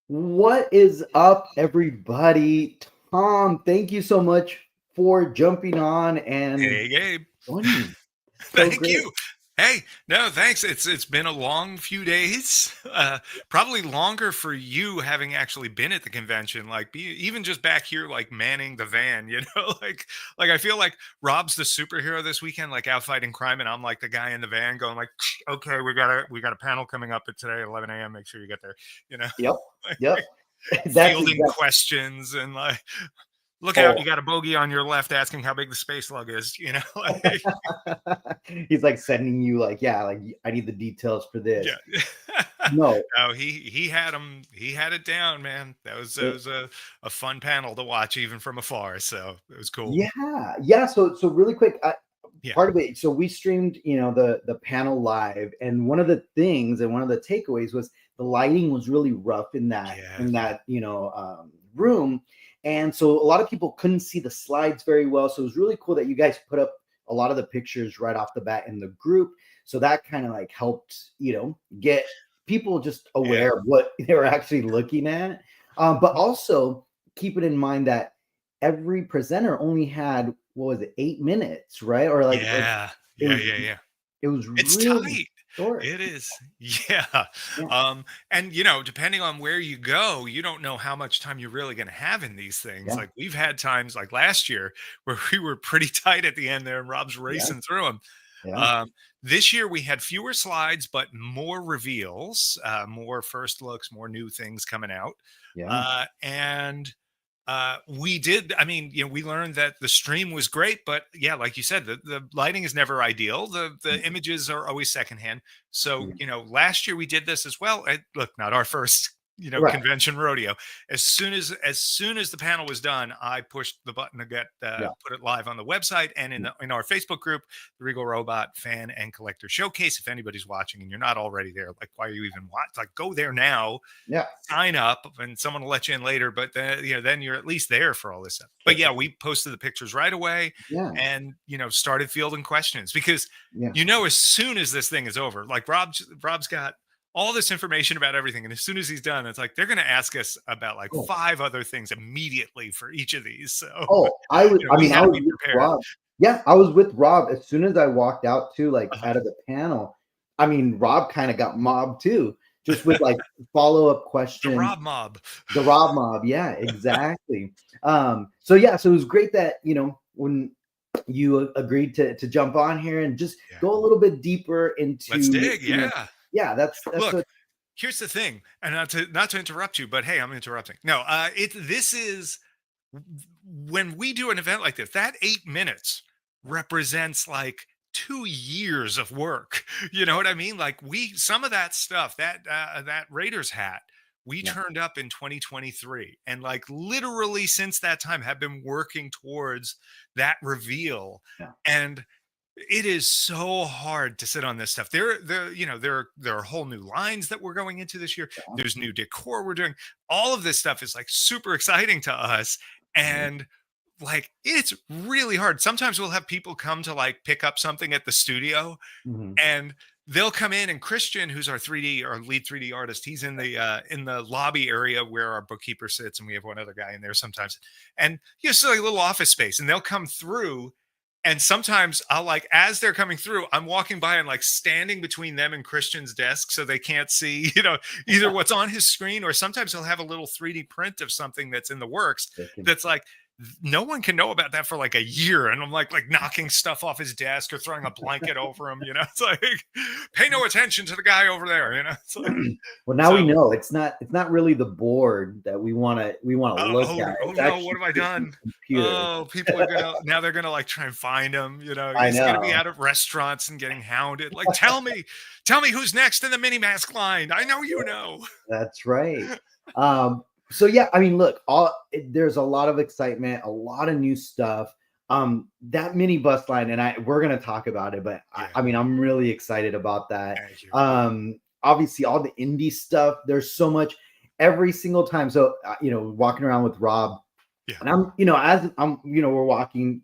What is up, everybody? Tom, thank you so much for jumping on and Hey, Gabe. joining me. So Thank great. you. Hey, no, thanks. It's been a long few days. Probably longer for you having actually been at the convention. Like, even just back here, like manning the van. Like I feel like Rob's the superhero this weekend, like out fighting crime, and I'm like the guy in the van going like, okay, we got a panel coming up at today at 11 a.m. Make sure you get there. You know, Yep. Yep. That's fielding exactly. questions and like, look out, Oh, you got a bogey on your left asking how big the space slug is. Like, he's like sending you like I need the details for this. yeah. No, No, he had him. He had it down, man. That it, was a fun panel to watch, even from afar. So it was cool. yeah, yeah. So really quick, Yeah, part of it. So we streamed, the panel live, and one of the things and one of the takeaways was the lighting was really rough in that yeah, in that room, and so a lot of people couldn't see the slides very well. So it was really cool that you guys put up a lot of the pictures right off the bat in the group. So that kind of like helped, get people just yeah, aware of what they were actually looking at. But also keeping in mind that every presenter only had what was it, 8 minutes, right? Or like yeah, it yeah, was yeah, yeah. it was It's really tight. short. It is. Yeah. Yeah, And depending on where you go, you don't know how much time you're really going to have in these things. yeah, Like we've had times like last year where we were pretty tight at the end there, and Rob's yeah, racing through them. yeah, Um, this year we had fewer slides, but more reveals, more first looks, more new things coming out. yeah. And we did, I mean, we learned that the stream was great, but yeah, like you said, the lighting is never ideal. The Mm, images are always secondhand. So, yeah. last year we did this as well. Look, not our first, Right. convention rodeo. As soon as the panel was done, I pushed the button to get Yeah. put it live on the website and in Mm, in our Facebook group, the Regal Robot Fan and Collector Showcase. If anybody's watching and you're not already there, like, why are you even watch? Like, go there now, yeah. sign up, and someone will let you in later. But then, then you're at least there for all this stuff. But yeah, we posted the pictures right away, Yeah. and started fielding questions because Yeah. as soon as this thing is over, like Rob's got all this information about everything, and as soon as he's done, it's like they're going to ask us about like Oh, five other things immediately for each of these. So oh, I we mean, I had to was be with prepared. Rob. Yeah, I was with Rob as soon as I walked out too, like Uh, out of the panel. I mean, Rob kind of got mobbed too, just with like follow-up the questions. Rob mob. The Rob mob, yeah, exactly. So yeah, so it was great that when you agreed to jump on here and just Yeah, go a little bit deeper let's into dig. Yeah. yeah, that's Look, what here's the thing, and not to interrupt you, but hey, I'm interrupting. No, this is when we do an event like this. That 8 minutes represents like 2 years of work. You know what I mean? Like some of that stuff, that Raiders hat, we yeah, turned up in 2023, and like literally since that time have been working towards that reveal. yeah, And it is so hard to sit on this stuff. There are whole new lines that we're going into this year. yeah, There's new decor we're doing. All of this stuff is like super exciting to us, yeah, and like it's really hard. Sometimes we'll have people come to like pick up something at the studio, mhm, and they'll come in, and Christian, who's our 3D, our lead 3D artist, he's in the lobby area where our bookkeeper sits, and we have one other guy in there sometimes. And just like a little office space, and they'll come through, and sometimes I'll like, as they're coming through, I'm walking by and like standing between them and Christian's desk so they can't see, either what's on his screen, or sometimes he'll have a little 3D print of something that's in the works they can- that's like, no one can know about that for like a year. And I'm like knocking stuff off his desk or throwing a blanket over him, It's like, pay no attention to the guy over there, It's like, well, now we so, know it's not really the board that we want to look at. oh It's no, what actually have I the done? computer. Oh, people are now they're gonna like try and find him. I He's gonna be know. out at restaurants and getting hounded. Like, tell me who's next in the mini mask line. I know you know. That's right. So yeah, I mean, look, there's a lot of excitement, a lot of new stuff. That mini bus line, and we're gonna talk about it, but I, Yeah, I mean, I'm really excited about that. thank you. Obviously, all the indie stuff. There's so much every single time. So walking around with Rob, Yeah, and as I'm, we're walking,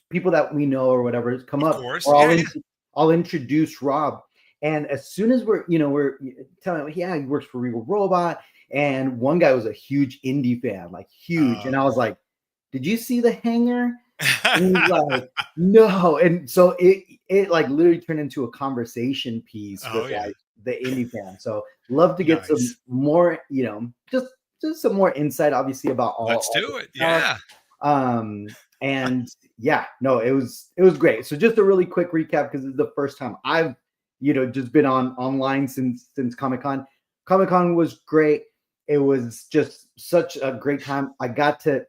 people that we know or whatever come of up, course. or Yeah, yeah, I'll introduce Rob. And as soon as we're telling him, yeah, he works for Regal Robot, And one guy was a huge indie fan, like huge. And I was like, did you see the hanger? And he's like, no. And so it like literally turned into a conversation piece with like the indie fan. So love to get some more, just some more insight, obviously, about all. Let's do it. Yeah. And yeah, no, it was great. So just a really quick recap, because this is the first time I've, just been online since Comic-Con. Comic-Con was great. It was just such a great time. I got to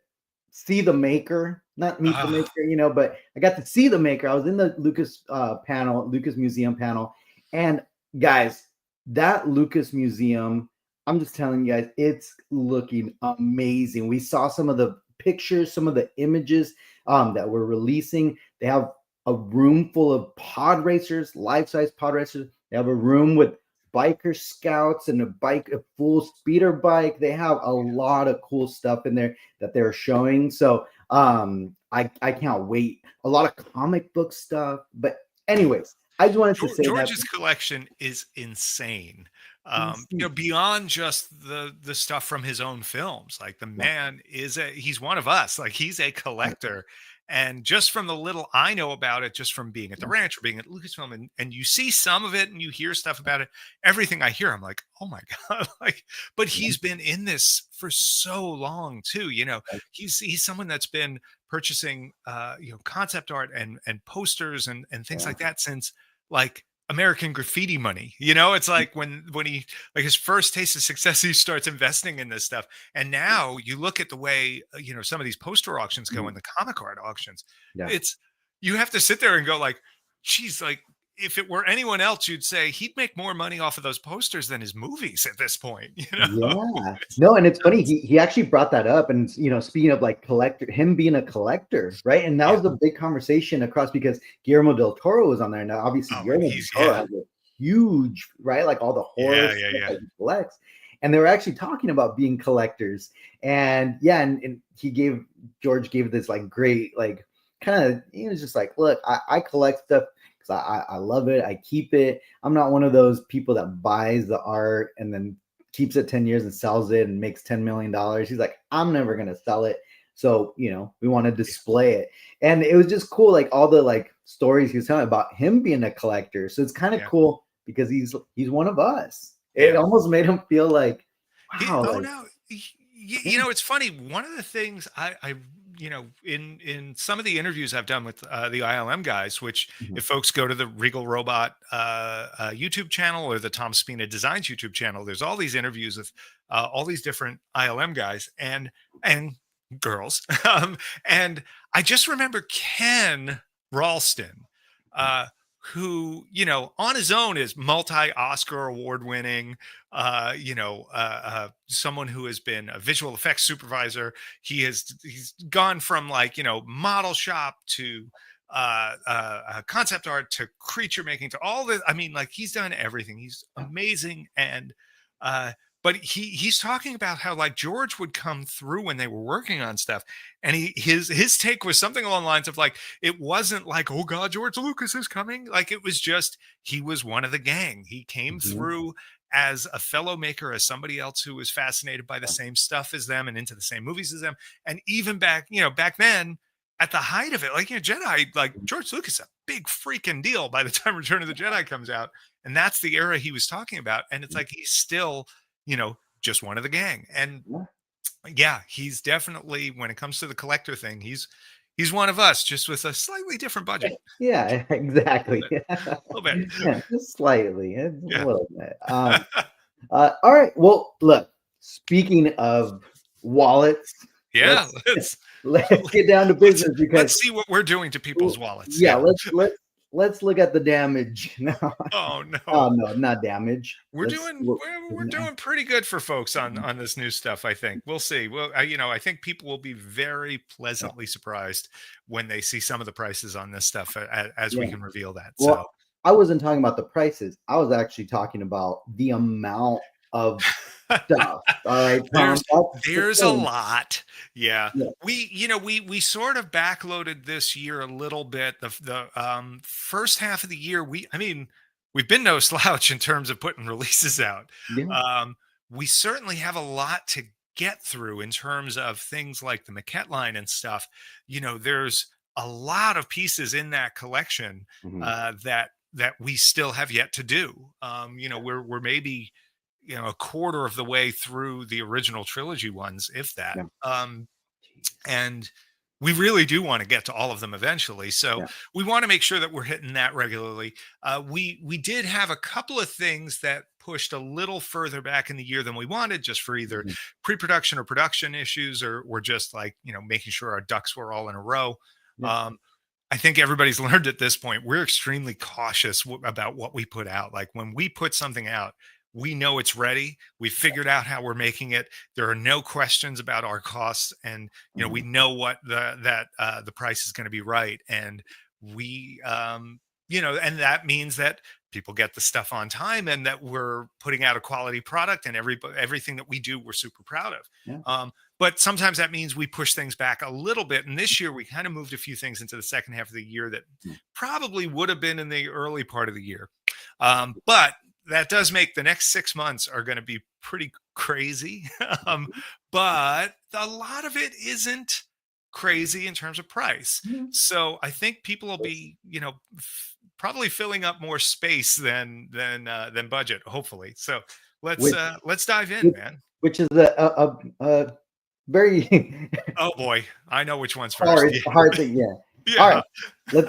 see the maker, not meet the maker, but I got to see the maker. I was in the Lucas Lucas Museum panel. And guys, that Lucas Museum, I'm just telling you guys, it's looking amazing. We saw some of the pictures, some of the images that we're releasing. They have a room full of pod racers, life-size pod racers. They have a room with biker scouts and a full speeder bike. They have a lot of cool stuff in there that they're showing. So I can't wait. A lot of comic book stuff. But anyways, I just wanted to say George's collection is insane. Beyond just the stuff from his own films. Like the man he's one of us. Like he's a collector. And just from the little I know about it, just from being at the ranch or being at Lucasfilm, and you see some of it and you hear stuff about it, everything I hear, I'm like, oh my God. But he's been in this for so long too. He's someone that's been purchasing concept art and posters and things like that since like American Graffiti money. It's like when he, like his first taste of success, he starts investing in this stuff. And now you look at the way, some of these poster auctions go in the comic art auctions. You have to sit there and go like, geez, like if it were anyone else, you'd say he'd make more money off of those posters than his movies at this point. Yeah. No, and it's funny. He actually brought that up. And, speaking of like him being a collector, right? And that was a big conversation across, because Guillermo del Toro was on there. Now, obviously, Guillermo del Toro has a huge, right? Like all the horror stuff that he collects. And they were actually talking about being collectors. And and George gave this like great, like kind of, he was just like, look, I collect stuff. I love it. I keep it. I'm not one of those people that buys the art and then keeps it 10 years and sells it and makes $10 million. He's like, I'm never going to sell it. So, we want to display it. And it was just cool. Like all the like stories he was telling about him being a collector. So it's kind of cool because he's one of us. It almost made him feel like, wow. It's funny. One of the things I in some of the interviews I've done with the ILM guys, which if folks go to the Regal Robot YouTube channel or the Tom Spina Designs YouTube channel, there's all these interviews with all these different ILM guys and girls. And I just remember Ken Ralston, who, on his own is multi-Oscar award winning, someone who has been a visual effects supervisor. He's gone from like, model shop to concept art to creature making to all the, I mean, like he's done everything. He's amazing. And, but he's talking about how like George would come through when they were working on stuff. And his take was something along the lines of like, it wasn't like, oh God, George Lucas is coming. Like it was just, he was one of the gang. He came through as a fellow maker, as somebody else who was fascinated by the same stuff as them and into the same movies as them. And even back then at the height of it, like, Jedi, like George Lucas, a big freaking deal by the time Return of the Jedi comes out. And that's the era he was talking about. And it's like, he's still, just one of the gang. And he's definitely, when it comes to the collector thing, he's one of us, just with a slightly different budget. Yeah, exactly. A little bit. Yeah, just slightly. A little bit. All right. Well, look, speaking of wallets. Yeah. Let's get down to business, because let's see what we're doing to people's wallets. Yeah. Let's look at the damage. No. Oh no. Oh no, not damage. We're doing pretty good for folks on this new stuff. I think we'll see. Well, I think people will be very pleasantly surprised when they see some of the prices on this stuff as we can reveal that. Well, so I wasn't talking about the prices. I was actually talking about the amount of stuff. All right, Tom, there's a lot. Yeah. We sort of backloaded this year a little bit. The first half of the year, we've been no slouch in terms of putting releases out. we certainly have a lot to get through in terms of things like the maquette line and stuff. There's a lot of pieces in that collection Mhm. that we still have yet to do. We're maybe a quarter of the way through the original trilogy ones, if that. Yeah. Jeez. And we really do want to get to all of them eventually. So Yeah. we want to make sure that we're hitting that regularly. We did have a couple of things that pushed a little further back in the year than we wanted, just for either Mhm. pre-production or production issues, or just like making sure our ducks were all in a row. Yeah. Um, I think everybody's learned at this point, we're extremely cautious about what we put out. Like when we put something out, we know it's ready. We figured out how we're making it. There are no questions about our costs, and we Mhm. know what the price is going to be right. And we, and that means that people get the stuff on time, and that we're putting out a quality product, and everything that we do, we're super proud of. Yeah. But sometimes that means we push things back a little bit. And this year we kind of moved a few things into the second half of the year that Mm. probably would have been in the early part of the year. But that does make the next 6 months are going to be pretty crazy. um, but a lot of it isn't crazy in terms of price. Mhm. So I think people will be, probably filling up more space than budget, hopefully. So let's Which uh let's dive in, which man. which is a very Oh boy, I know which one's first. hard thing. Yeah. All Yeah. right.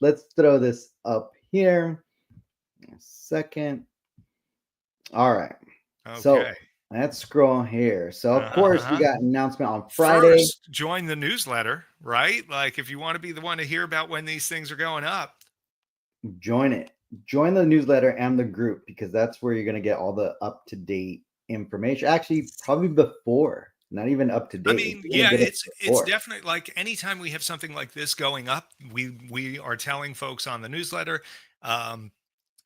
Let's throw this up here. A second. All right. So Okay. let's scroll here. So of course we Uh-huh. got an announcement on Friday. First, join the newsletter, right? Like if you want to be the one to hear about when these things are going up. Join it. Join the newsletter and the group, because that's where you're going to get all the up to date information. Actually, probably before, not even up to I date. mean, You're yeah, gonna get it it's before. definitely like anytime we have something like this going up, we are telling folks on the newsletter. Um,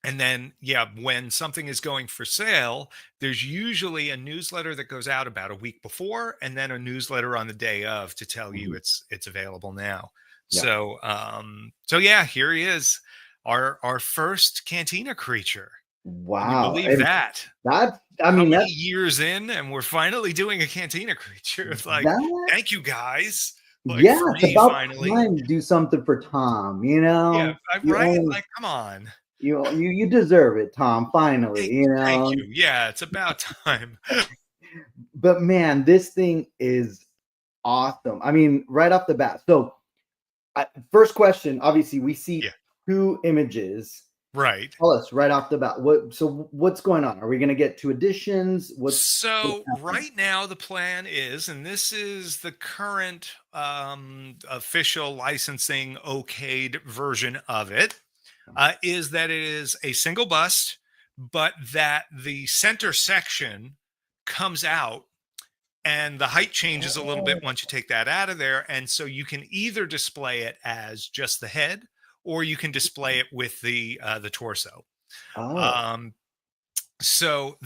And then, yeah, when something is going for sale, there's usually a newsletter that goes out about a week before, and then a newsletter on the day of to tell you Mhm. it's available now. Yeah. So yeah, here he is, our first Cantina creature. Can you Wow. believe And that? I How mean, many years in, and we're finally doing a Cantina creature? It's like, that, thank you guys, like yeah, for it's me about finally. time to do something for Tom. Yeah, You right. only Like, come on. you deserve it, Tom. Finally, Thank you. Yeah, it's about time. But man, this thing is awesome. I mean, right off the bat. So, first question. Obviously, we see Yeah, two images. right. Tell us right off the bat. What's going on? Are we going to get two editions? What's So happening? right now the plan is, and this is the current official licensing okayed version of it, is that it is a single bust, but that the center section comes out and the height changes a little bit Oh, once you take that out of there. And so you can either display it as just the head, or you can display it with the torso. oh, Um, so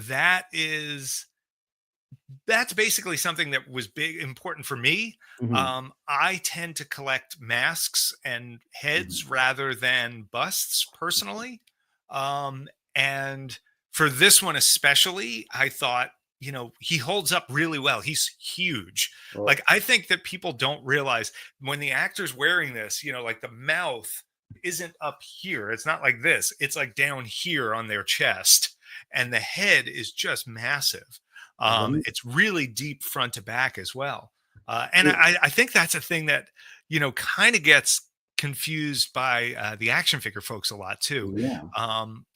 that's basically something that was big important for me. mhm, I tend to collect masks and mhm. heads rather than busts personally. And for this one especially, I thought, he holds up really well. He's huge. Well, Like, I think that people don't realize when the actor's wearing this, like the mouth isn't up here. It's not like this. It's like down here on their chest. And the head is just massive. let me. It's really deep front to back as well. And It, I think that's a thing that, kind of gets confused by the action figure folks a lot too. yeah,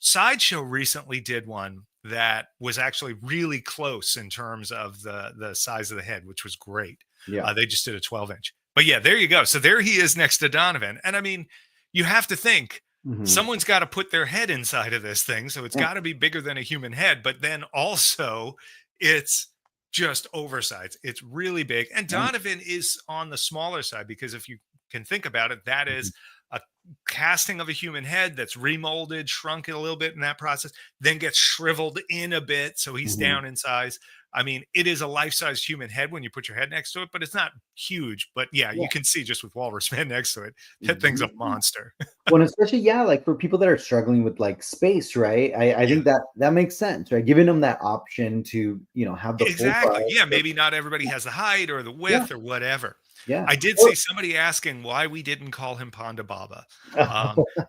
Sideshow recently did one that was actually really close in terms of the size of the head, which was great. yeah, They just did a 12-inch. But yeah, there you go. So there he is next to Donovan. And I mean, you have to think mhm, someone's got to put their head inside of this thing. So it's yeah, got to be bigger than a human head. But then also, it's just oversized. It's really big. And yeah, Donovan is on the smaller side because if you can think about it, that mhm, is a casting of a human head that's remolded, shrunk it a little bit in that process, then gets shriveled in a bit so he's Mhm. down in size. I mean, it is a life-size human head when you put your head next to it, but it's not huge. But yeah, Yeah. you can see just with Walrus Man next to it, that thing's a Yeah. monster. Well, and especially, yeah, like for people that are struggling with like space, right? I Yeah. think that that makes sense, right? Giving them that option to, have the full Exactly. price. Yeah, maybe not everybody has the height or the Yeah, width or whatever. yeah. I did Or see somebody asking why we didn't call him Ponda Baba.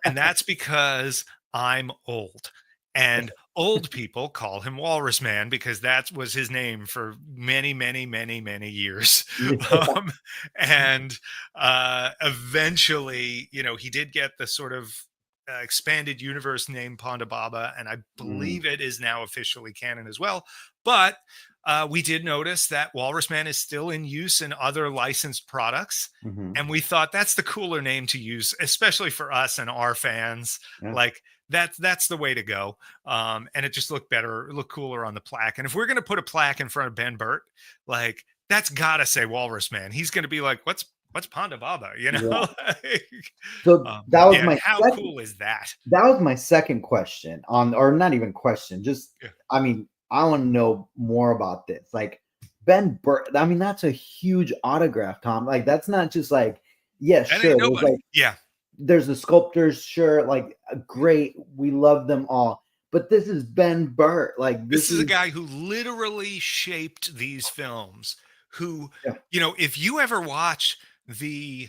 And that's because I'm old. And old people call him Walrus Man because that was his name for many, many, many, many years. yeah. Um, and eventually, he did get the sort of expanded universe name Ponda Baba, and I Mm, believe it is now officially canon as well. But we did notice that Walrus Man is still in use in other licensed products. mhm. And we thought that's the cooler name to use, especially for us and our fans. Yeah. Like that's the way to go. And it just looked better, looked cooler on the plaque. And if we're gonna put a plaque in front of Ben Burtt, like that's gotta say Walrus Man. He's gonna be like, what's Ponda Baba? Yeah. Like, So that was yeah, my how second cool is that? that was my second question on, or not even question, just Yeah. I mean, I want to know more about this. Like Ben Burtt, I mean, that's a huge autograph, Tom. Like that's not just like, yeah, That sure. ain't There's nobody. like Yeah. there's the sculptors, sure, like great, we love them all. But this is Ben Burtt. Like This this is a is guy who literally shaped these films. Who, yeah. if you ever watch the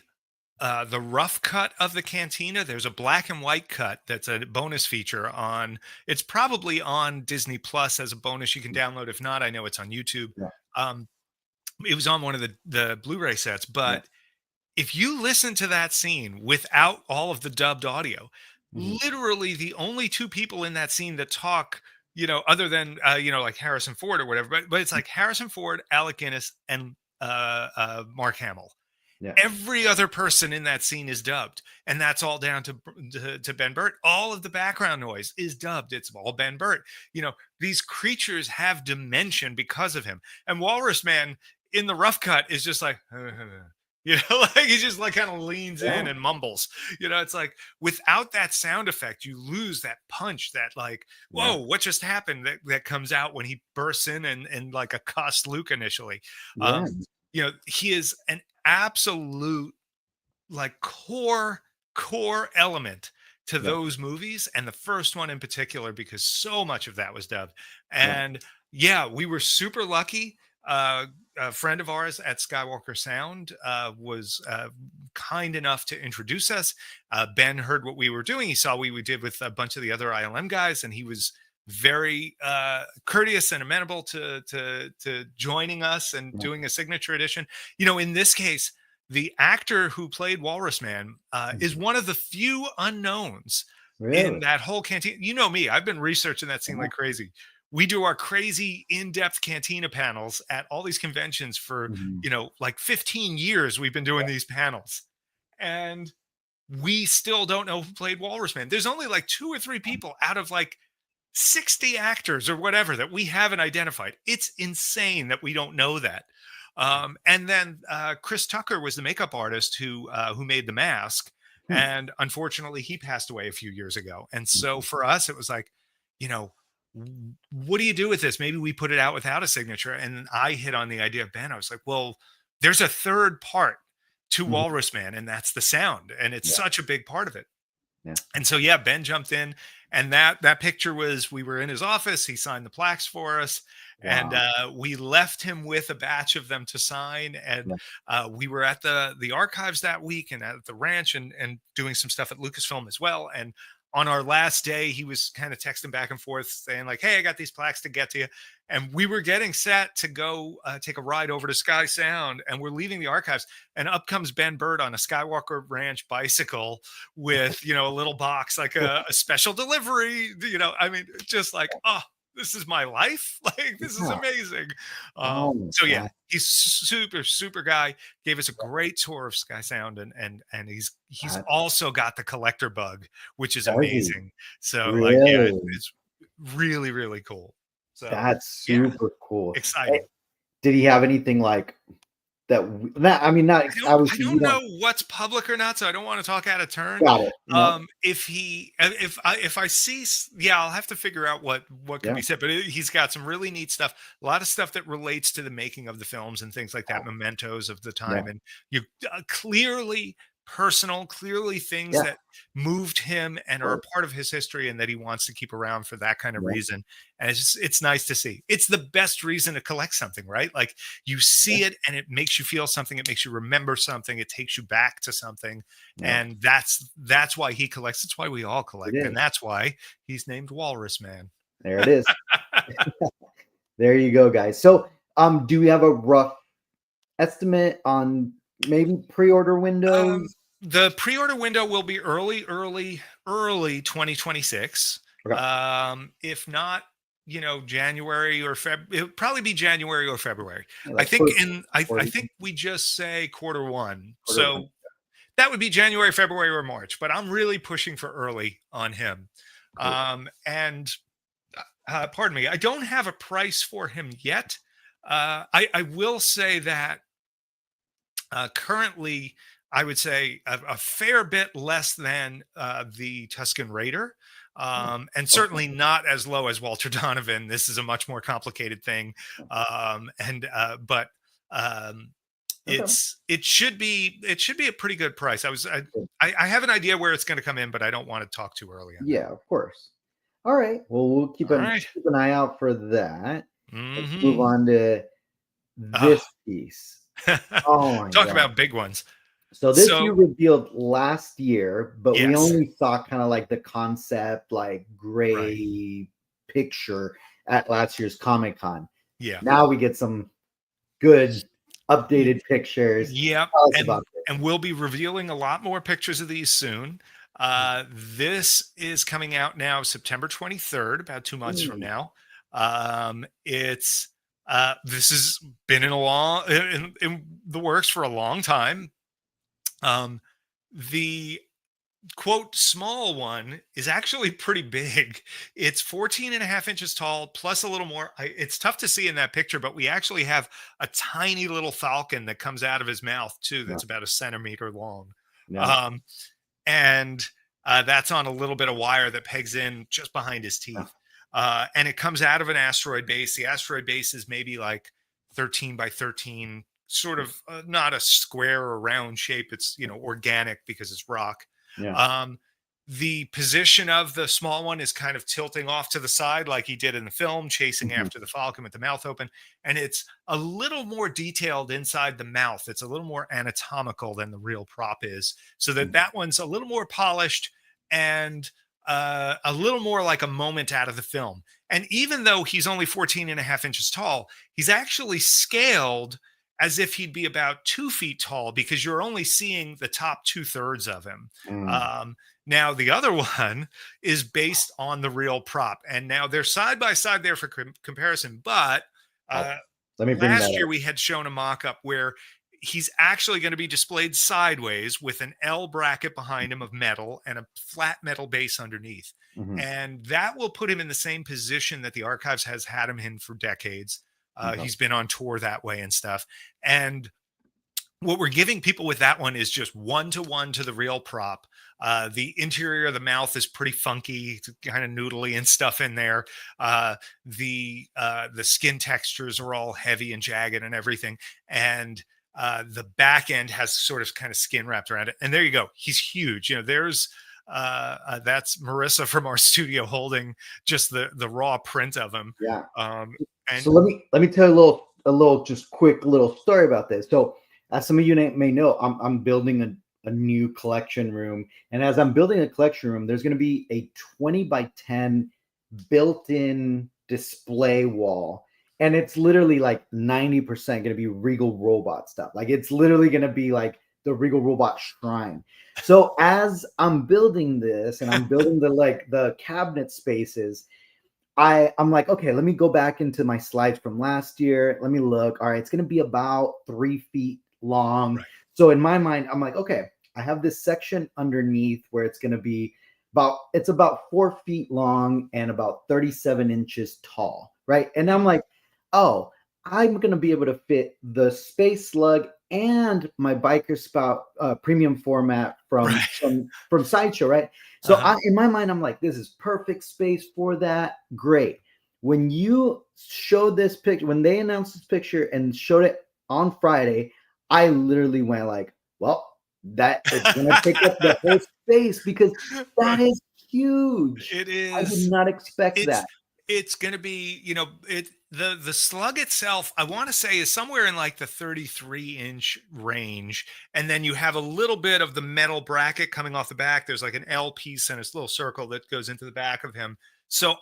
rough cut of the Cantina, there's a black and white cut that's a bonus feature on. It's probably on Disney Plus as a bonus. You can download. If not, I know it's on YouTube. Yeah. Um, it was on one of the Blu-ray sets, Yeah. but if you listen to that scene without all of the dubbed audio, Mhm. literally the only two people in that scene that talk, other than like Harrison Ford or whatever, but it's like Harrison Ford, Alec Guinness, and Mark Hamill. Yeah. Every other person in that scene is dubbed, and that's all down to Ben Burtt. All of the background noise is dubbed. It's all Ben Burtt. These creatures have dimension because of him. And Walrus Man in the rough cut is just like, like he just like kind of leans in Yeah. and mumbles. It's like without that sound effect, you lose that punch, that like, Yeah. whoa, what just happened? That comes out when he bursts in and like accosts Luke initially. Yeah. Um, he is an absolute like core element to Yeah. those movies, and the first one in particular, because so much of that was dubbed. Yeah. And yeah, we were super lucky. A friend of ours at Skywalker Sound was kind enough to introduce us. Ben heard what we were doing. He saw what we did with a bunch of the other ILM guys, and he was very courteous and amenable to joining us and Yeah. doing a signature edition. In this case, the actor who played Walrus Man is Mhm. one of the few unknowns in Really? that whole canteen. You know me, I've been researching that scene Yeah. like crazy. We do our crazy in-depth cantina panels at all these conventions for, Mhm. like 15 years we've been doing these panels. And we still don't know who played Walrus Man. There's only like two or three people out of like 60 actors or whatever that we haven't identified. It's insane that we don't know that. And then Chris Tucker was the makeup artist who made the mask, Hmm. and unfortunately he passed away a few years ago. And so Mhm. for us, it was like, you know, what do you do with this? Maybe we put it out without a signature. And I hit on the idea of Ben. I was like, well, there's a third part to Mhm. Walrus Man, and that's the sound, and it's Yeah. such a big part of it. Yeah. And so yeah, Ben jumped in, and that picture was, we were in his office. He signed the plaques for us, and Wow. we left him with a batch of them to sign. And Yeah. we were at the archives that week and at the ranch and doing some stuff at Lucasfilm as well. And on our last day, he was kind of texting back and forth saying like, "Hey, I got these plaques to get to you." And we were getting set to go take a ride over to Sky Sound, and we're leaving the archives, and up comes Ben Burtt on a Skywalker Ranch bicycle with a little box, like a special delivery. I mean, just like, oh, this is my life. Like, this is Yeah. amazing. Oh my So yeah, God. he's super guy. Gave us a great tour of Sky Sound, and he's That also got the collector bug, which is does he amazing. So like, yeah, really? it's really cool. So That's yeah, super cool. Eh, exciting. did he have anything like? I mean, not I obviously you don't don't. know what's public or not, so I don't want to talk out of turn. Got it. No. If I see, yeah, I'll have to figure out what can Yeah. be said. But he's got some really neat stuff, a lot of stuff that relates to the making of the films and things like that, mementos of the Yeah. time, and you clearly personal, clearly things Yeah. that moved him and are a Or- part of his history, and that he wants to keep around for that kind of yeah. reason. And it's nice to see. It's the best reason to collect something, right? Like you see it and it makes you feel something, it makes you remember something, it takes you back to something. Yeah. And that's why he collects. It's why we all collect, It and is. that's why he's named Walrus Man. There it is. There you go, guys. So, do we have a rough estimate on maybe pre-order windows? The pre-order window will be early 2026. Okay. If not, January or it'll probably be January or February. Yeah, I like think first I quarter, think we just say quarter one. quarter one. So that would be January, February, or March. But I'm really pushing for early on him. Cool. And pardon me, I don't have a price for him yet. I will say that currently, I would say a fair bit less than the Tuscan Raider. And certainly not as low as Walter Donovan. This is a much more complicated thing. But it should be a pretty good price. I have an idea where it's going to come in, but I don't want to talk too early on Yeah, of course. All right. Well, we'll keep All right. keep an eye out for that. Let's move Mm-hmm. on to this piece. Oh my Talk God. about big ones. So this you revealed last year, but we Yes. only saw kind of like the concept, like gray picture at last year's Comic-Con. Yeah. Now we get some good updated pictures. Yep. Tell us about this. And we'll be revealing a lot more pictures of these soon. This is coming out now September 23rd, about 2 months from now. This has been in the works for a long time. The quote small one is actually pretty big. It's 14.5 inches tall, plus a little more. It's tough to see in that picture, but we actually have a tiny little falcon that comes out of his mouth too. That's about a centimeter long. And that's on a little bit of wire that pegs in just behind his teeth. And it comes out of an asteroid base. The asteroid base is maybe like 13 by 13, sort of not a square or round shape. It's, organic because it's rock. The position of the small one is kind of tilting off to the side like he did in the film, chasing after the falcon with the mouth open. And it's a little more detailed inside the mouth. It's a little more anatomical than the real prop is, so that one's a little more polished and a little more like a moment out of the film. And even though he's only 14.5 inches tall, he's actually scaled as if he'd be about 2 feet tall, because you're only seeing the top 2/3 of him. Now, the other one is based on the real prop, and now they're side by side there for comparison. But Let me bring last that year up. we had shown a mock-up where he's actually going to be displayed sideways with an L bracket behind him of metal and a flat metal base underneath. And that will put him in the same position that the archives has had him in for decades. He's been on tour that way and stuff. And what we're giving people with that one is just 1-to-1 to the real prop. The interior of the mouth is pretty funky, kind of noodly and stuff in there. The skin textures are all heavy and jagged and everything. And the back end has sort of kind of skin wrapped around it. And there you go. He's huge. There's that's Marissa from our studio holding just the raw print of him. And so let me tell you a little just quick little story about this. So as some of you may know, I'm building a new collection room, and as I'm building a collection room, there's going to be a 20 by 10 built-in display wall, and it's literally like 90% going to be Regal Robot stuff. Like it's literally going to be like the Regal Robot shrine. So as I'm building this and I'm building the cabinet spaces, I'm like, okay, let me go back into my slides from last year. Let me look. All right, it's going to be about 3 feet long. So in my mind, I'm like, okay, I have this section underneath where it's going to be about 4 feet long and about 37 inches tall, right? And I'm like, oh, I'm going to be able to fit the Space Slug and my Biker Spout premium format from Right. Sideshow, right? So in my mind, I'm like, this is perfect space for that. Great. When you showed this picture, when they announced this picture and showed it on Friday, I literally went like, well, that it's gonna take up the whole space because that is huge. It I did is. not expect that. It's going to be, the slug itself, I want to say, is somewhere in like the 33-inch range, and then you have a little bit of the metal bracket coming off the back. There's like an L piece and a little circle that goes into the back of him. So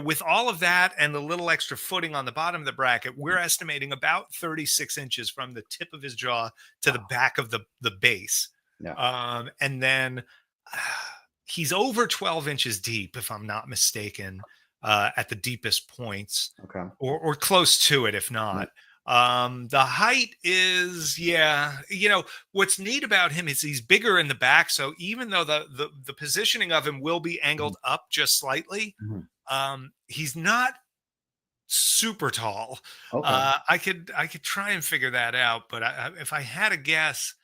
with all of that and the little extra footing on the bottom of the bracket, we're estimating about 36 inches from the tip of his jaw to the back of the base. Yeah. And then he's over 12 inches deep, if I'm not mistaken, at the deepest points, Okay. or close to it, if not. The height is, what's neat about him is he's bigger in the back. So even though the positioning of him will be angled up just slightly, he's not super tall. Okay. I could try and figure that out, but if I had a guess,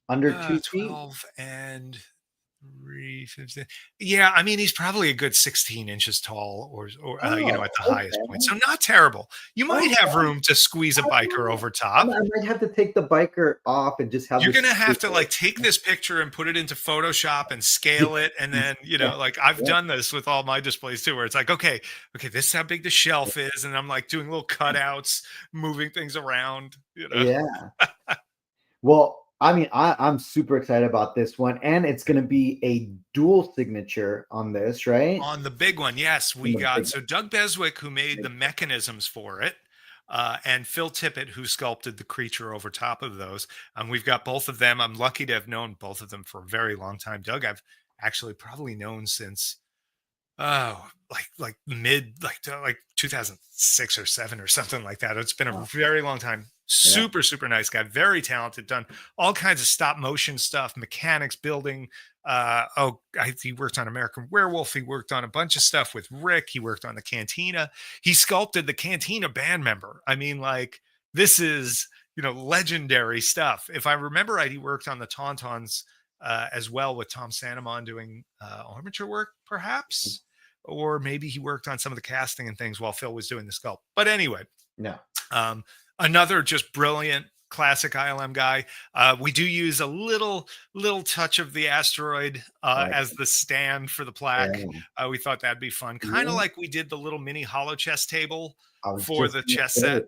Under 2 feet. 12 and 350. Yeah, I mean, he's probably a good 16 inches tall, or at the highest point. So not terrible. You might have room to squeeze a biker over top. I might have to take the biker off and just have. You're gonna have to like take this picture and put it into Photoshop and scale it, and then like I've done this with all my displays too, where it's like, okay, this is how big the shelf is, and I'm like doing little cutouts, moving things around. Yeah. Well, I mean, I'm super excited about this one, and it's going to be a dual signature on this, right? On the big one, yes. We got Doug Beswick, who made the mechanisms for it, and Phil Tippett, who sculpted the creature over top of those. We've got both of them. I'm lucky to have known both of them for a very long time. Doug, I've actually probably known since like mid 2006 or 7 or something like that. It's been a very long time. Super nice guy, very talented, done all kinds of stop motion stuff, mechanics, building. He worked on American Werewolf. He worked on a bunch of stuff with Rick. He worked on the Cantina. He sculpted the Cantina band member. I mean, like, this is legendary stuff. If I remember right, he worked on the Tauntauns as well, with Tom Sanamon doing armature work, perhaps, or maybe he worked on some of the casting and things while Phil was doing the sculpt. But anyway, another just brilliant classic ILM guy. We do use a little touch of the asteroid as the stand for the plaque. We thought that'd be fun, kind of like we did the little mini hollow chess table for the chess set.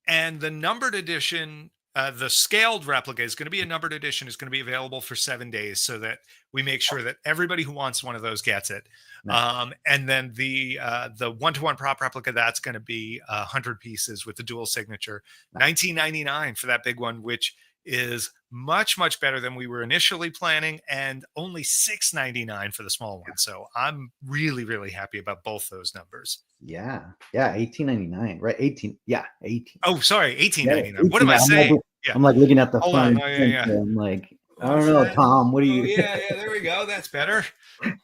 And the numbered edition, the scaled replica, is going to be a numbered edition, is going to be available for 7 days, so that we make sure that everybody who wants one of those gets it. And then the 1-to-1 prop replica, that's going to be 100 pieces with the dual signature, $19.99 for that big one, which is much better than we were initially planning, and only $6.99 for the small one. So I'm really happy about both those numbers. Yeah, $18.99, right? 18. Oh, sorry, $18.99. What am I saying? I'm like looking at the phone. I'm like, I don't know, Tom. What do you? Yeah, there we go. That's better. And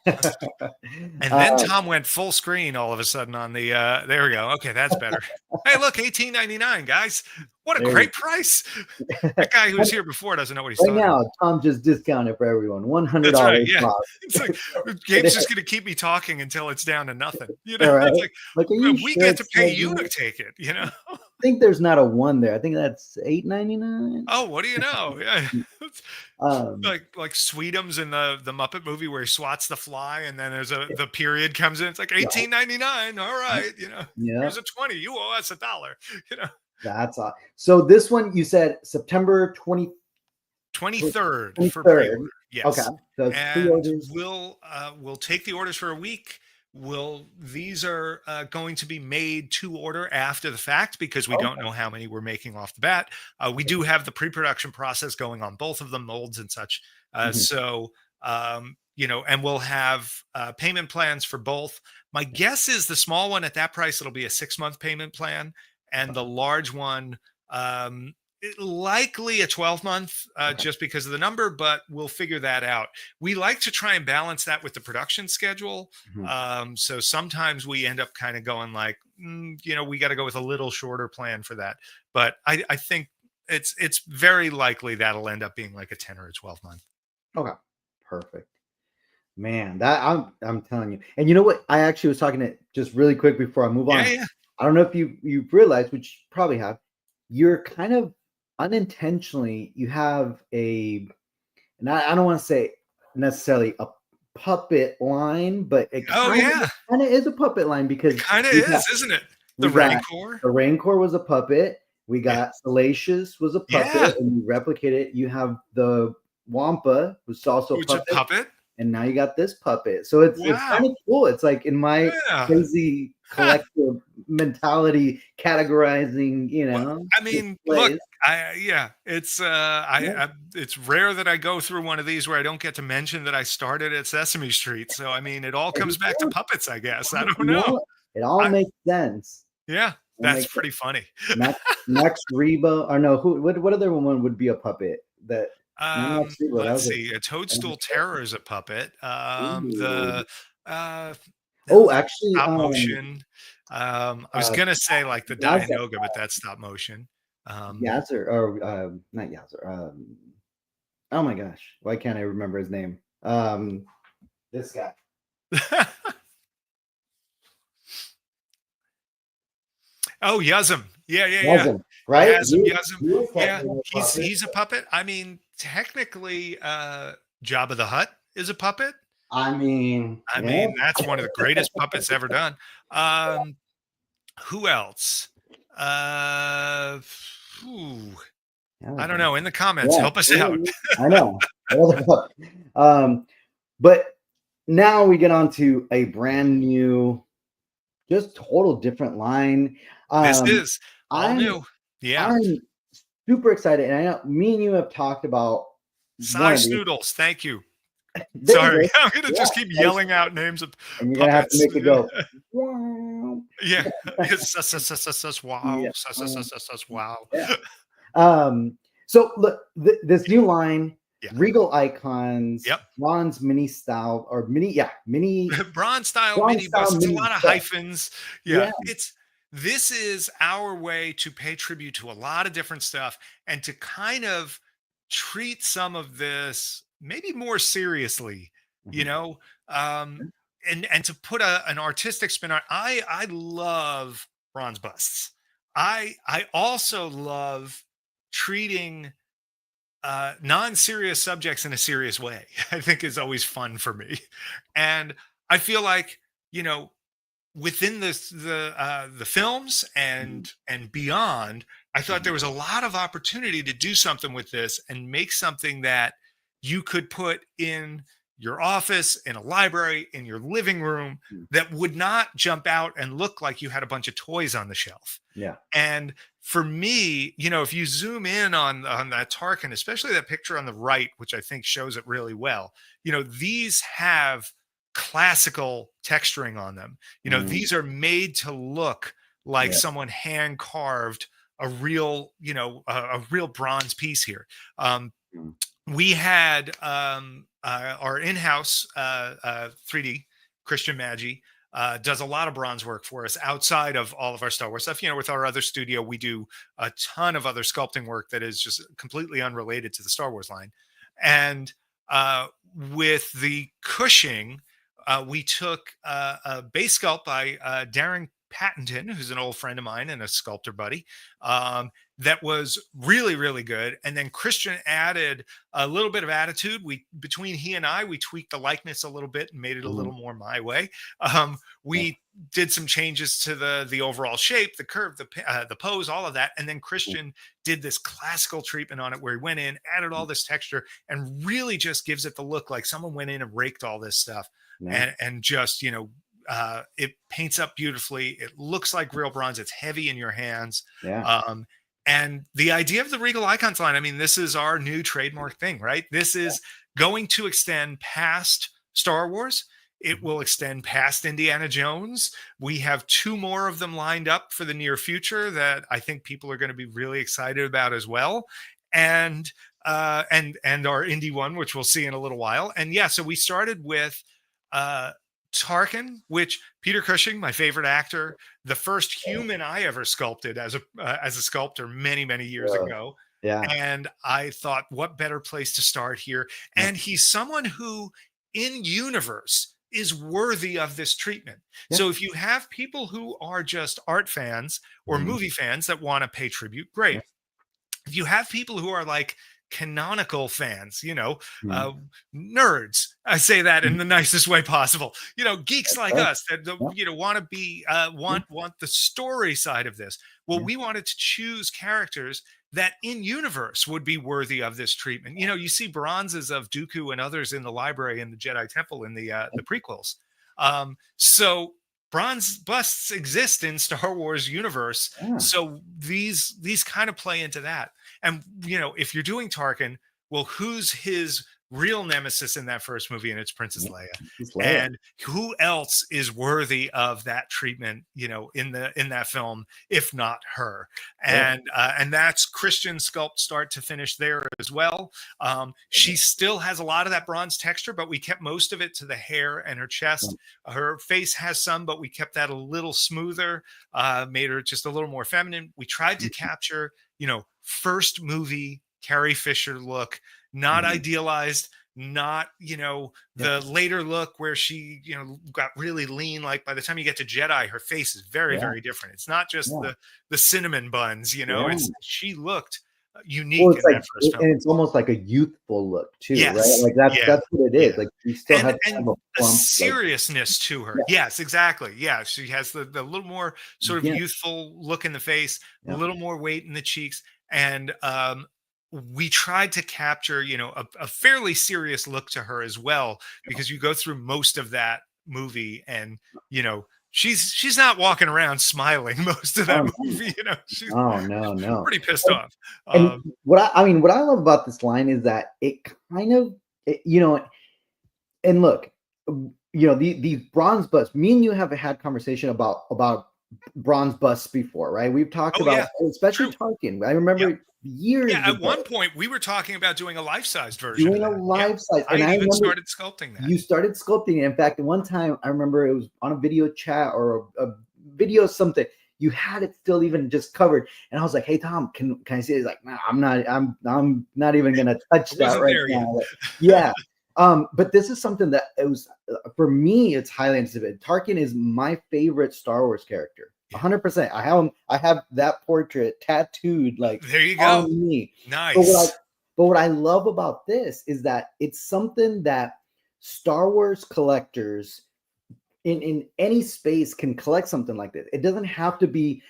then Tom went full screen all of a sudden on the. There we go. Okay, that's better. Hey, look, $18.99, guys. What a great price! That guy who was here before doesn't know what he's talking about. Now, Tom just discounted for everyone. $100. That's right, yeah. It's like Gabe's just going to keep me talking until it's down to nothing. Right? It's like we get to pay you to take it. I think there's not a 1 there. I think that's $8.99. Oh, what do you know? Yeah. like Sweetums in the Muppet movie where he swats the fly, and then there's the period comes in. It's like $18.99. All right, here's a 20. You owe us $1. That's awesome. So this one, you said September 23rd for pre-order. Yes. Okay. So pre-orders. We'll take the orders for a week. These are going to be made to order after the fact, because we don't know how many we're making off the bat. We do have the pre-production process going on both of them, molds and such. So and we'll have payment plans for both. My guess is the small one at that price, it'll be a 6-month payment plan. And the large one, likely a 12-month, just because of the number, but we'll figure that out. We like to try and balance that with the production schedule. So sometimes we end up kind of going like, we got to go with a little shorter plan for that. But I think it's very likely that'll end up being like a 10 or a 12 month. Okay, perfect. Man, that I'm telling you. And you know what? I actually was talking to just really quick before I move on. Yeah. I don't know if you've realized, which you probably have, you're kind of unintentionally you have and I don't want to say necessarily a puppet line, but it kind of is a puppet line because it kind of is, isn't it? The Rancor. The Rancor was a puppet. We got Salacious was a puppet, and you replicate it. You have the Wampa, who's also a puppet. And now you got this puppet. So it's kind of cool. It's like in my crazy collective mentality categorizing, you know. Well, I mean, look, it's it's rare that I go through one of these where I don't get to mention that I started at Sesame Street. So I mean, it all comes back to puppets, I guess. I don't know. It all makes sense. Yeah, that's pretty funny. Max Reba, or no, what other one would be a puppet that? Let's see. A Toadstool Terror is a puppet. Actually, stop motion. I was gonna say like the Dianoga, but that's stop motion. Yazzer, or not Yazzer. Oh my gosh, why can't I remember his name? This guy. Oh, Yuzum. Yeah. Yuzum, right? Yuzum. Yeah, he's a puppet. I mean, technically, Jabba the Hutt is a puppet. I mean, that's one of the greatest puppets ever done. Who else? I don't know. In the comments, help us out. I know. But now we get on to a brand new, just total different line. This is all new. Yeah. I'm super excited. And I know me and you have talked about size noodles. Thank you. Sorry, I'm going to just keep yelling out names of and you're going to have to make it go. Yeah. Wow. Wow. So look, this new line, Regal Icons, bronze mini style or mini bronze style mini bus. It's a lot of hyphens. This is our way to pay tribute to a lot of different stuff and to kind of treat some of this maybe more seriously, you know, and to put an artistic spin on. I love bronze busts. I also love treating non-serious subjects in a serious way. I think is always fun for me, and I feel like, you know, within the films and beyond, I thought there was a lot of opportunity to do something with this and make something that you could put in your office, in a library, in your living room, that would not jump out and look like you had a bunch of toys on the shelf. Yeah. And for me, you know, if you zoom in on that Tarkin, especially that picture on the right, which I think shows it really well, you know, these have classical texturing on them. You know, these are made to look like someone hand carved a real, you know, a real bronze piece here. We had our in-house 3D, Christian Maggi, does a lot of bronze work for us outside of all of our Star Wars stuff. You know, with our other studio, we do a ton of other sculpting work that is just completely unrelated to the Star Wars line. And with the Cushing, we took a base sculpt by Darren Pattenton, who's an old friend of mine and a sculptor buddy, that was really, really good. And then Christian added a little bit of attitude. Between he and I, we tweaked the likeness a little bit and made it a little more my way. We did some changes to the overall shape, the curve, the pose, all of that. And then Christian did this classical treatment on it where he went in, added all this texture, and really just gives it the look like someone went in and raked all this stuff. And just, you know, it paints up beautifully. It looks like real bronze. It's heavy in your hands. And the idea of the Regal Icons line, I mean, this is our new trademark thing, right? This is going to extend past Star Wars. It will extend past Indiana Jones. We have 2 more of them lined up for the near future that I think people are going to be really excited about as well. And our indie one, which we'll see in a little while. And so we started with Tarkin, which Peter Cushing, my favorite actor, the first human I ever sculpted as a sculptor many years ago. Yeah. And I thought, what better place to start here? Yeah. And he's someone who, in universe, is worthy of this treatment. Yeah. So if you have people who are just art fans or Mhm. movie fans that want to pay tribute, Yeah. great. If you have people who are like canonical fans, Mhm. uh, nerds, I say that in Mhm. the nicest way possible, geeks like Right. us that Yeah. want to be Yeah. want the story side of this. Well, Yeah. we wanted to choose characters that in universe would be worthy of this treatment. You see bronzes of Dooku and others in the library in the Jedi Temple in the prequels. So bronze busts exist in Star Wars universe, Yeah. so these kind of play into that. And if you're doing Tarkin, well, who's his real nemesis in that first movie? And it's Princess Yeah. Leia. Just Leia. And who else is worthy of that treatment, in that film, if not her? Right. And that's Christian sculpt start to finish there as well. She still has a lot of that bronze texture, but we kept most of it to the hair and her chest. Her face has some, but we kept that a little smoother, made her just a little more feminine. We tried to capture, first movie Carrie Fisher look, not Mhm. idealized, not, Yeah. the later look where she, got really lean. Like by the time you get to Jedi, her face is very, Yeah. very different. It's not just Yeah. the cinnamon buns, Yeah. she looked Well, unique it's in like, that first film. and it's almost like a youthful look too, right? Yes. Like that's Yeah. that's what it is. Yeah. Like you still And have kind and of a a plump, like seriousness to her. yeah, Yes, exactly. Yeah, she has the little more sort of yeah, youthful look in the face, a yeah, little more weight in the cheeks, and we tried to capture, a fairly serious look to her as well, because you go through most of that movie, and she's not walking around smiling most of that oh, no, movie. She's oh, no, no. pretty pissed off. And Um, I mean, what I love about this line is that it kind of, and look, these bronze busts. Me and you have had conversation about bronze busts before, right? We've talked oh about, yeah, especially true. Tarkin. I Yeah. remember years Yeah, at ago one point we were talking about doing a life-sized version of doing a that. Yeah. life size, I and had I even remember started sculpting that. you started sculpting it. In fact, one time I remember it was on a video chat or a video something. You had it still even just covered, and I was like, "Hey Tom, can I see it?" He's like, "No, I'm not even gonna touch I that wasn't right there yet. now." Like, yeah, but this is something that it was for me. It's highly anticipated. Tarkin is my favorite Star Wars character. Yeah. 100%. I have that portrait tattooed like There you go. on me. Nice. But what I love about this is that it's something that Star Wars collectors in any space can collect something like this. It doesn't have to be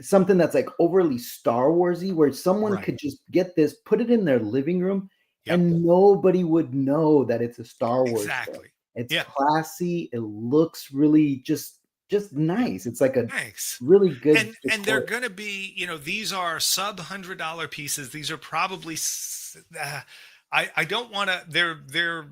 something that's like overly Star Warsy, where someone Right. could just get this, put it in their living room, Yep. and nobody would know that it's a Star Wars thing. Exactly. It's Yeah. classy. It looks really just nice. It's like a Thanks. really good And they're decor. going to be, these are sub $100 pieces. These are probably I don't want to they're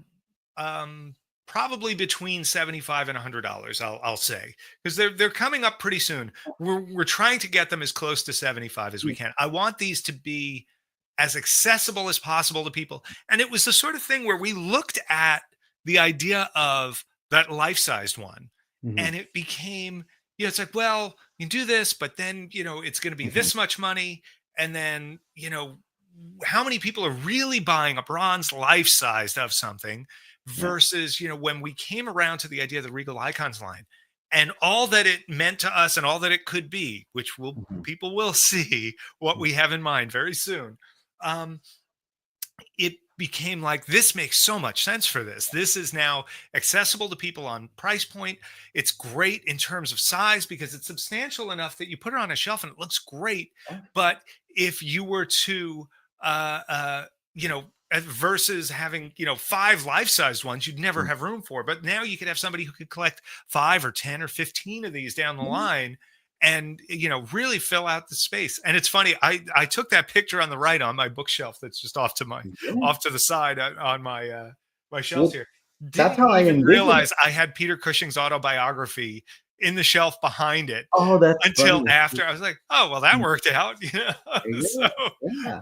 probably between 75 and $100, I'll say, because they're coming up pretty soon. We're trying to get them as close to 75 as we can. I want these to be as accessible as possible to people. And it was the sort of thing where we looked at the idea of that life-sized one, Mhm, and it became, it's like, well, you can do this, but then, it's going to be mhm, this much money. And then, how many people are really buying a bronze life-sized of something yeah, versus, when we came around to the idea of the Regal Icons line and all that it meant to us and all that it could be, which mhm, people will see what we have in mind very soon. Um, it became like, this makes so much sense for this. This is now accessible to people on price point. It's great in terms of size because it's substantial enough that you put it on a shelf and it looks great. yeah, But if you were to, uh, uh, versus having, 5 life-sized ones, you'd never mm, have room for. But now you could have somebody who could collect 5 or 10 or 15 of these down the yeah, line and really fill out the space. And it's funny, I took that picture on the right on my bookshelf that's just yeah. off to the side on my my shelves Well, here. that's Didn't how I even envision it. realize I had Peter Cushing's autobiography in the shelf behind it Oh, that's until funny. after. I was like, oh well, that Mm, worked out. yeah, So yeah.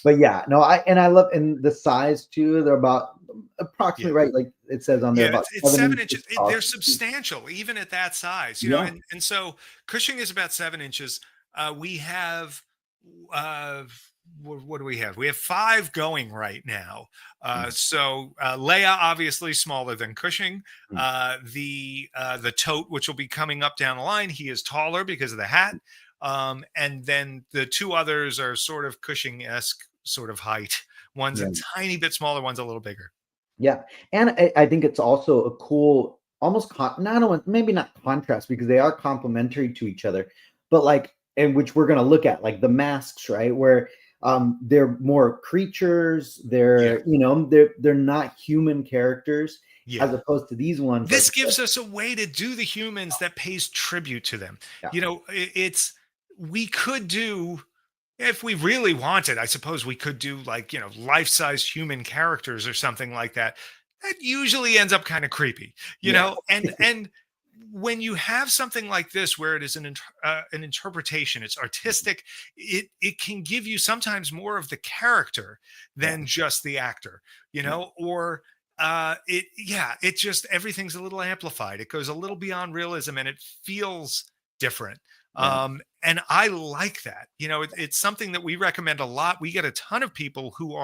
But yeah, no, I love, and the size too. They're about yeah. approximately right, like it says on there, Yeah, about it's 7 7 inches. inches tall. They're substantial, even at that size, Yeah. and so Cushing is about 7 inches. We have, uh, what do we have? We have 5 going right now. Mm, So Leia, obviously smaller than Cushing. mm. The tote, which will be coming up down the line, he is taller because of the hat. And then the 2 others are sort of Cushing-esque sort of height. One's a Yeah. tiny bit smaller, one's a little bigger. Yeah. And I think it's also a cool, almost maybe not contrast because they are complementary to each other, but like, and which we're going to look at, like the masks, right? Where they're more creatures, Yeah. they're not human characters as Yeah. opposed to these ones. This Like, gives us a way to do the humans that pays tribute to them. yeah, We could do, if we really wanted, I suppose we could do like, life-size human characters or something like that. That usually ends up kind of creepy, yeah, and when you have something like this where it is an interpretation, it's artistic, it can give you sometimes more of the character yeah, than just the actor, yeah, or it just, everything's a little amplified, it goes a little beyond realism and it feels different. yeah. And I like that. It's something that we recommend a lot. We get a ton of people who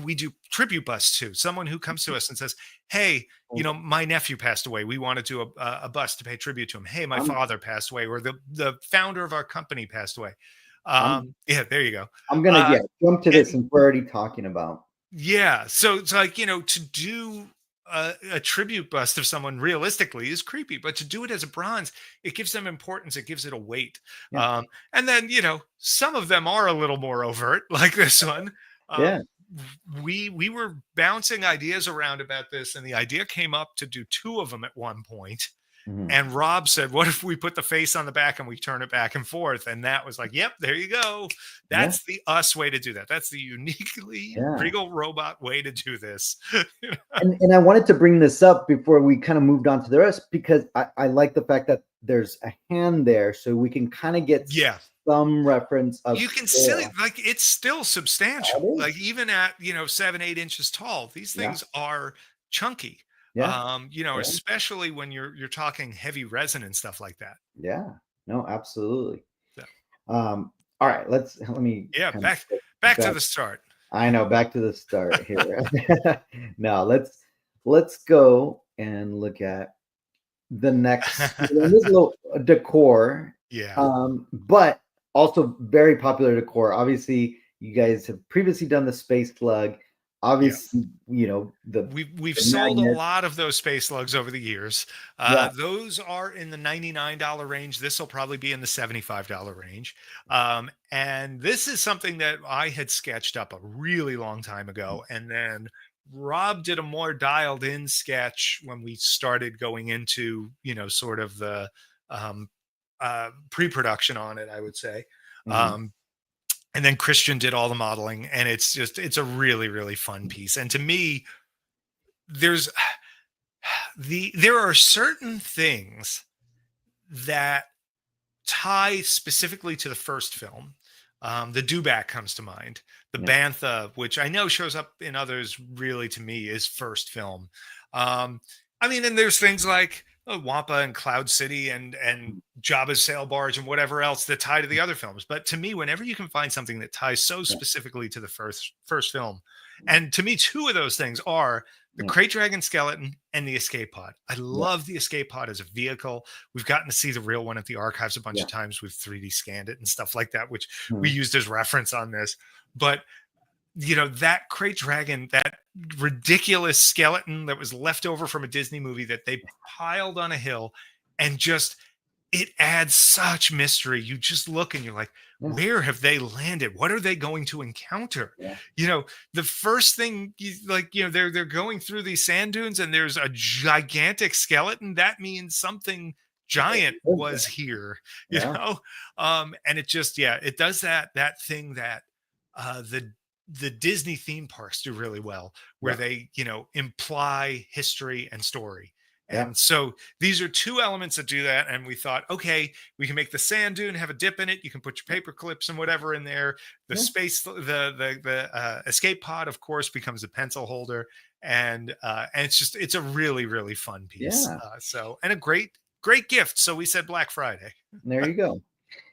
we do tribute busts to. Someone who comes to us and says, "Hey, my nephew passed away. We want to do a bust to pay tribute to him. Hey, my I'm, father passed away, or the founder of our company passed away." I'm, Yeah, there you go. I'm gonna jump to this And since we're already talking about. yeah, so it's like, to do a tribute bust of someone realistically is creepy, but to do it as a bronze, it gives them importance. It gives it a weight. Yeah, And then, some of them are a little more overt, like this one. yeah. Um, we were bouncing ideas around about this, and the idea came up to do 2 of them at one point. Mhm. And Rob said, "What if we put the face on the back and we turn it back and forth?" And that was like, "Yep, there you go. Yeah, That's the us way to do that. That's the uniquely yeah. Regal Robot way to do this." And I wanted to bring this up before we kind of moved on to the rest because I like the fact that there's a hand there, so we can kind of get Yeah. some reference of You can still, scale. like, it's still That substantial. is. Like, even at, 7, 8 inches tall, these Yeah, things are chunky. yeah, yeah, Especially when you're talking heavy resin and stuff like that. yeah. No, absolutely. So, All right, let me yeah, kind of back to back. the start. I know, back to the start here. Now let's go and look at the next. This little decor, Yeah. but also very popular decor. Obviously, you guys have previously done the space slug. Yeah. Obviously, the We've the sold a magnet. lot of those space slugs over the years. Yeah, Those are in the $99 range. This will probably be in the $75 range. And this is something that I had sketched up a really long time ago. And then Rob did a more dialed in sketch when we started going into, sort of the um, pre-production on it, I would say. mhm, Um, and then Christian did all the modeling, and it's a really, really fun piece. And to me, there's there are certain things that tie specifically to the first film. The Dewback comes to mind. The yeah, Bantha, which I know shows up in others, really to me is first film. I mean, and there's things like Wampa and Cloud City and Jabba's sail barge and whatever else that tie to the other films. But to me, whenever you can find something that ties so yeah, specifically to the first film, and to me, 2 of those things are the yeah, Crate Dragon skeleton and the escape pod. I yeah, love the escape pod as a vehicle. We've gotten to see the real one at the archives a bunch yeah, of times. We've 3D scanned it and stuff like that, which we mhm, used as reference on this. But that Crate Dragon, that ridiculous skeleton that was left over from a Disney movie that they piled on a hill, and just, it adds such mystery. You just look and you're like, yeah, where have they landed? What are they going to encounter? yeah. The first thing, they're going through these sand dunes and there's a gigantic skeleton. That means something giant Lives there. was here, Yeah, and it just, yeah, it does that thing that the Disney theme parks do really well, where yeah, they, imply history and story. yeah, And so these are 2 elements that do that. And we thought, okay, we can make the sand dune have a dip in it. You can put your paper clips and whatever in there. The yeah, space, the escape pod, of course, becomes a pencil holder, and it's a really, really fun piece. yeah. And a great gift. So we said Black Friday. There you go.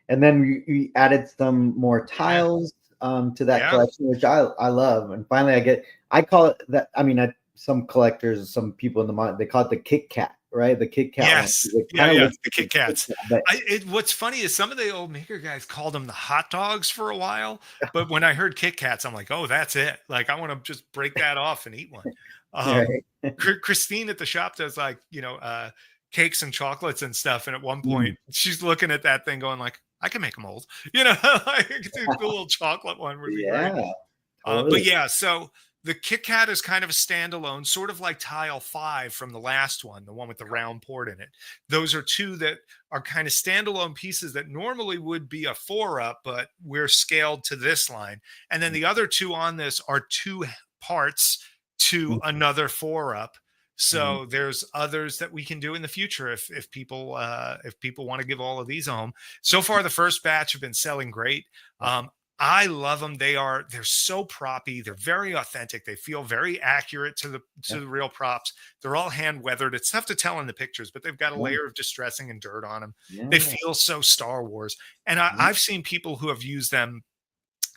And then we added some more Yeah. tiles. to that Yeah. collection, which I love. And finally, I call it that. I mean, some collectors, some people in the mind, they call it the Kit Kat, right? The Kit Kat one. Yes. It Yeah, kind of yeah. looks The like a Kit Kats. Kat, but What's funny is some of the old maker guys called them the hot dogs for a while, but when I heard Kit Kats, I'm like, oh, that's it. Like I want to just break that off and eat one. right. Christine at the shop does like, cakes and chocolates and stuff. And at one Mm, point she's looking at that thing going like, I can make them old, like the little chocolate one would be great. yeah, But totally. yeah, so the Kit Kat is kind of a standalone, sort of like Tile 5 from the last one, the one with the round port in it. Those are two that are kind of standalone pieces that normally would be a 4-up, but we're scaled to this line. And then the other two on this are two parts to Mm, another 4-up. mm, So there's others that we can do in the future if people want to give all of these a home. So far, the first batch have been selling great. I love them. They're so proppy. They're very authentic. They feel very accurate to yeah, the real props. They're all hand weathered. It's tough to tell in the pictures, but they've got a yeah, layer of distressing and dirt on them. They yeah, feel so Star Wars. And yeah, I've seen people who have used them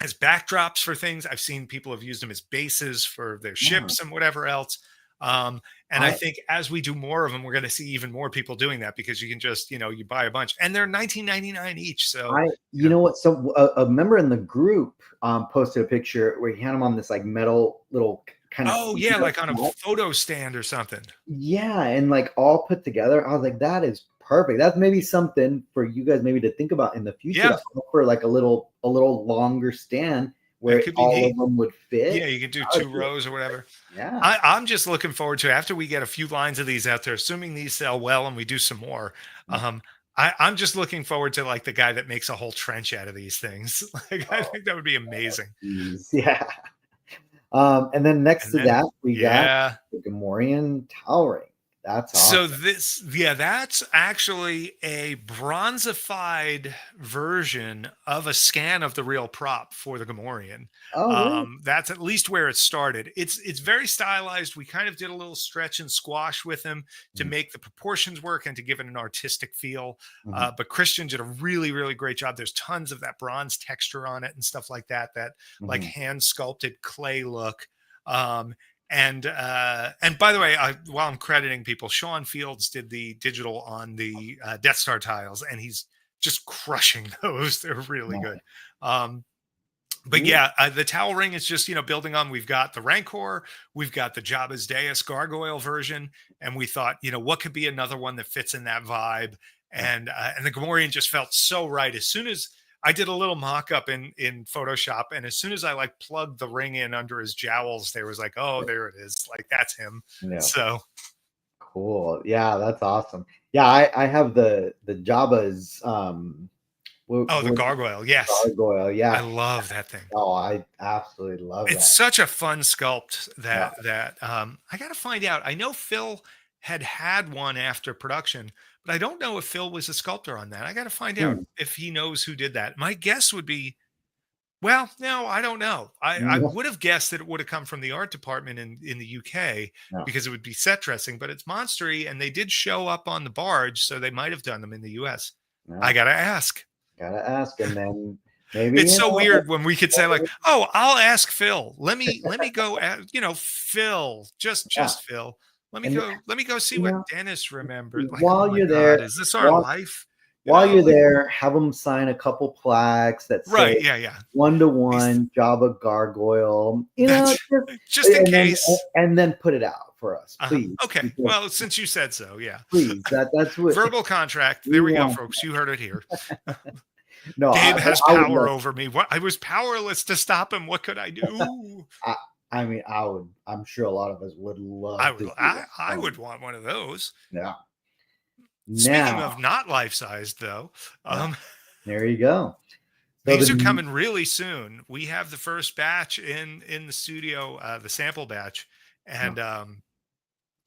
as backdrops for things. I've seen people have used them as bases for their yeah. ships and whatever else. Um, and I I think as we do more of them, we're going to see even more people doing that because you can just, you buy a bunch and they're 19.99 each. So, you know what? So a member in the group posted a picture where he had him on this like metal little kind of oh yeah, like on a photo stand or something. yeah, and like all put together. I was like, that is perfect. That's maybe something for you guys maybe to think about in the future Yeah, to offer like a little longer stand that where could be all neat. of them would Yeah, fit. you can do That would 2 be- rows or whatever. Yeah. I'm just looking forward to after we get a few lines of these out there, assuming these sell well and we do some more. Um, I'm just looking forward to like the guy that makes a whole trench out of these things. Like I Oh, think that would be amazing. geez. Yeah. And then next And to then that, we got yeah, the Gamorrean towering. That's so awesome. this, yeah, that's actually a bronzified version of a scan of the real prop for the Gamorrean. Oh, really? That's at least where it started. It's very stylized. We kind of did a little stretch and squash with him to Mhm, make the proportions work and to give it an artistic feel. mhm, But Christian did a really, really great job. There's tons of that bronze texture on it and stuff like that. That like mhm. hand sculpted clay look. Um, and by the way, while I'm crediting people, Sean Fields did the digital on the Death Star tiles, and he's just crushing those. They're really Yeah, good. Um, but cool. yeah, the towel ring is just building on. We've got the Rancor, we've got the Jabba's Deus gargoyle version, and we thought, what could be another one that fits in that vibe? Yeah, And the Gamorrean just felt so right. As soon as I did a little mock-up in Photoshop, and as soon as I like plugged the ring in under his jowls, there was like, oh, there it is. Like that's him. yeah. So Cool. Yeah, that's awesome. Yeah, I have the Jabba's oh, the what gargoyle. Yes. gargoyle. I Yeah. love that thing. Oh, I absolutely love It's that. such a fun sculpt Yeah. that I got to find out. I know Phil had one after production, but I don't know if Phil was a sculptor on that. I got to find out Hmm. if he knows who did that. My guess would be, well, no, I don't know. I Yeah. would have guessed that it would have come from the art department in the UK Yeah. because it would be set dressing, but it's monstery and they did show up on the barge, so they might have done them in the US. I Yeah. got to ask. Gotta ask, and then maybe It's so weird when we could say like, "Oh, I'll ask Phil. Let me go Phil, yeah, just Phil. and Let me go see you what know, Dennis remembered." Like, "Oh while my you're god, there, is this our while life?" while you're Like there, have them sign a couple plaques that say right, yeah, yeah. one to These one Java Gargoyle. that's just in case. And then put it out for us, Uh-huh. please. Okay. Because Well, since you said so, yeah. please, that's what Verbal contract. we There we go, want. folks. You heard it here. No, Gabe has I would power love. over me. What I was powerless to stop him. What could I do? I, I mean, I would. I'm sure a lot of us would I love would to see that. I would want one of those. Yeah. Speaking Now, of not life-sized though, yeah. um, There you go. So these are the coming really soon. We have the first batch in the studio, the sample batch, no, and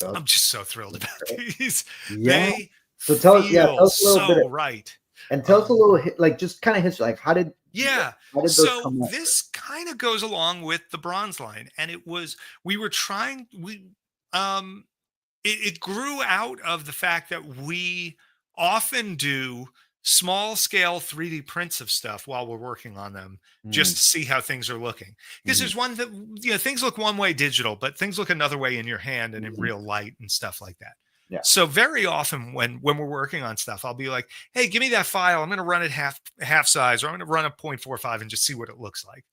so- I'm just so thrilled about these. yeah. They So tell feel us a little bit so right. and tell us a Um, little like just kind of history. Like yeah. how did those So come up? this kind of goes along with the bronze line, and we were trying um it grew out of the fact that we often do small scale 3D prints of stuff while we're working on them, just Mm, to see how things are looking. Because mhm, there's one that, things look one way digital, but things look another way in your hand and in mhm. real light and stuff like that. Yeah. So very often when we're working on stuff, I'll be like, hey, give me that file. I'm going to run it half size, or I'm going to run a 0.45 and just see what it looks like.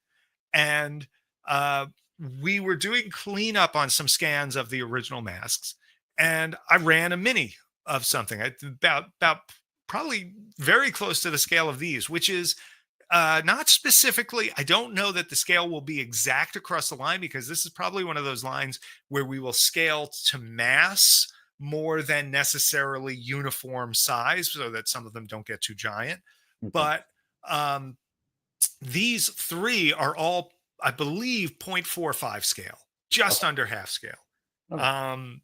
And uh, we were doing cleanup on some scans of the original masks, and I ran a mini of something about probably very close to the scale of these, which is not specifically. I don't know that the scale will be exact across the line, because this is probably one of those lines where we will scale to mass more than necessarily uniform size, so that some of them don't get too giant. Okay. But um, these three are all, I believe, 0.45 scale, just Okay. under half scale. Okay. Um,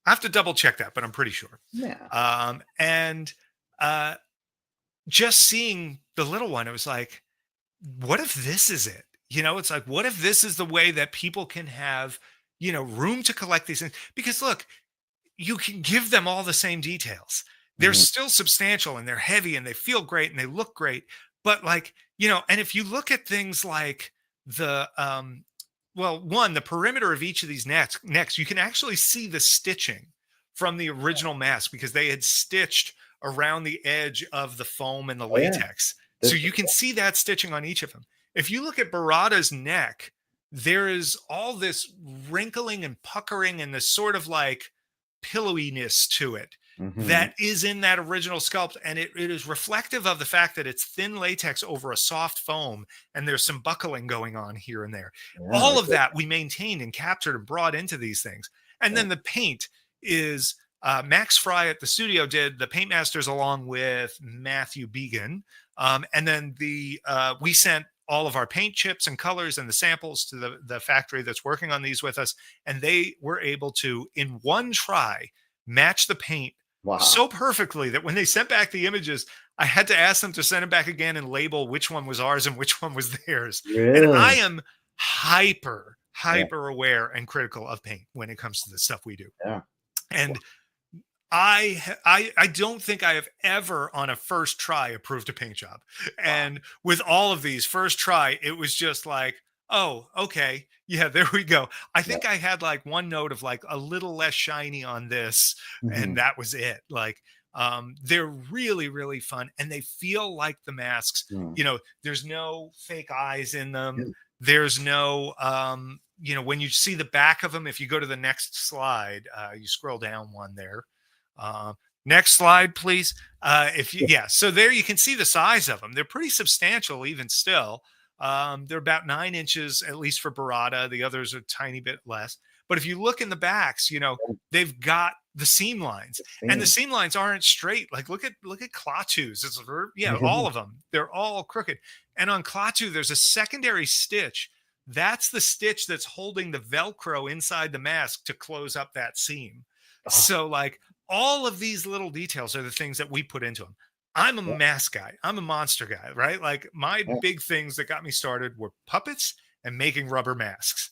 I have to double check that, but I'm pretty sure. Yeah. And uh, just seeing the little one, it was like, what if this is it? It's like, what if this is the way that people can have, room to collect these things? Because look, you can give them all the same details. They're Mhm. still substantial and they're heavy and they feel great and they look great. But like, and if you look at things like the well, one, the perimeter of each of these necks, you can actually see the stitching from the original mask, because they had stitched around the edge of the foam and the Oh yeah. latex. So This, you can see that stitching on each of them. If you look at Barada's neck, there is all this wrinkling and puckering and this sort of like pillowiness to it mhm. that is in that original sculpt, and it is reflective of the fact that it's thin latex over a soft foam, and there's some buckling going on here and there. Yeah. All of that we maintained and captured and brought into these things. And Yeah. then the paint is Max Fry at the studio did the paint masters along with Matthew Began. And then we sent all of our paint chips and colors and the samples to the factory that's working on these with us, and they were able to, in one try, match the paint Wow. so perfectly that when they sent back the images, I had to ask them to send it back again and label which one was ours and which one was theirs. And I Really? am hyper Yeah. hyper aware and critical of paint when it comes to the stuff we do. Yeah. And I don't think I have ever on a first try approved a paint job. Wow. And with all of these first try, it was just like, oh, okay. Yeah, there we go. I Yeah. think I had like one note of like a little less shiny on this, and Mhm. that was it. Like they're really, really fun, and they feel like the masks. Mm. There's no fake eyes in Yeah. them. There's no when you see the back of them, if you go to the next slide, you scroll down one there, uh, next slide, please. If you, Yeah. yeah, so there you can see the size of them. They're pretty substantial, even still. They're about 9 inches, at least for Barada. The others are a tiny bit less. But if you look in the backs, they've got the seam lines, The and the same. seam lines aren't straight. Like look at Klaatu's. Yeah, Yeah. all of them. They're all crooked. And on Klaatu, there's a secondary stitch. That's the stitch that's holding the Velcro inside the mask to close up that seam. Oh, So like all of these little details are the things that we put into them. I'm a yeah. mask guy. I'm a monster guy, right? Like my Yeah. big things that got me started were puppets and making rubber masks.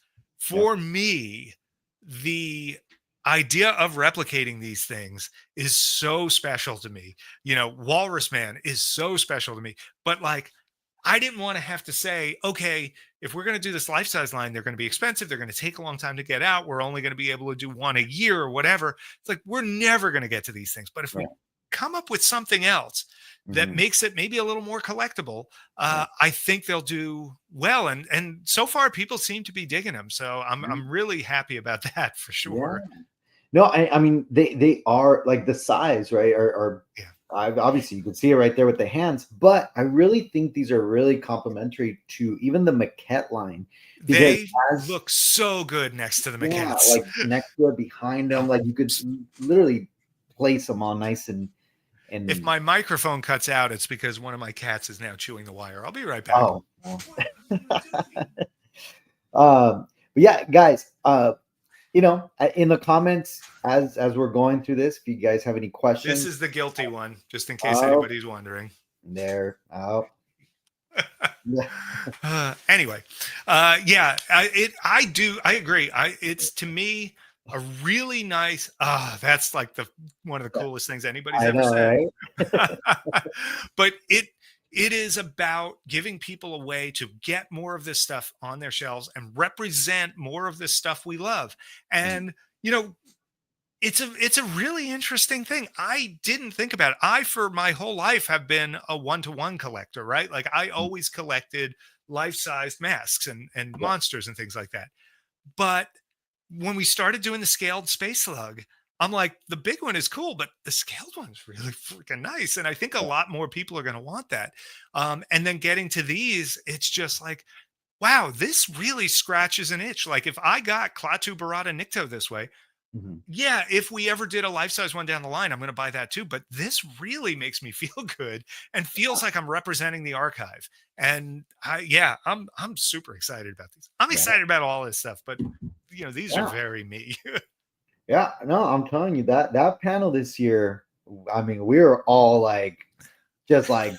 Yeah. For me, the idea of replicating these things is so special to me. Walrus Man is so special to me. But like, I didn't want to have to say, okay, if we're going to do this life size line, they're going to be expensive. They're going to take a long time to get out. We're only going to be able to do one a year or whatever. It's like, we're never going to get to these things. But if Yeah. we come up with something else that Mhm. makes it maybe a little more collectible, Yeah. I think they'll do well. And so far, people seem to be digging them. So Mhm. I'm really happy about that for Yeah. sure. No, I mean they are like the size, right? Are Yeah. obviously you can see it right there with the hands, but I really think these are really complementary to even the maquette line because They as look so good next to the yeah, maquettes. like next to it, behind them, like you could literally place them all nice If and my microphone cuts out, it's because one of my cats is now chewing the wire. I'll be right back. oh. But yeah, guys, in the comments as we're going through this, if you guys have any This questions, is the guilty one, just in case oh, anybody's wondering. there, oh, yeah, Anyway, yeah, I agree. It's to me a really nice, that's like one of the coolest things anybody's I ever know, said. right? But it is about giving people a way to get more of this stuff on their shelves and represent more of this stuff we love. Mm, And it's a really interesting thing. I didn't think about it. I, for my whole life, have been a one-to-one collector, right? Like I mm, always collected life-sized masks and yeah. monsters and things like that. But when we started doing the scaled space slug, I'm like, the big one is cool, but the scaled one's really freaking nice. And I think a lot more people are going to want that. And then getting to these, it's just like, wow, this really scratches an itch. Like if I got Klaatu Barada Nikto this way, Mhm. yeah, if we ever did a life size one down the line, I'm going to buy that too. But this really makes me feel good and feels like I'm representing the archive. And I'm super excited about these. I'm Yeah. excited about all this stuff, but these are Yeah. very me. Yeah. No, I'm telling you that panel this year, I mean, we were all like just like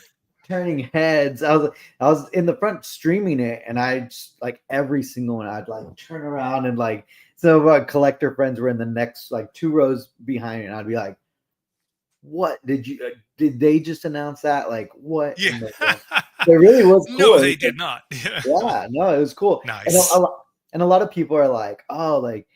turning heads. I was in the front streaming it, and I just like every single one I'd like turn around, and like some of our collector friends were in the next like 2 rows behind, and I'd be like, what did they just announce that? Like what Yeah. in the world? It really was No, cool. they did not. Yeah. Yeah, no, it was cool. And Nice. a lot of people are like, oh, like,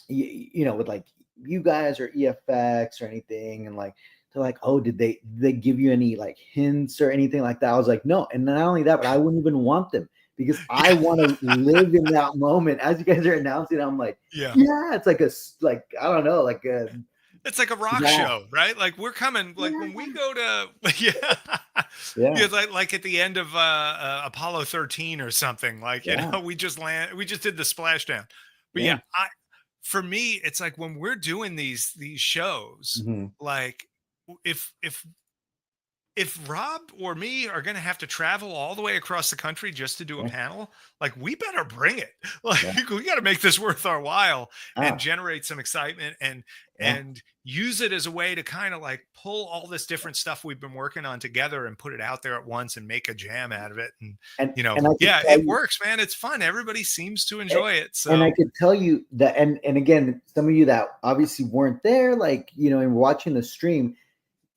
with like you guys or EFX or anything, and like they're like, oh, did they give you any like hints or anything like that? I was like, no, and not only that, but I wouldn't even want them because I Yeah. want to live in that moment. As you guys are announcing, I'm like, Yeah. yeah, it's like like I don't know, like a It's like a rock yeah, show, right? Like we're coming, like when we go to, yeah, yeah, yeah, like at the end of Apollo 13 or something. Like yeah, we just we just did the splashdown. But yeah, yeah. for me, it's like when we're doing these shows, Mhm. like if Rob or me are going to have to travel all the way across the country just to do a Yeah, panel, like we better bring it. Like yeah. we got to make this worth our while and Ah, generate some excitement and yeah. use it as a way to kind of like pull all this different stuff we've been working on together and put it out there at once and make a jam out of it. And And I could yeah, tell it you works, man. It's fun. Everybody seems to a- enjoy it. and I So could tell you that, and again, some of you that obviously weren't there, like and watching the stream,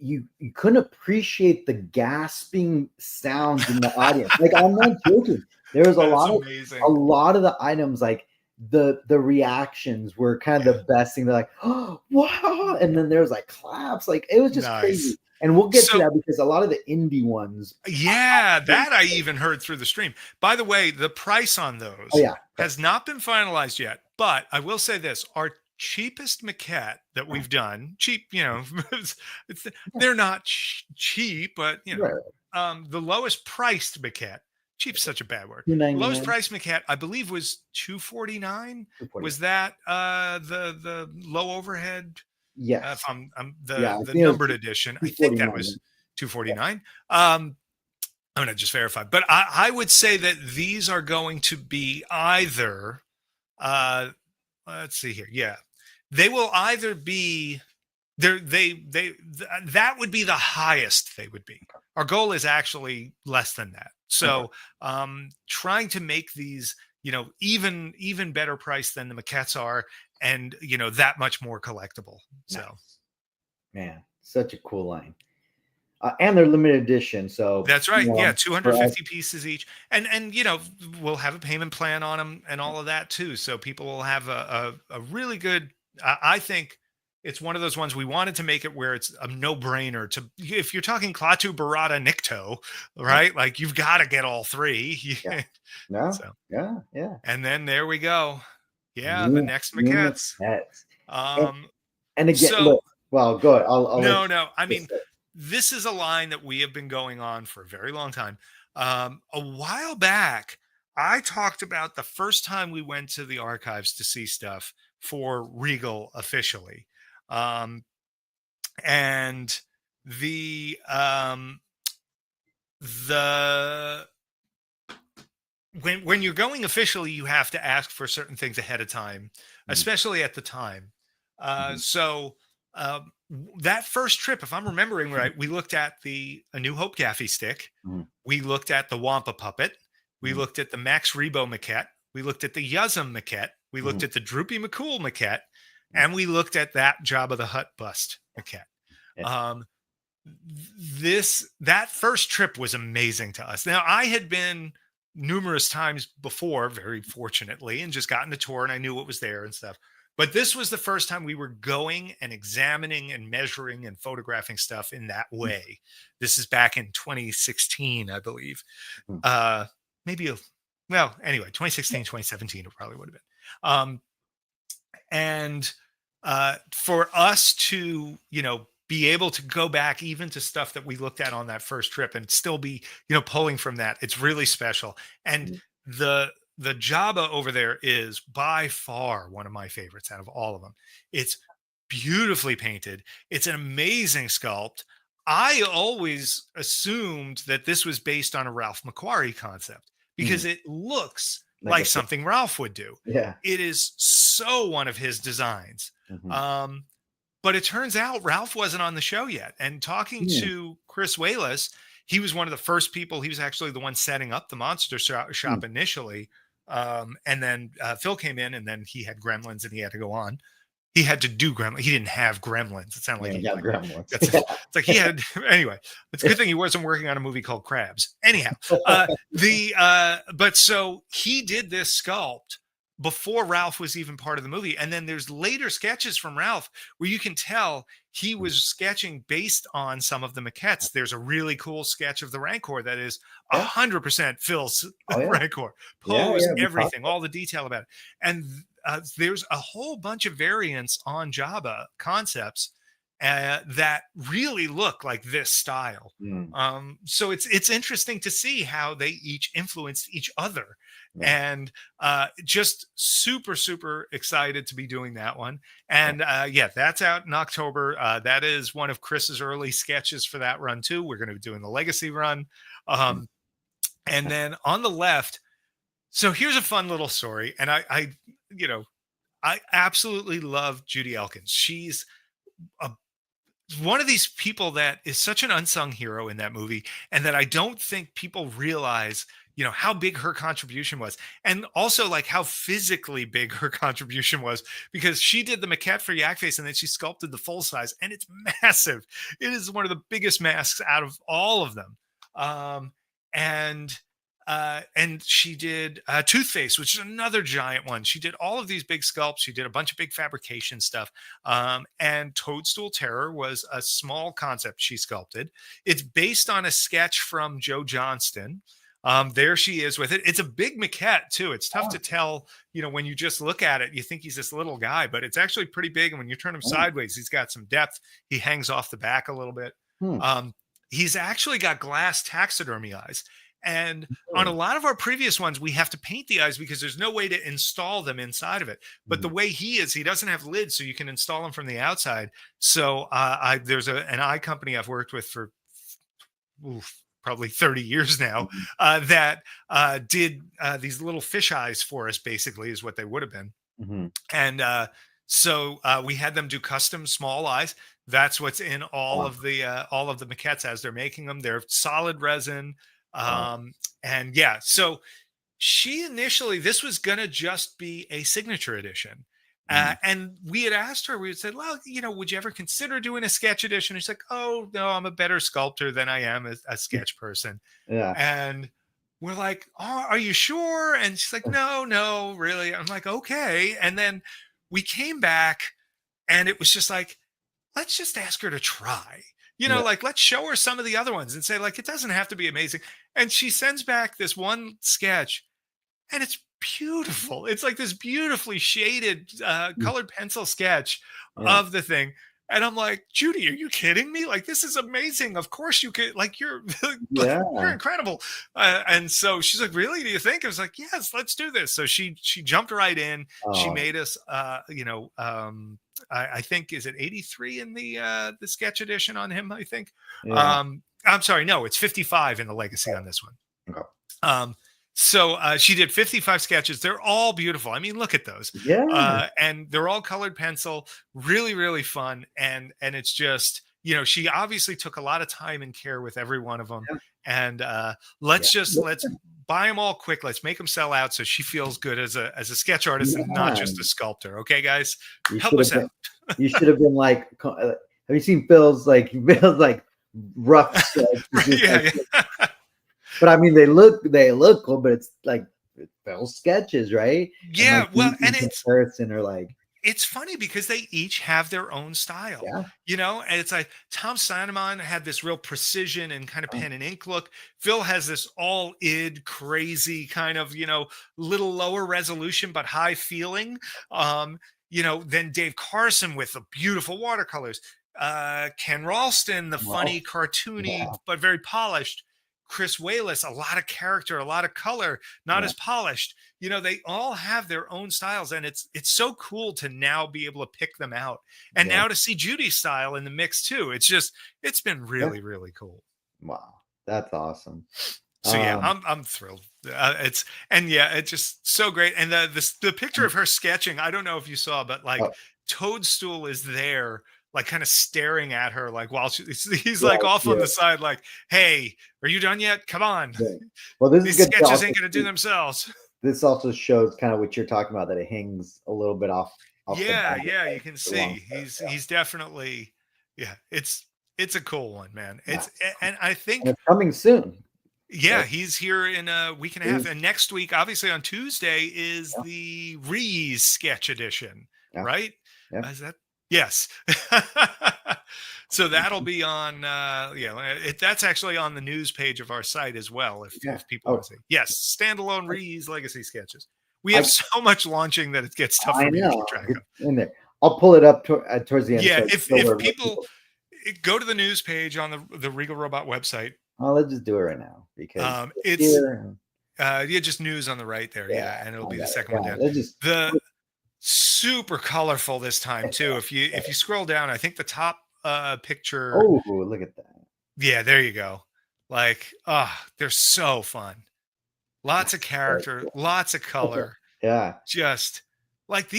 you couldn't appreciate the gasping sounds in the audience. Like I'm not joking. There was that's a amazing. lot of the items, like the reactions were kind of Yeah. the best thing. They're like, oh wow, and then there was like claps. Like it was just crazy. Nice. And we'll get to So that because a lot of the indie ones. yeah, that I even heard through the stream. By the way, the price on Oh those yeah, has not been finalized yet, but I will say this, our cheapest maquette that we've done, cheap, it's, yeah, they're not cheap, but right. the lowest priced maquette, cheap's such a bad word. The lowest 299, priced maquette, I believe was 249. 240. Was that the low overhead? If Yes. I'm Yeah, the I think it was numbered edition, I think that 249. was Yeah. 249. I'm gonna just verify, but I would say that these are going to be either. Uh, let's see here. Yeah, they will either be there. That would be the highest they would be. Our goal is actually less than that. Okay. So, trying to make these, even better price than the maquettes are, and that much more collectible. So. Nice. Man, such a cool line. And they're limited edition, so That's right. Yeah, for us, 250 pieces each. And we'll have a payment plan on them and all of that too. So people will have a really good I think it's one of those ones we wanted to make it where it's a no-brainer to if you're talking Klaatu Barada Nikto, yeah, right? Like you've got to get all three. yeah, no, So yeah, yeah. and then there we go. Yeah, the New, next new maquettes. maquettes. And, Um and again, so look, well, go ahead. I'll let no, you no. I mean, just say. this is a line that we have been going on for a very long time. A while back, I talked about the first time we went to the archives to see stuff for Regal officially. Um, and the when you're going officially, you have to ask for certain things ahead of time, Mhm, especially at the time. mhm, So that first trip, if I'm remembering right, we looked at A New Hope Gaffy stick. mhm, We looked at the Wampa puppet. We mhm, looked at the Max Rebo maquette. We looked at the Yuzum maquette. We looked at the Droopy McCool maquette, and we looked at that Jabba the Hutt bust maquette. Yeah. That first trip was amazing to us. Now, I had been numerous times before, very fortunately, and just gotten the tour, and I knew what was there and stuff. But this was the first time we were going and examining and measuring and photographing stuff in that way. This is back in 2016, I believe. Maybe, well, anyway, 2016, 2017, it probably would have been. And for us to, be able to go back even to stuff that we looked at on that first trip and still be, pulling from that, it's really special. And the Jabba over there is by far one of my favorites out of all of them. It's beautifully painted. It's an amazing sculpt. I always assumed that this was based on a Ralph McQuarrie concept because it looks like something Ralph would do. Yeah. It is so one of his designs. But it turns out Ralph wasn't on the show yet. And talking to Chris Wayless, he was one of the first people. He was actually the one setting up the monster shop initially. And then Phil came in, and then he had Gremlins, and he had to go on. He had to do Gremlins. He didn't have Gremlins. It sounded like he had Gremlins. It's like he had. Anyway, it's a good thing he wasn't working on a movie called Crabs. Anyhow, but so he did this sculpt before Ralph was even part of the movie. And then there's later sketches from Ralph where you can tell he was sketching based on some of the maquettes. There's a really cool sketch of the Rancor that is 100% Phil's Rancor. Pose, everything, all the detail about it. And there's a whole bunch of variants on Jabba concepts that really look like this style. So it's interesting to see how they each influenced each other. And just super, super excited to be doing that one. And that's out in October. That is one of Chris's early sketches for that run too. We're going to be doing the Legacy run. And then on the left, so here's a fun little story. And I absolutely love Judy Elkins. She's one of these people that is such an unsung hero in that movie, and that I don't think people realize, how big her contribution was, and also like how physically big her contribution was, because she did the maquette for Yak Face and then she sculpted the full size, and it's massive. It is one of the biggest masks out of all of them. And she did Toothface, which is another giant one. She did all of these big sculpts. She did a bunch of big fabrication stuff. And Toadstool Terror was a small concept she sculpted. It's based on a sketch from Joe Johnston. There she is with it. It's a big maquette too. It's tough to tell, when you just look at it, you think he's this little guy, but it's actually pretty big. And when you turn him sideways, he's got some depth. He hangs off the back a little bit. He's actually got glass taxidermy eyes. And on a lot of our previous ones, we have to paint the eyes because there's no way to install them inside of it. But the way he doesn't have lids, so you can install them from the outside. So there's an eye company I've worked with for probably 30 years now that did these little fish eyes for us, basically, is what they would have been. And so we had them do custom small eyes. That's what's in all of the maquettes as they're making them. They're solid resin. So she initially, this was going to just be a signature edition. And we had asked her, we had said, well, would you ever consider doing a sketch edition? And she's like, oh no, I'm a better sculptor than I am a sketch person. And we're like, oh, are you sure? And she's like, no, really. I'm like, okay. And then we came back and it was just like, let's just ask her to try. Like, let's show her some of the other ones and say, like, it doesn't have to be amazing. And she sends back this one sketch and it's beautiful. It's like this beautifully shaded colored pencil sketch of the thing. And I'm like, Judy, are you kidding me? Like, this is amazing. Of course you could, like, you're incredible. And so she's like, really? Do you think? I was like, yes, let's do this. So she jumped right in. She made us, I think, is it 83 in the sketch edition on him? I think. I'm sorry, no, it's 55 in the Legacy on this one. So she did 55 sketches. They're all beautiful. I mean, look at those. And they're all colored pencil. Really, really fun. And it's just, she obviously took a lot of time and care with every one of them. And let's buy them all quick. Let's make them sell out so she feels good as a sketch artist and not just a sculptor. Okay, guys, help us out. You should have been like, have you seen Phil's like rough sketch? Yeah. But I mean, they look cool, but it's like Phil's sketches, right? Yeah, and well, and comparison are like, it's funny because they each have their own style, you know, and it's like Tom Spina had this real precision and kind of pen and ink look. Phil has this all id crazy kind of, you know, little lower resolution, but high feeling. You know, then Dave Carson with the beautiful watercolors, Ken Ralston, the funny, cartoony, but very polished. Chris Wallace, a lot of character, a lot of color, not as polished. You know, they all have their own styles, and it's so cool to now be able to pick them out, and now to see Judy's style in the mix too. It's been really really cool. Wow, that's awesome. So yeah, I'm thrilled. It's just so great. And the picture of her sketching, I don't know if you saw, but like Toadstool is there, like kind of staring at her, like while he's like off on the side, like, "Hey, are you done yet? Come on." Well, this these sketches ain't gonna do themselves. This also shows kind of what you're talking about, that it hangs a little bit off. Yeah, you can see he's definitely it's a cool one, man. And I think it's coming soon. Yeah, he's here in a week and a half. And next week, obviously on Tuesday, is the Rees sketch edition, right? Yeah. Is that? Yes. So that'll be on, that's actually on the news page of our site as well. If people want to see. Yes, standalone Rees legacy sketches. We have so much launching that it gets tough for me to keep track of. In there. I'll pull it up towards the end. Yeah, if people go to the news page on the Regal Robot website. Oh, let's just do it right now because it's just news on the right there, and it'll be the second one down. The super colorful this time too. If you scroll down, I think the top picture. Oh, look at that! Yeah, there you go. Like, they're so fun. Lots of character, lots of color. Yeah, just like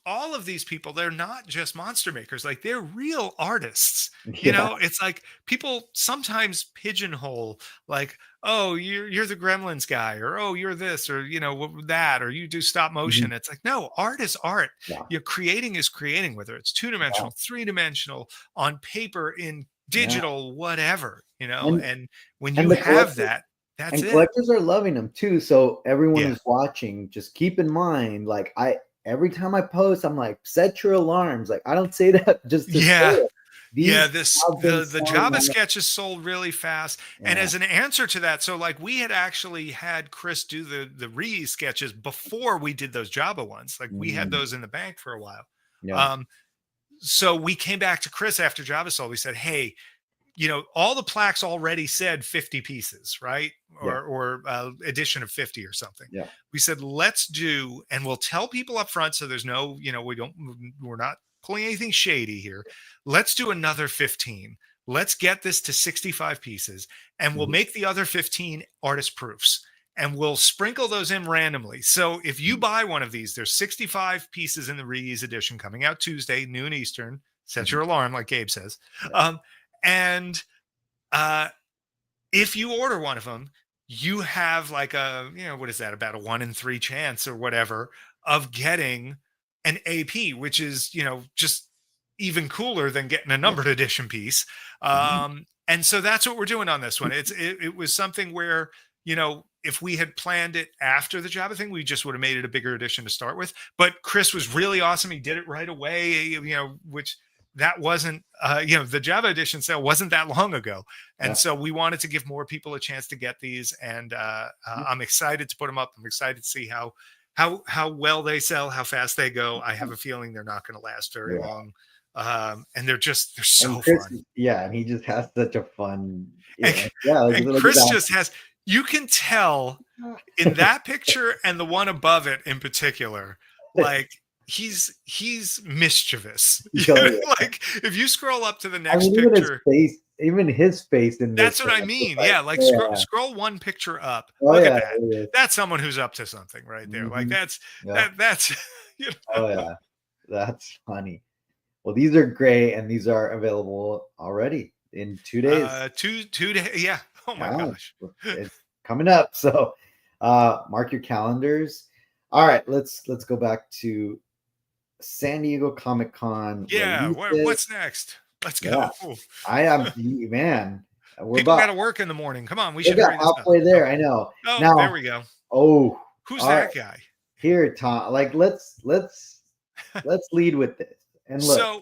all of these people, they're not just monster makers, like they're real artists. You know, it's like people sometimes pigeonhole, like, oh, you're the Gremlins guy, or oh, you're this, or you know, that, or you do stop motion. It's like, no, art is art. You're creating is creating, whether it's 2-dimensional, 3-dimensional, on paper, in digital, whatever, you know. And when you have that, that's it. Collectors are loving them too. So everyone who's watching, just keep in mind, like every time I post, I'm like, set your alarms. Like, I don't say that just to say it. The Java sketches sold really fast. And as an answer to that, so like we had actually had Chris do the Rees sketches before we did those Java ones. Like we had those in the bank for a while. So we came back to Chris after Java sold. We said, hey, you know, all the plaques already said 50 pieces, right? Or edition of 50 or something. We said, let's do, and we'll tell people up front, so there's no, you know, we're not pulling anything shady here. Let's do another 15. Let's get this to 65 pieces, and we'll make the other 15 artist proofs, and we'll sprinkle those in randomly. So if you buy one of these, there's 65 pieces in the Rees edition coming out Tuesday, noon Eastern. Set your alarm, like Gabe says. And if you order one of them, you have like a, you know, what is that? About a 1 in 3 chance or whatever of getting an AP, which is, you know, just even cooler than getting a numbered edition piece. And so that's what we're doing on this one. It was something where, you know, if we had planned it after the Java thing, we just would have made it a bigger edition to start with. But Chris was really awesome. He did it right away, you know, which that wasn't, you know, the Java edition sale wasn't that long ago. And so we wanted to give more people a chance to get these. And I'm excited to put them up. I'm excited to see how well they sell, how fast they go. I have a feeling they're not going to last very long. And they're so fun. Yeah. And he just has such a fun, and Chris just has, you can tell in that picture and the one above it in particular, like, he's mischievous. Like if you scroll up to the next picture, even his face in this, that's what I mean. Like scroll one picture up. Look at that. That's someone who's up to something right there. Like that's you know. That's funny. Well, these are great, and these are available already in 2 days. 2 days. Yeah. Oh my gosh. coming up. So mark your calendars. All right, let's go back to San Diego Comic-Con Yeah. releases. What's next? Let's Yeah, go. I am, man. People got to work in the morning. Come on, we We're should about hurry this up. halfway there. I know. Oh, there Now, we go. oh, Who's all right. that guy? Here, Tom. Like, let's lead with this. And look, So,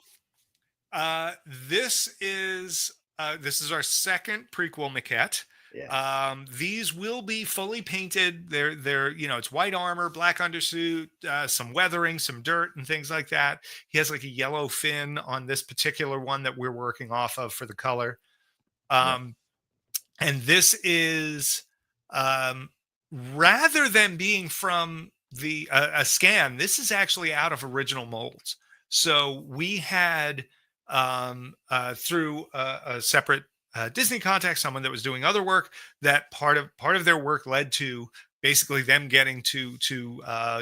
this is our second prequel maquette. yeah, These will be fully painted. They're it's white armor, black undersuit, some weathering, some dirt, and things like that. He has like a yellow fin on this particular one that we're working off of for the color. yeah, And this is um, rather than being from the a scan, this is actually out of original molds. So we had through a separate Disney contact, someone that was doing other work, that part of their work led to basically them getting to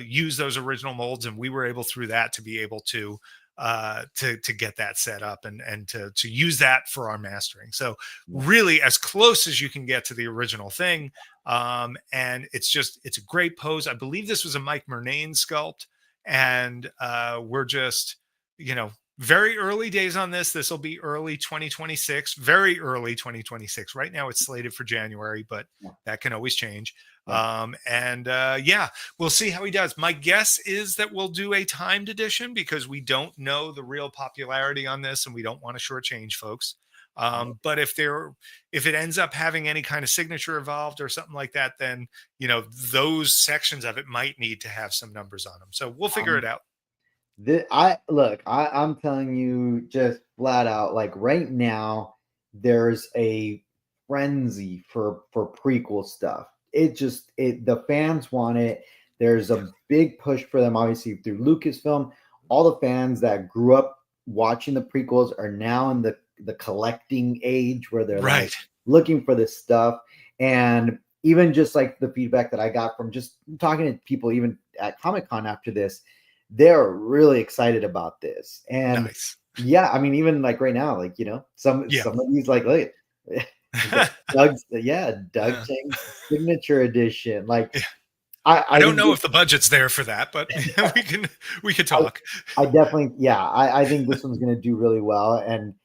use those original molds, and we were able through that to be able to get that set up and to use that for our mastering. So yeah. really as close as you can get to the original thing. And it's a great pose. I believe this was a Mike Murnane sculpt, and we're just, very early days on this. This will be early 2026, very early 2026. Right now it's slated for January, but that can always change. Yeah, we'll see how he does. My guess is that we'll do a timed edition because we don't know the real popularity on this and we don't want to shortchange folks. But if it ends up having any kind of signature involved or something like that, then, those sections of it might need to have some numbers on them. So we'll figure it out. I'm telling you just flat out, like right now, there's a frenzy for prequel stuff. The fans want it. There's a big push for them, obviously, through Lucasfilm. All the fans that grew up watching the prequels are now in the collecting age where they're like looking for this stuff. And even just like the feedback that I got from just talking to people, even at Comic-Con after this, they're really excited about this. And yeah, I mean, even like right now, like, some of these, like, look, Doug Chang's signature edition. Like, I don't know if the budget's there for that, but we can talk. I definitely, I think this one's going to do really well. And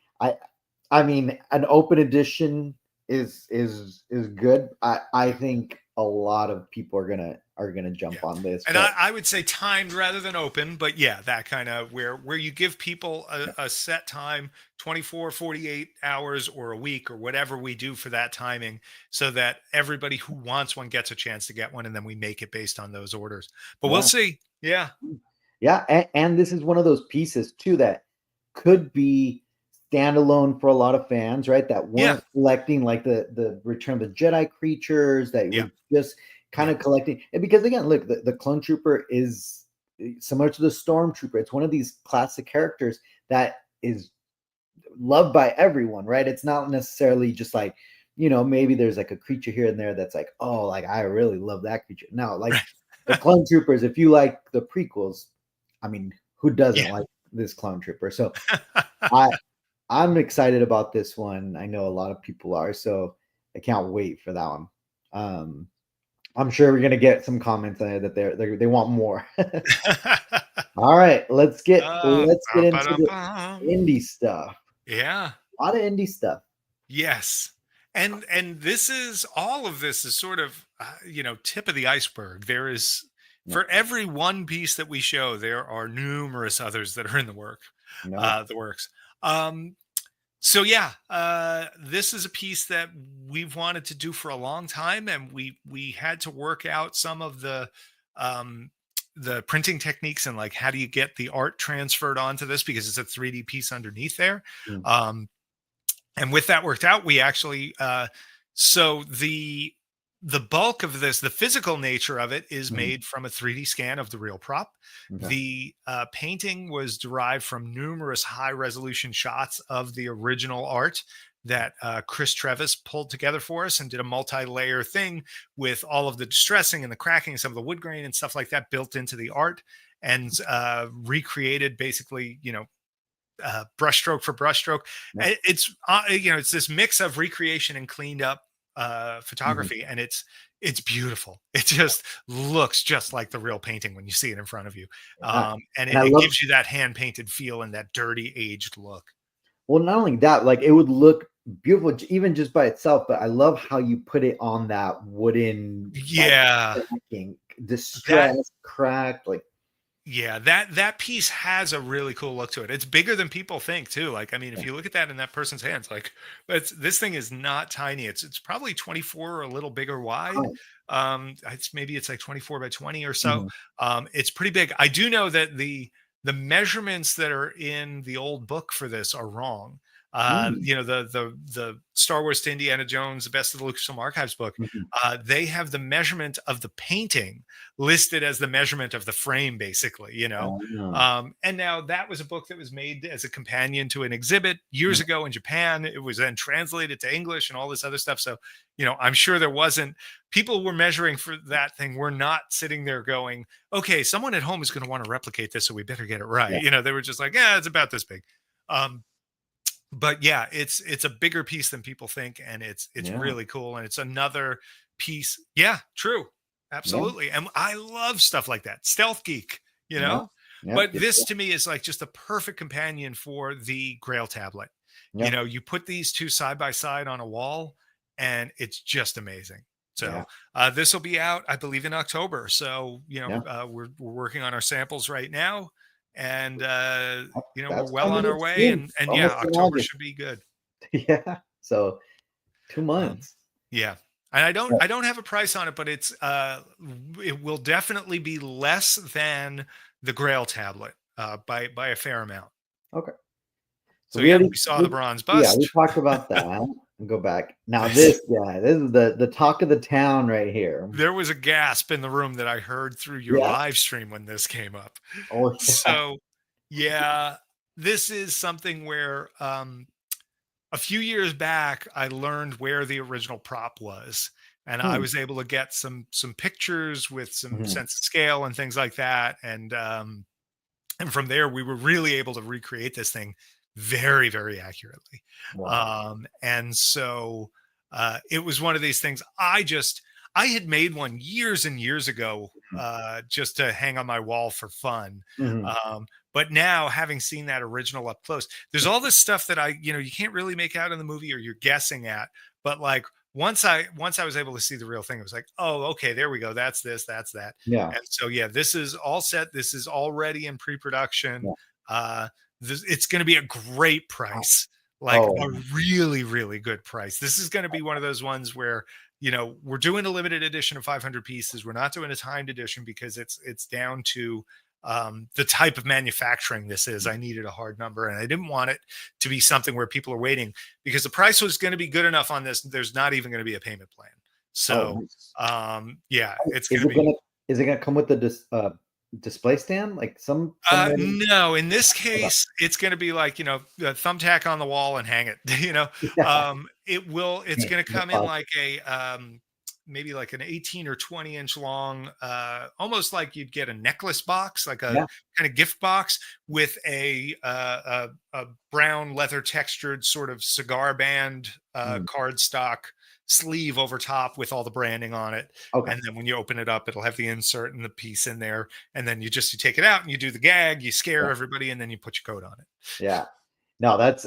I mean, an open edition is good. I think a lot of people are gonna jump on this. And I would say timed rather than open, but yeah, that kind of where you give people a set time, 24, 48 hours or a week or whatever we do for that timing, so that everybody who wants one gets a chance to get one, and then we make it based on those orders. But we'll see. Yeah. And this is one of those pieces too that could be standalone for a lot of fans, right? That weren't collecting like the Return of the Jedi creatures, that were just kind of collecting. And because again, look, the clone trooper is similar to the stormtrooper. It's one of these classic characters that is loved by everyone, right? It's not necessarily just like, maybe there's like a creature here and there that's like, oh, like I really love that creature. No, like the clone troopers, if you like the prequels, I mean, who doesn't like this clone trooper? So I'm excited about this one. I know a lot of people are, so I can't wait for that one. I'm sure we're gonna get some comments on it that they want more. All right, let's get into the indie stuff. Yeah, a lot of indie stuff. Yes, and this is all of this is sort of tip of the iceberg. There is for every one piece that we show, there are numerous others that are in the works. So yeah, this is a piece that we've wanted to do for a long time, and we had to work out some of the printing techniques and like how do you get the art transferred onto this because it's a 3D piece underneath there. And with that worked out, we actually so the bulk of this, the physical nature of it, is made from a 3D scan of the real prop. The painting was derived from numerous high-resolution shots of the original art that Chris Trevis pulled together for us and did a multi-layer thing with all of the distressing and the cracking and some of the wood grain and stuff like that built into the art, and recreated basically, brushstroke for brushstroke. It's it's this mix of recreation and cleaned up Mhm. photography, and it's beautiful. It just looks just like the real painting when you see it in front of you. Yeah. And And I it love, gives you that hand painted feel and that dirty aged look. well, not only that, like it would look beautiful even just by itself, but I love how you put it on that wooden, like Yeah, cracking, that distressed, cracked, like Yeah, that piece has a really cool look to it. It's bigger than people think too. Like, I mean, if yeah. you look at that in that person's hands, like, this thing is not tiny. It's probably 24 or a little bigger wide. Oh, It's like 24 by 20 or so. mhm. It's pretty big. I do know that the measurements that are in the old book for this are wrong. Mm, The Star Wars to Indiana Jones, the Best of the Lucasfilm Archives book, mhm. they have the measurement of the painting listed as the measurement of the frame, basically, Oh, and now that was a book that was made as a companion to an exhibit years mm, ago in Japan. It was then translated to English and all this other stuff. So, I'm sure there wasn't people were measuring for that thing. We're not sitting there going, okay, someone at home is going to want to replicate this, so we better get it right. yeah, They were just like, yeah, it's about this big. Um, but yeah, it's a bigger piece than people think, and it's yeah, really cool, and it's another piece. Yeah, true, yeah, absolutely, and I love stuff like that. Stealth geek, you yeah, know. yep, But yep, this yep, to me is like just a perfect companion for the Grail tablet. yep, You put these two side by side on a wall, and it's just amazing. yeah, So this will be out, I believe, in October. So yeah. we're working on our samples right now, and we're That's well on coming up our way, soon. and yeah, Almost in October August. should be good. Yeah. So 2 Um, months. yeah, and I don't Yeah. I don't have a price on it, but it will definitely be less than the Grail tablet by a fair amount. Okay. So So we yeah, already we saw the bronze yeah, bust. we talked about that. And go back. Now This this guy, this is the talk of the town right here. There was a gasp in the room that I heard through your Yeah. live stream when this came up. Oh yeah. So yeah, this is something where a few years back, I learned where the original prop was, and I Hmm. was able to get some pictures with some Mhm. sense of scale and things like that, and from there, we were really able to recreate this thing very, very accurately. Wow. And so it was one of these things. I had made one years and years ago, just to hang on my wall for fun. Mhm. Um, but now, having seen that original up close, there's all this stuff that you can't really make out in the movie, or you're guessing at. But like once I was able to see the real thing, it was like, oh, okay, there we go. That's this, that's that. Yeah. And so, yeah, this is all set. This is already in pre-production. Yeah. Uh, it's going to be a great Wow. price, like Oh, a really, really good price. This is going to be one of those ones where we're doing a limited edition of 500 pieces. We're not doing a timed edition because it's down to the type of manufacturing this is. I needed a hard number, and I didn't want it to be something where people are waiting, because the price was going to be good enough on this. There's not even going to be a payment plan. oh, So nice. yeah, it's Is going to it be. gonna come with the display stand? Like some items? No, in this Okay. case, it's going to be like, a thumbtack on the wall and hang it. Yeah. It's Yeah, going to no come in problem. like maybe like an 18 or 20-inch long, almost like you'd get a necklace box, like a Yeah. kind of gift box with a brown leather textured sort of cigar band Mm. cardstock sleeve over top with all the branding on it. Okay. And then when you open it up, it'll have the insert and the piece in there, and then you take it out and you do the gag, you scare Yeah. everybody, and then you put your coat on it. Yeah. No, this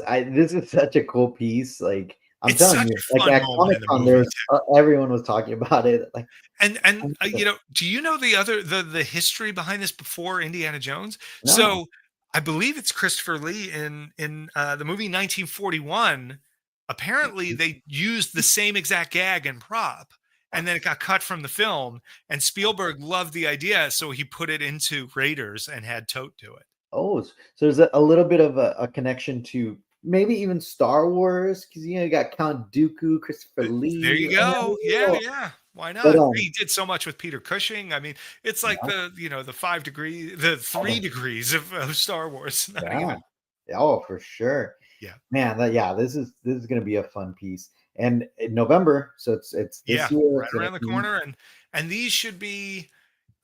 is such a cool piece. Like I'm It's telling such you, a like fun at moment Comic in the Con, movie there's too. everyone was talking about it. Like, And I'm so- do you know the history behind this before Indiana Jones? no, So I believe it's Christopher Lee in the movie 1941. Apparently, they used the same exact gag and prop, and then it got cut from the film. And Spielberg loved the idea, so he put it into Raiders and had Tote do it. oh, so there's a little bit of a connection to maybe even Star Wars because you got Count Dooku, Christopher There Lee, you and I go. don't Yeah, know, yeah. Why but not? He did so much with Peter Cushing. I mean, it's like yeah, the 5 degree, the three oh, degrees of Star Wars. Not yeah, even. oh, for sure, Yeah. man. Yeah, this is gonna be a fun piece, and in November, so it's this Yeah. year. Right It's gonna around the be corner. And these should be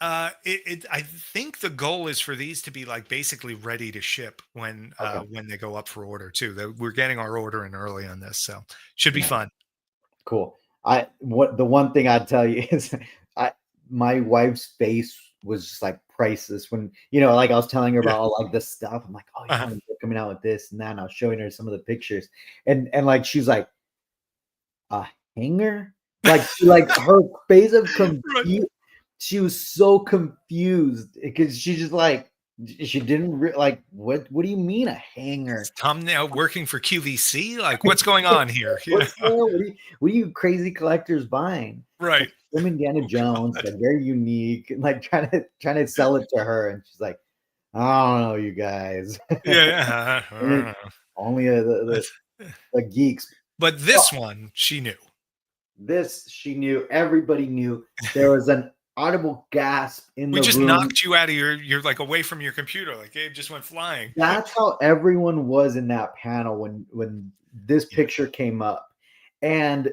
I think the goal is for these to be like basically ready to ship okay. when they go up for order too. We're getting our order in early on this, so should be Yeah, fun. cool. The one thing I'd tell you is my wife's face was just like priceless when, like I was telling her Yeah. about all like this stuff. I'm like, oh yeah, Uh-huh. they're coming out with this and that. And I was showing her some of the pictures, and like she's like, a hanger? Like her face of Right. confused. She was so confused because she just like she didn't like what do you mean a hanger? Is Tom now working for QVC? Like, what's going on here? You know? What's going on? What are you crazy collectors buying? Right. Some Indiana Oh, Jones, God. like very unique, and like trying to sell it to her, and she's like, I don't know, you guys. Yeah. Only the geeks. But this one, she knew. This she knew. Everybody knew. There was an audible gasp in We the just room. knocked you out of you're like away from your computer. Like Gabe just went flying. That's how everyone was in that panel when this Yeah. picture came up. And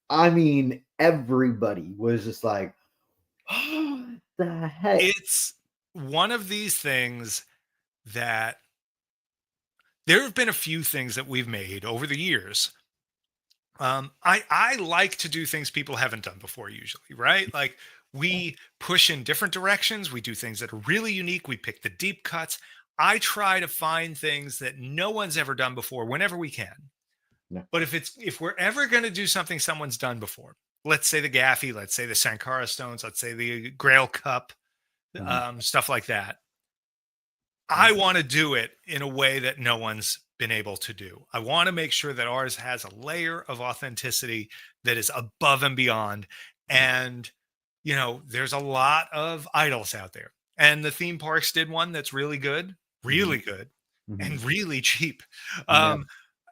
I mean, everybody was just like, oh, the heck? It's one of these things that there have been a few things that we've made over the years. I like to do things people haven't done before, usually, right? Like we push in different directions. We do things that are really unique. We pick the deep cuts. I try to find things that no one's ever done before whenever we can. No. But if we're ever going to do something someone's done before, let's say the Gaffy, let's say the Sankara stones, let's say the Grail Cup, stuff like that. I want to do it in a way that no one's been able to do. I want to make sure that ours has a layer of authenticity that is above and beyond. And, there's a lot of idols out there. And the theme parks did one that's really good, and really cheap. Yeah.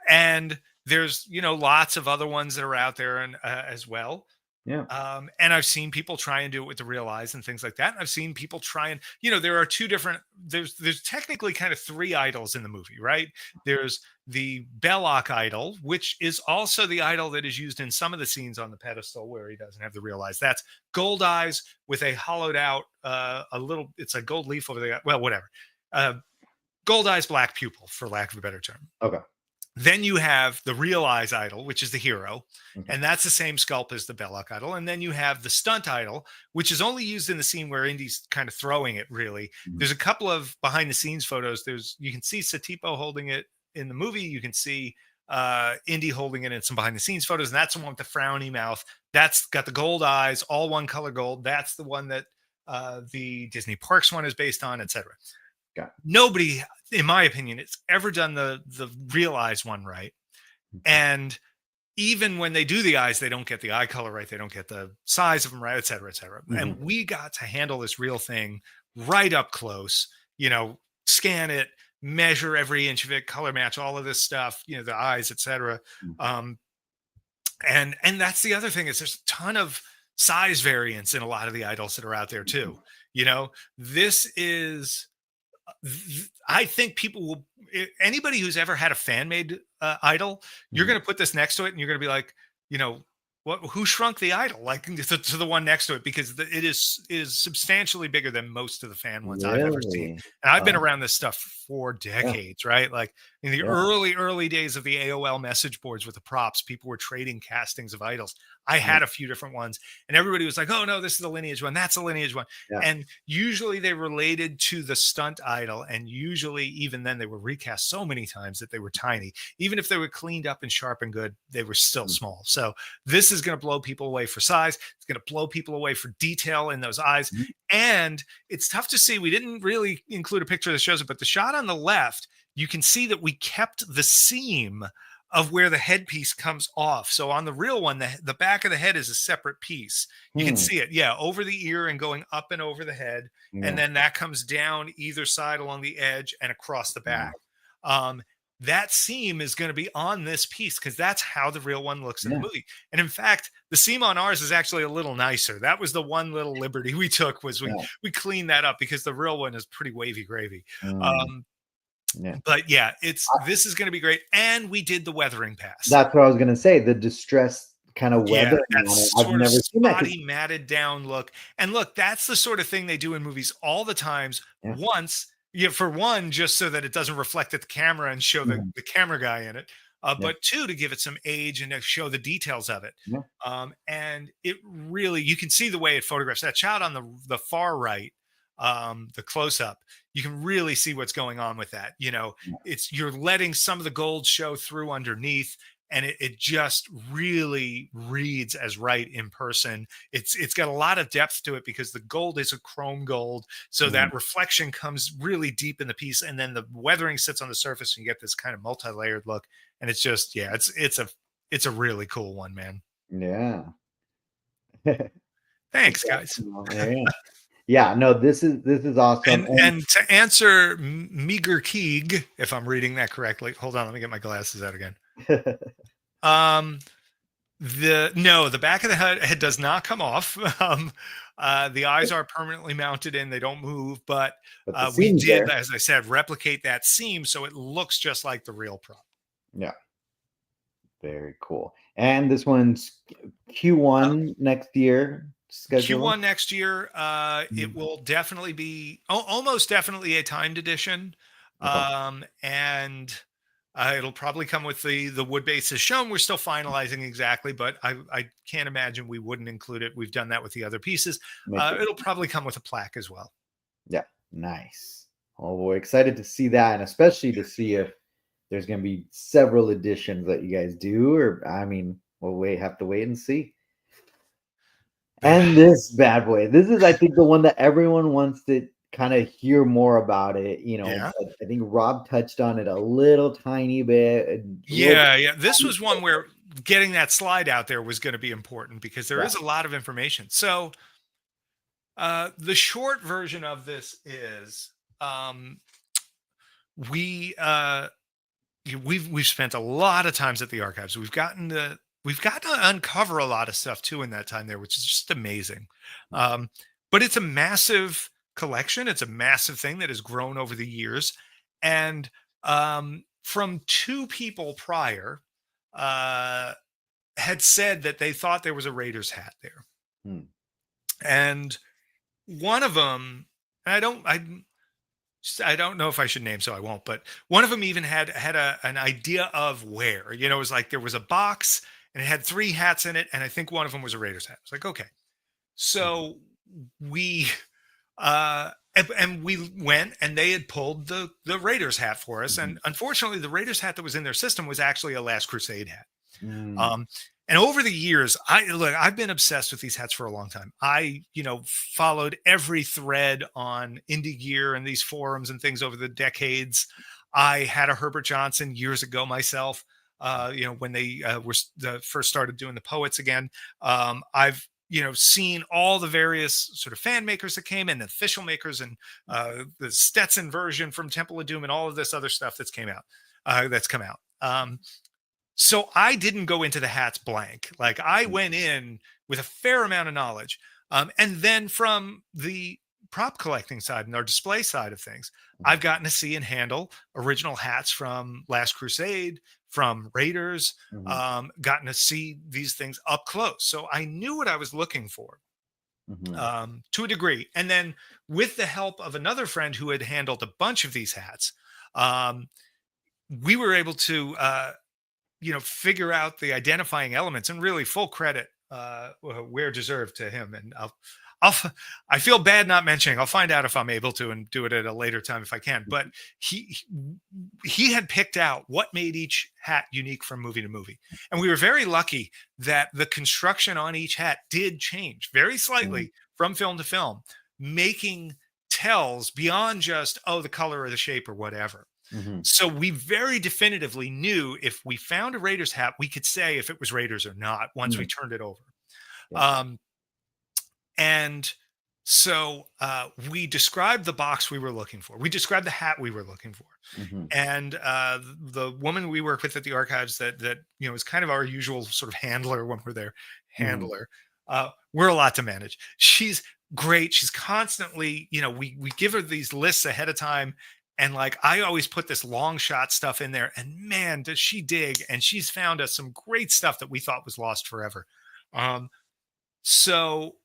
And there's, lots of other ones that are out there and as well. Yeah. And I've seen people try and do it with the real eyes and things like that. And I've seen people try and, there are two different, there's technically kind of three idols in the movie, right? There's the Belloc idol, which is also the idol that is used in some of the scenes on the pedestal where he doesn't have the real eyes. That's gold eyes with a hollowed out, it's a gold leaf over the, well, whatever. Gold eyes, black pupil, for lack of a better term. Okay. Then you have the real eyes idol, which is the hero. Okay. And that's the same sculpt as the Belloc idol. And then you have the stunt idol, which is only used in the scene where Indy's kind of throwing it, really. There's a couple of behind the scenes photos. You can see Satipo holding it in the movie. You can see Indy holding it in some behind the scenes photos. And that's the one with the frowny mouth. That's got the gold eyes, all one color gold. That's the one that the Disney Parks one is based on, etc. Nobody, in my opinion, it's ever done the real eyes one right. And even when they do the eyes, they don't get the eye color right. They don't get the size of them right, et cetera, et cetera. And we got to handle this real thing right up close, scan it, measure every inch of it, color match, all of this stuff, the eyes, et cetera. And that's the other thing is there's a ton of size variance in a lot of the idols that are out there too. This is, I think people will, anybody who's ever had a fan made idol, you're going to put this next to it and you're going to be like, who shrunk the idol? Like to the one next to it, because it is substantially bigger than most of the fan ones I've ever seen. And I've been around this stuff for decades, right? Like in the early days of the AOL message boards with the props, people were trading castings of idols. I had a few different ones and everybody was like, oh no, this is the lineage one. That's a lineage one. And usually they related to the stunt idol. And usually even then they were recast so many times that they were tiny. Even if they were cleaned up and sharp and good, they were still small. So this is going to blow people away for size. It's going to blow people away for detail in those eyes. And it's tough to see. We didn't really include a picture that shows it, but the shot on the left, you can see that we kept the seam of where the headpiece comes off. So on the real one, the back of the head is a separate piece. You can see it, over the ear and going up and over the head. And then that comes down either side along the edge and across the back. That seam is going to be on this piece because that's how the real one looks in the movie. And in fact, the seam on ours is actually a little nicer. That was the one little liberty we took was we cleaned that up because the real one is pretty wavy gravy. But this is going to be great. And we did the weathering pass. That's what I was going to say. The distress kind of weathering. I've never seen that. Spotty, matted down look. And look, that's the sort of thing they do in movies all the times. Once, for one, just so that it doesn't reflect at the camera and show the camera guy in it. Yeah. but two, to give it some age and to show the details of it. Yeah. And it really, you can see the way it photographs that shot on the far right, the close up. You can really see what's going on with that. Yeah. It's, you're letting some of the gold show through underneath, and it just really reads as right in person. It's got a lot of depth to it because the gold is a chrome gold, so Mhm. that reflection comes really deep in the piece, and then the weathering sits on the surface, and you get this kind of multi-layered look. And it's just, yeah, it's a really cool one, man. Yeah. Thanks, guys. Exceptional. Yeah. Yeah, no, this is awesome. And to answer Meager Keeg, if I'm reading that correctly, hold on, let me get my glasses out again. And Um, the back of the head does not come off. The eyes are permanently mounted in; they don't move. But but the we seam's did, there. as I said, replicate that seam so it looks just like the real prop. Yeah, very cool. And this one's Uh, Q1 next year schedule. Q1 next year. It Mhm. will definitely be almost definitely a timed edition, Okay. and it'll probably come with the wood base as shown. We're still finalizing exactly, but I can't imagine we wouldn't include it. We've done that with the other pieces. Make it. It'll probably come with a plaque as well. Yeah, nice. Oh, we're excited to see that, and especially to see if there's going to be several editions that you guys do, or I mean, have to wait and see. And this bad boy, this is, I think, the one that everyone wants to kind of hear more about it. Yeah. But I think Rob touched on it a little tiny bit. A little Yeah, yeah. This was one where getting that slide out there was going to be important because there yeah. is a lot of information. So the short version of this is, um, we we've spent a lot of times at the archives. We've gotten to uncover a lot of stuff too in that time there, which is just amazing. Um, but it's a massive collection. It's a massive thing that has grown over the years, and from two people prior uh, had said that they thought there was a Raiders hat there, Hmm. and one of them, and I don't know if I should name, so I won't. But one of them even had an idea of where. It was like there was a box and it had three hats in it, and I think one of them was a Raiders hat. It's like, okay, so we and we went, and they had pulled the Raiders hat for us, and Mhm. unfortunately, the Raiders hat that was in their system was actually a Last Crusade hat. Mm. Um, and over the years, I've been obsessed with these hats for a long time. I, followed every thread on Indie Gear and these forums and things over the decades. I had a Herbert Johnson years ago myself. When they first started doing the poets again. I've seen all the various sort of fan makers that came in, official makers, and the Stetson version from Temple of Doom, and all of this other stuff that's come out. So I didn't go into the hats blank. Like, I went in with a fair amount of knowledge. And then from the prop collecting side and our display side of things, I've gotten to see and handle original hats from Last Crusade, from Raiders, Mhm. gotten to see these things up close. So I knew what I was looking for, Mhm. to a degree. And then with the help of another friend who had handled a bunch of these hats, um, we were able to figure out the identifying elements, and really full credit where deserved to him. And I feel bad not mentioning. I'll find out if I'm able to and do it at a later time if I can. But he he had picked out what made each hat unique from movie to movie, and we were very lucky that the construction on each hat did change very Mhm. slightly from film to film, making tells beyond just, oh, the color or the shape or whatever. Mhm. So we very definitively knew if we found a Raiders hat, we could say if it was Raiders or not once we Mhm. turned it over. Yeah. Um, and so we described the box we were looking for. We described the hat we were looking for. Mhm. And the woman we work with at the archives that is kind of our usual sort of handler when we're there, Mhm. handler. We're a lot to manage. She's great. She's constantly, we give her these lists ahead of time, and like I always put this long shot stuff in there, and man, does she dig! And she's found us some great stuff that we thought was lost forever. Um, so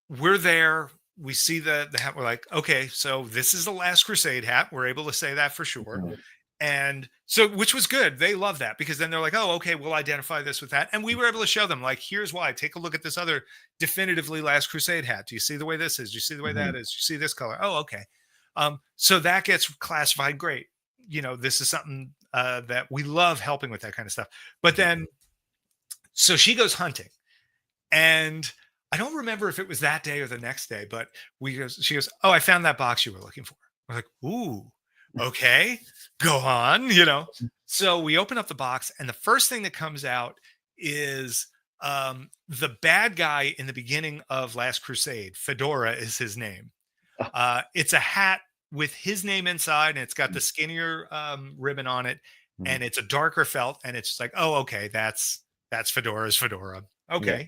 we're there. We see the hat. We're like, okay, so this is the Last Crusade hat. We're able to say that for sure. Mhm. And so, which was good. They love that because then they're like, oh, okay, we'll identify this with that. And we were able to show them, like, here's why. Take a look at this other definitively Last Crusade hat. Do you see the way this is? Do you see the way Mhm. that is? Do you see this color? Oh, okay. So that gets classified great. This is something that we love helping with that kind of stuff. But then, so she goes hunting, and I don't remember if it was that day or the next day, but she goes, oh, I found that box you were looking for. We're like, ooh, okay, go on, So we open up the box, and the first thing that comes out is the bad guy in the beginning of Last Crusade. Fedora is his name. It's a hat with his name inside, and it's got the skinnier ribbon on it, and it's a darker felt, and it's just like, oh, okay, that's Fedora's fedora. Okay. Yeah.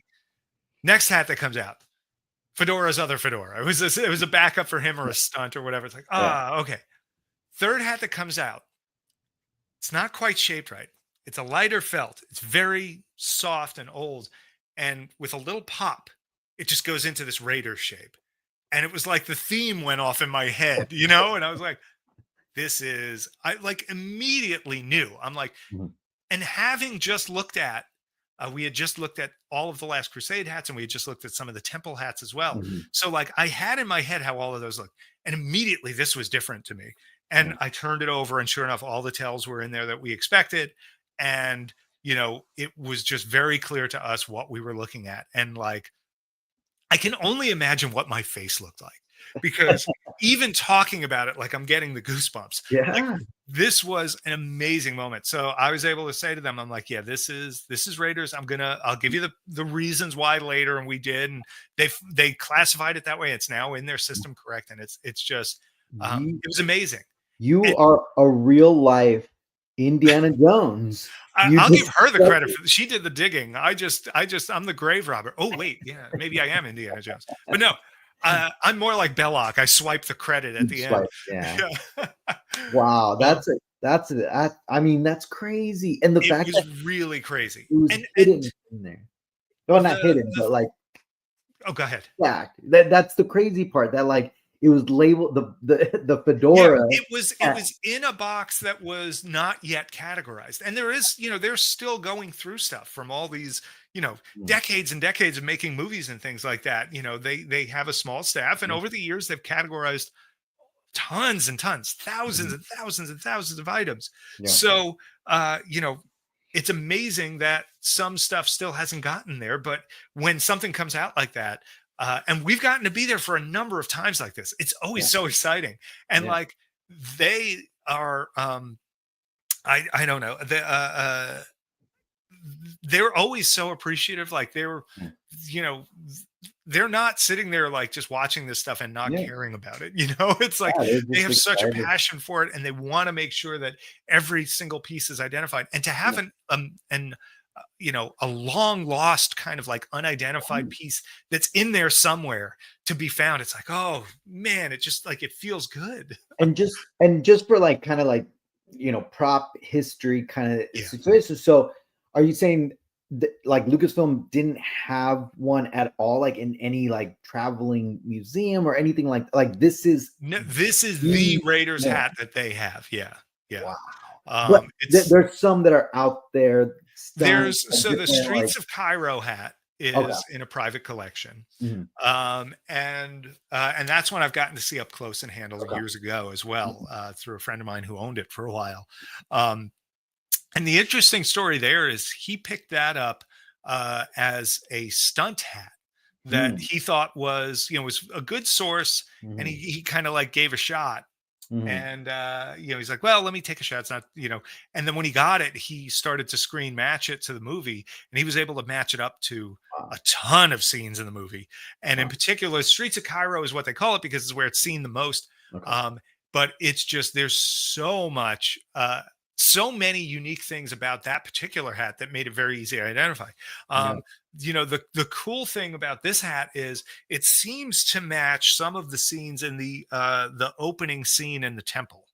Next hat that comes out, Fedora's other fedora. It was a backup for him or a stunt or whatever. It's like, okay. Third hat that comes out, it's not quite shaped right. It's a lighter felt. It's very soft and old, and with a little pop, it just goes into this Raider shape. And it was like the theme went off in my head, and I was like, I like immediately knew. I'm like, Mhm. and having just looked at, we had just looked at all of the Last Crusade hats, and we had just looked at some of the Temple hats as well. Mhm. So like I had in my head how all of those look, and immediately this was different to me. And I turned it over, and sure enough, all the tells were in there that we expected. And it was just very clear to us what we were looking at. And like, I can only imagine what my face looked like, because even talking about it, like I'm getting the goosebumps. Like, Yeah. this was an amazing moment. So I was able to say to them, I'm like, yeah, this is Raiders. I'll give you the reasons why later. And we did, and they classified it that way. It's now in their system correct. And it's just, You it was amazing. you And are a real life Indiana Jones. You I'll give just her the credit for she did the digging. I'm the grave robber. Oh wait, yeah, maybe I am Indiana Jones, but no, I'm more like Belloc. I swipe the credit at the end. swipe, yeah. Yeah. Wow, Um, I mean, that's crazy. And the it fact was that really crazy, it was and hidden in there. Well, not hidden, the but like, oh, go ahead. yeah, that's the crazy part, that like it was labeled the Yeah, fedora. it was in a box that was not yet categorized. And there is, they're still going through stuff from all these, decades and decades of making movies and things like that. They have a small staff, and over the years they've categorized tons and tons, thousands and thousands and thousands of items. Yeah. So, it's amazing that some stuff still hasn't gotten there, but when something comes out like that, and we've gotten to be there for a number of times like this, it's always so exciting. And Yeah. like, they are, I don't know, they're always so appreciative. Like Yeah. you know, they're not sitting there like just watching this stuff and not Yeah. caring about it. It's like Yeah, they're they just have such a excited. passion for it, and they want to make sure that every single piece is identified. And to have Yeah. a long lost kind of like unidentified Mhm. piece that's in there somewhere to be found, it's like, oh man, it just like it feels good. And just for like kind of like prop history kind of Yeah. situation. So are you saying that like Lucasfilm didn't have one at all, like in any like traveling museum or anything like this is No, this is the the Raiders one? hat that they have. Yeah. Yeah. Wow. But It's there's some that are out there done a so the different like, Streets of Cairo hat okay. is in a private collection. Mhm. And that's one I've gotten to see up close and handle Okay. years ago as well, Mhm. through a friend of mine who owned it for a while. Um, and the interesting story there is he picked that up as a stunt hat that Mm. he thought was a good source, and Mhm. he kind of like gave a shot. Mhm. And he's like, well, let me take a shot. It's not, and then when he got it, he started to screen match it to the movie, and he was able to match it up to Wow. a ton of scenes in the movie. And in Wow. particular, Streets of Cairo is what they call it because it's where it's seen the most. Okay. But it's just there's so much so many unique things about that particular hat that made it very easy to identify. Yeah. The cool thing about this hat is it seems to match some of the scenes in the opening scene in the temple.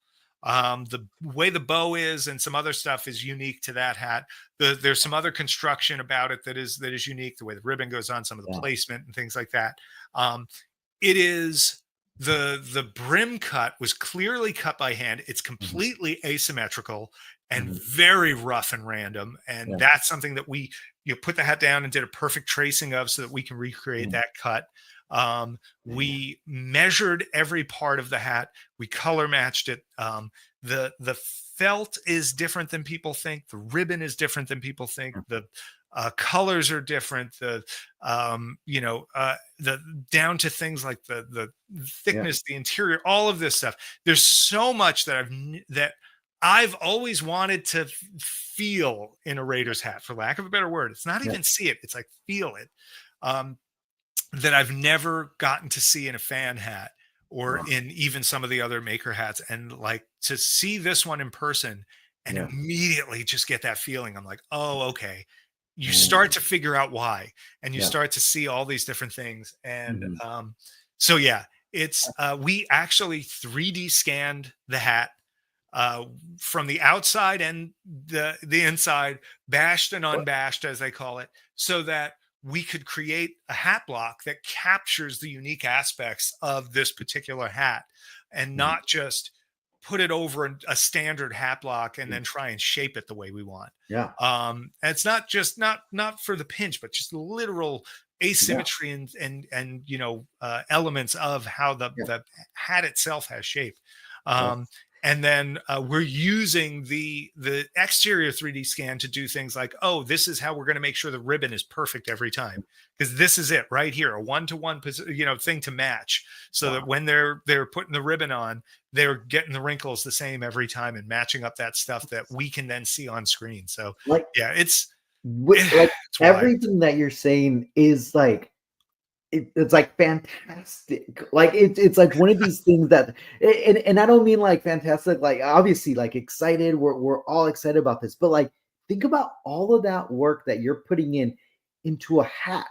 The way the bow is and some other stuff is unique to that hat. There's some other construction about it that is unique. The way the ribbon goes on, some of the Yeah. placement and things like that. It is the brim cut was clearly cut by hand. It's Mhm. completely asymmetrical and Mhm. very rough and random. And Yeah. that's something that we put the hat down and did a perfect tracing of so that we can recreate Mhm. that cut. Um, Yeah. we measured every part of the hat. We color matched it. The felt is different than people think. The ribbon is different than people think. The colors are different. The down to things like the Yeah. thickness, the interior, all of this stuff. There's so much that I've always wanted to feel in a Raiders hat, for lack of a better word. It's not Yeah. even see it; it's like feel it. Um, that I've never gotten to see in a fan hat or Wow. in even some of the other maker hats. And like to see this one in person and Yeah. immediately just get that feeling. I'm like, oh, okay. You start Mm. to figure out why, and you Yeah. start to see all these different things. And Mhm. so, yeah, we actually 3D scanned the hat uh, from the outside and the inside, bashed and What? unbashed, as they call it, so that we could create a hat block that captures the unique aspects of this particular hat, and Mhm. not just put it over a standard hat block and Yeah. then try and shape it the way we want. Yeah. And it's not just not for the pinch, but just literal Yeah. asymmetry and elements of how Yeah. the hat itself has shape. That's Um, and then we're using the exterior 3D scan to do things like, oh, this is how we're going to make sure the ribbon is perfect every time, because this is it right here, a one-to-one thing to match, so that wow. when they're putting the ribbon on, they're getting the wrinkles the same every time and matching up that stuff that we can then see on screen. So Like, yeah, like it's wild. everything that you're saying is like it's like fantastic. Like it's like one of these things that and I don't mean like fantastic, like obviously like excited. We're all excited about this, but like think about all of that work that you're putting into a hat,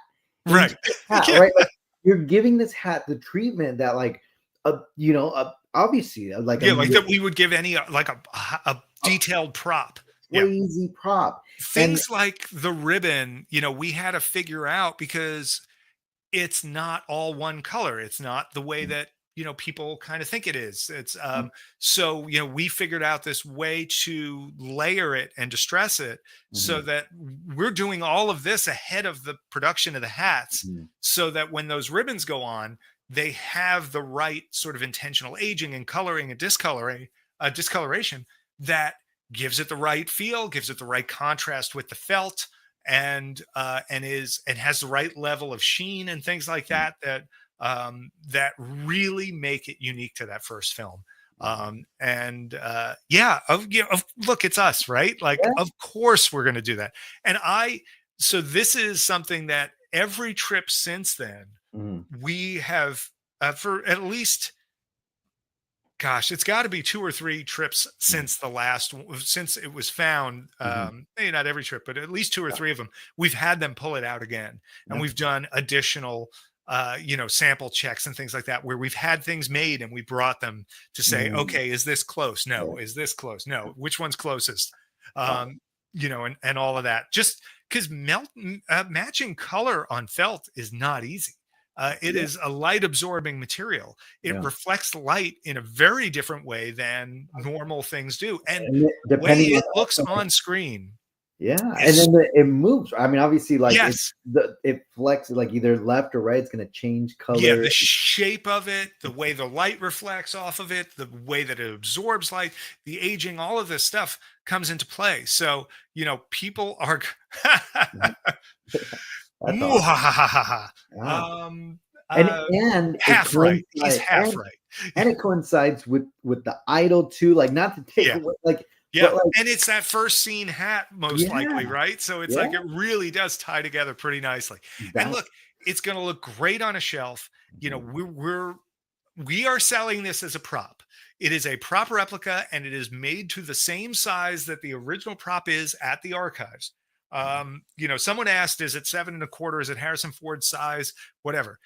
into Right. a hat, Yeah. right? Like you're giving this hat the treatment that like obviously like Yeah, like that we would give any like a a detailed prop. Yeah. crazy prop. And Things like the ribbon, we had to figure out, because it's not all one color. It's not the way that, people kind of think it is. It's so, we figured out this way to layer it and distress it, so Mhm, that we're doing all of this ahead of the production of the hats, mhm, so that when those ribbons go on, they have the right sort of intentional aging and coloring and discoloration that gives it the right feel, gives it the right contrast with the felt, and has the right level of sheen and things like mhm. that really make it unique to that first film. Wow. Look, it's us, right? Like, Yeah. of course we're going to do that. And so this is something that every trip since then Mhm, we have, for at least, gosh, it's got to be 2 or 3 trips mhm, since it was found. mhm. Maybe not every trip, but at least two or Yeah, three of them. We've had them pull it out again, and yeah. we've done additional, sample checks and things like that, where we've had things made and we brought them to say, Mm, okay, is this close? yeah. No. Is this close? No. Which one's closest? Wow. And all of that. Just because matching color on felt is not easy. It Yeah, is a light absorbing material. It yeah. reflects light in a very different way than normal things do. And And the way depending on it looks also like on screen yeah, and is, then it moves. I mean, obviously, like yes, it flexes like either left or right. It's gonna change yeah, color. the shape of it, the way the light reflects off of it, the way that it absorbs light, the aging, all of this stuff comes into play. So, people are Mhm. That's awesome. Mwahahaha. Yeah. um And uh and it half right. He's coincides half right. and it coincides with the idol too. Like not to take Yeah. away, like, Yeah, but like and it's that first scene hat most likely, yeah, right? So it's yeah. like it really does tie together pretty nicely. And That look, it's going to look great on a shelf. mhm, We are selling this as a prop. It is a prop replica, and it is made to the same size that the original prop is at the archives. mhm, Someone asked, is it 7 1/4? Is it Harrison Ford size? Whatever.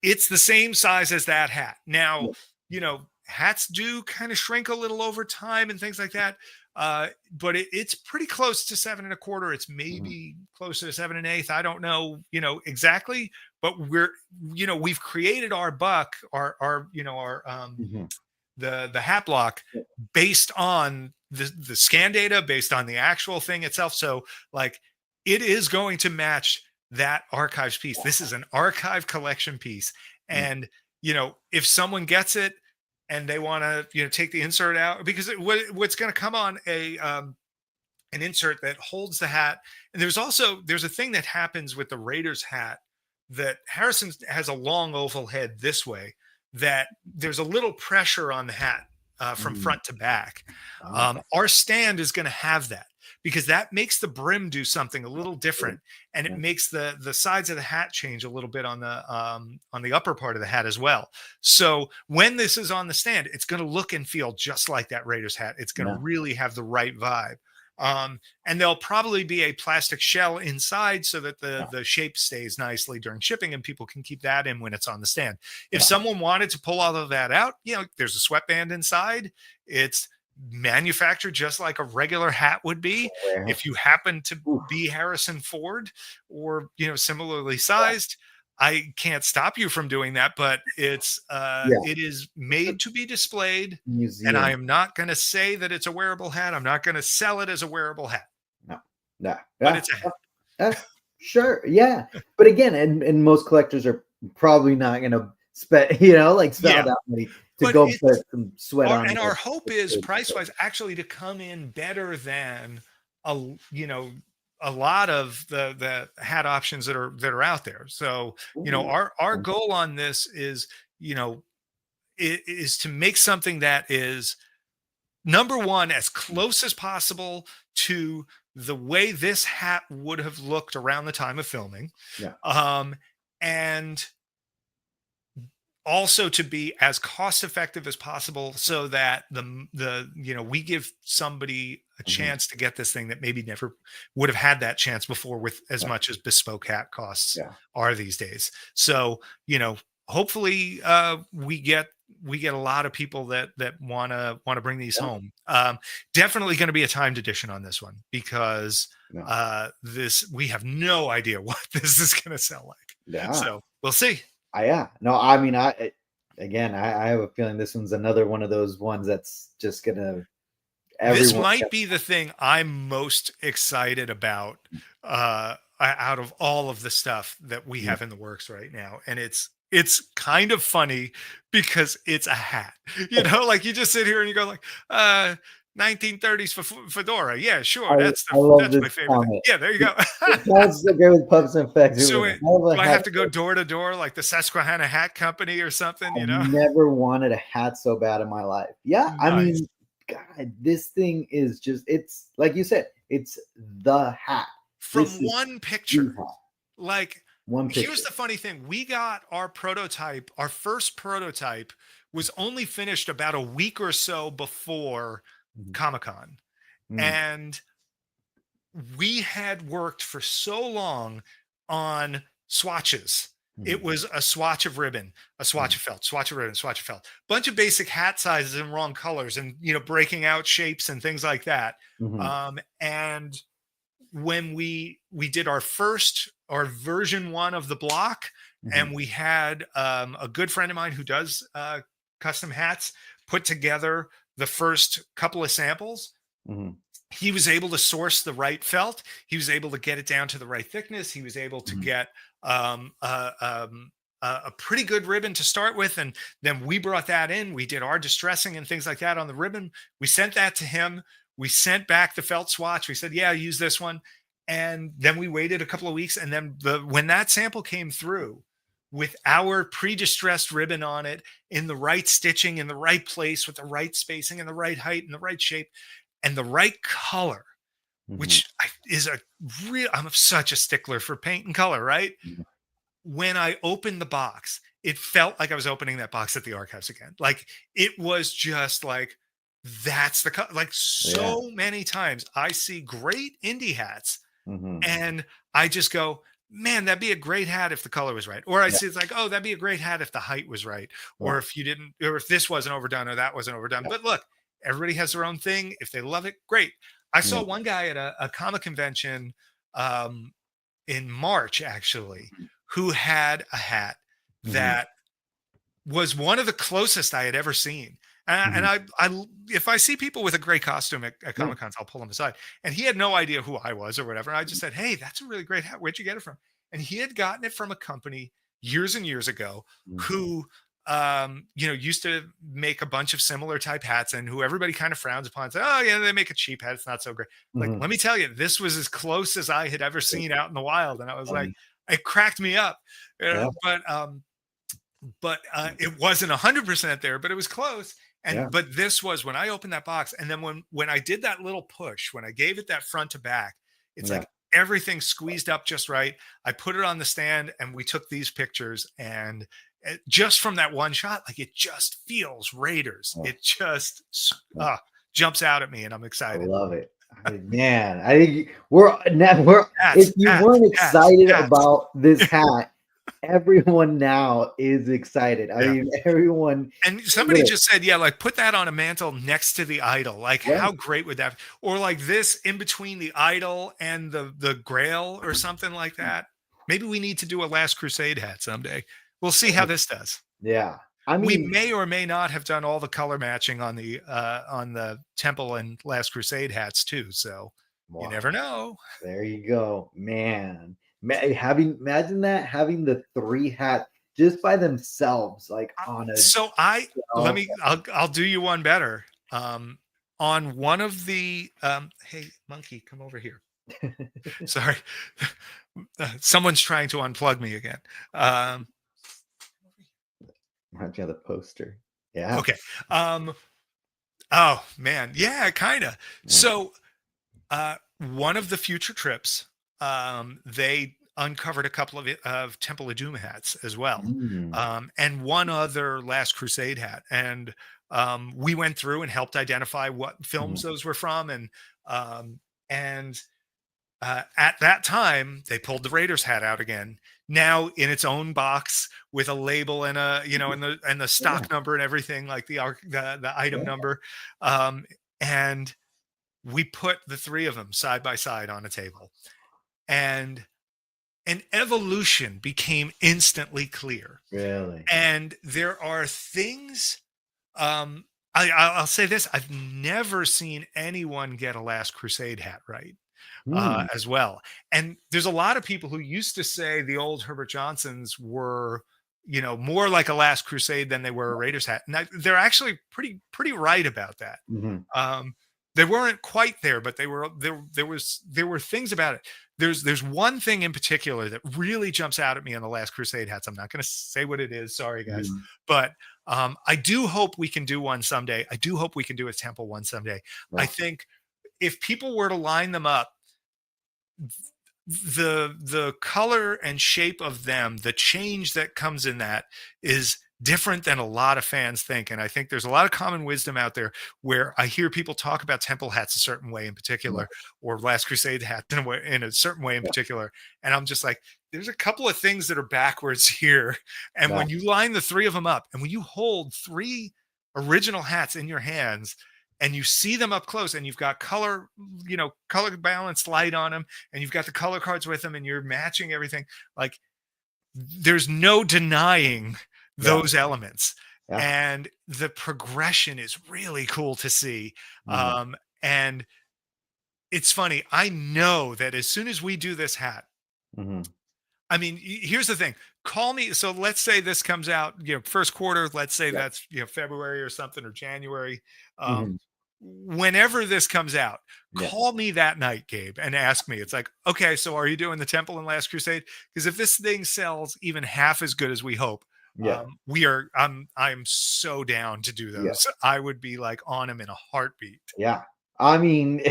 It's the same size as that hat. Now, yeah, hats do kind of shrink a little over time and things like that. But it's pretty close to 7.25. It's Mhm. maybe closer to 7 1/8. I don't know, exactly, but we've created our buck, our Mhm. the hat block Yeah. based on the scan data, based on the actual thing itself. So like it is going to match that archives piece. This is an archive collection piece. Mm. And if someone gets it and they want to take the insert out, because what's going to come on an insert that holds the hat. And there's a thing that happens with the Raiders hat, that Harrison has a long oval head this way, that there's a little pressure on the hat from Mm. front to back. Okay. Our stand is going to have that, because that makes the brim do something a little different, and it Yeah. makes the sides of the hat change a little bit on the upper part of the hat as well. So when this is on the stand, it's going to look and feel just like that Raiders hat. It's going to Yeah. really have the right vibe. And there'll probably be a plastic shell inside so that the shape stays nicely during shipping, and people can keep that in when it's on the stand. If Yeah. someone wanted to pull all of that out, there's a sweatband inside. It's manufactured just like a regular hat would be. Where- If you happen to Oof. be Harrison Ford, or similarly sized, I can't stop you from doing that, but it is made to be displayed. Museum. And I am not going to say that it's a wearable hat. I'm not going to sell it as a wearable hat. No. But it's a hat. Sure. Yeah. But again, and most collectors are probably not going to spend, spend that money to But go put some sweat on. And it. our hope is price-wise actually to come in better than a lot of the hat options that are out there. So, our goal on this is, is to make something that is, number one, as close as possible to the way this hat would have looked around the time of filming. Yeah. And also to be as cost effective as possible, so that we give somebody a chance to get this thing that maybe never would have had that chance before, with as much as bespoke hat costs are these days. So, hopefully we get a lot of people that want to bring these home. Definitely going to be a timed edition on this one, because we have no idea what this is going to sell like. So we'll see. No, I mean, I have a feeling this one's another one of those ones that's just gonna. This might be the thing I'm most excited about out of all of the stuff that we have in the works right now, and it's kind of funny because it's a hat. Like you just sit here and you go like, 1930s fedora. Yeah, sure. That's my favorite thing. Yeah, there you go. That's the good with Pups and Effects. So do I have to go door to door like the Susquehanna Hat Company or something? I never wanted a hat so bad in my life. Yeah, nice. I mean, God, this thing is it's like you said, it's the hat. From one picture. Like, one picture. Here's the funny thing. We got our first prototype was only finished about a week or so before Comic-Con. And we had worked for so long on swatches. It was a swatch of ribbon, a swatch of felt, swatch of ribbon, swatch of felt, bunch of basic hat sizes and wrong colors, and breaking out shapes and things like that. And when we did our version 1 of the block, and we had a good friend of mine who does custom hats put together the first couple of samples. He was able to source the right felt. He was able to get it down to the right thickness. He was able to get a pretty good ribbon to start with. And then we brought that in. We did our distressing and things like that on the ribbon. We sent that to him. We sent back the felt swatch. We said, yeah, use this one. And then we waited a couple of weeks. And then when that sample came through with our pre-distressed ribbon on it, in the right stitching, in the right place, with the right spacing and the right height and the right shape and the right color, which is I'm such a stickler for paint and color, right? When I opened the box, it felt like I was opening that box at the archives again. Like, it was just like, that's the color. Like, so many times I see great indie hats and I just go, man, that'd be a great hat if the color was right. Or I see it's like, oh, that'd be a great hat if the height was right. Or if you didn't, or if this wasn't overdone or that wasn't overdone. But look, Everybody has their own thing. If they love it, great. I saw one guy at a comic convention in March, actually, who had a hat that was one of the closest I had ever seen. And if I see people with a great costume at Comic Cons, I'll pull them aside. And he had no idea who I was or whatever. And I just said, "Hey, that's a really great hat. Where'd you get it from?" And he had gotten it from a company years and years ago who, used to make a bunch of similar type hats, and who everybody kind of frowns upon and says, "Oh yeah, they make a cheap hat. It's not so great." Like, let me tell you, this was as close as I had ever seen out in the wild. And I was like, it cracked me up. But it wasn't 100% there, but it was close. And but this was when I opened that box, and then when I did that little push, when I gave it that front to back, it's like everything squeezed up just right. I put it on the stand, and we took these pictures, and just from that one shot, like, it just feels Raiders. It just jumps out at me, and I'm excited. I love it. Man, I think if you weren't excited about this hat, everyone now is excited. I mean, everyone. And somebody just said, like, put that on a mantle next to the idol. Like, how great would that? Or like this in between the idol and the Grail or something like that. Maybe we need to do a Last Crusade hat someday. We'll see how this does. Yeah. I mean, we may or may not have done all the color matching on the Temple and Last Crusade hats too. So you never know. There you go, man. Imagine that, having the 3 hats just by themselves, like on a. So I'll do you one better. On one of the hey monkey, come over here. Sorry, someone's trying to unplug me again. Aren't you the poster? Yeah. Okay. Oh man, yeah, kind of. So one of the future trips, they uncovered a couple of Temple of Doom hats as well, and one other Last Crusade hat, and we went through and helped identify what films those were from, and at that time they pulled the Raiders hat out again, now in its own box with a label and and the stock number and everything, like the item number, and we put the 3 of them side by side on a table, and an evolution became instantly clear. Really? And there are things, I'll say this, I've never seen anyone get a Last Crusade hat right as well. And there's a lot of people who used to say the old Herbert Johnsons were, more like a Last Crusade than they were a Raiders hat. And they're actually pretty right about that. They weren't quite there, but they were there were things about it. There's one thing in particular that really jumps out at me on the Last Crusade hats. I'm not going to say what it is. Sorry, guys. But I do hope we can do one someday. I do hope we can do a Temple one someday. I think if people were to line them up, the color and shape of them, the change that comes in that is different than a lot of fans think. And I think there's a lot of common wisdom out there where I hear people talk about Temple hats a certain way in particular, or Last Crusade hats in a certain way in particular. And I'm just like, there's a couple of things that are backwards here. And when you line the 3 of them up, and when you hold 3 original hats in your hands, and you see them up close, and you've got color balanced light on them, and you've got the color cards with them, and you're matching everything, like, there's no denying those elements. And the progression is really cool to see. And it's funny, I know that as soon as we do this hat, I mean, here's the thing, call me. So let's say this comes out, first quarter, let's say that's, February or something, or January. Whenever this comes out, call me that night, Gabe, and ask me. It's like, okay, so are you doing the Temple and Last Crusade? Because if this thing sells even half as good as we hope, I'm so down to do those. I would be like on them in a heartbeat. Yeah. I mean,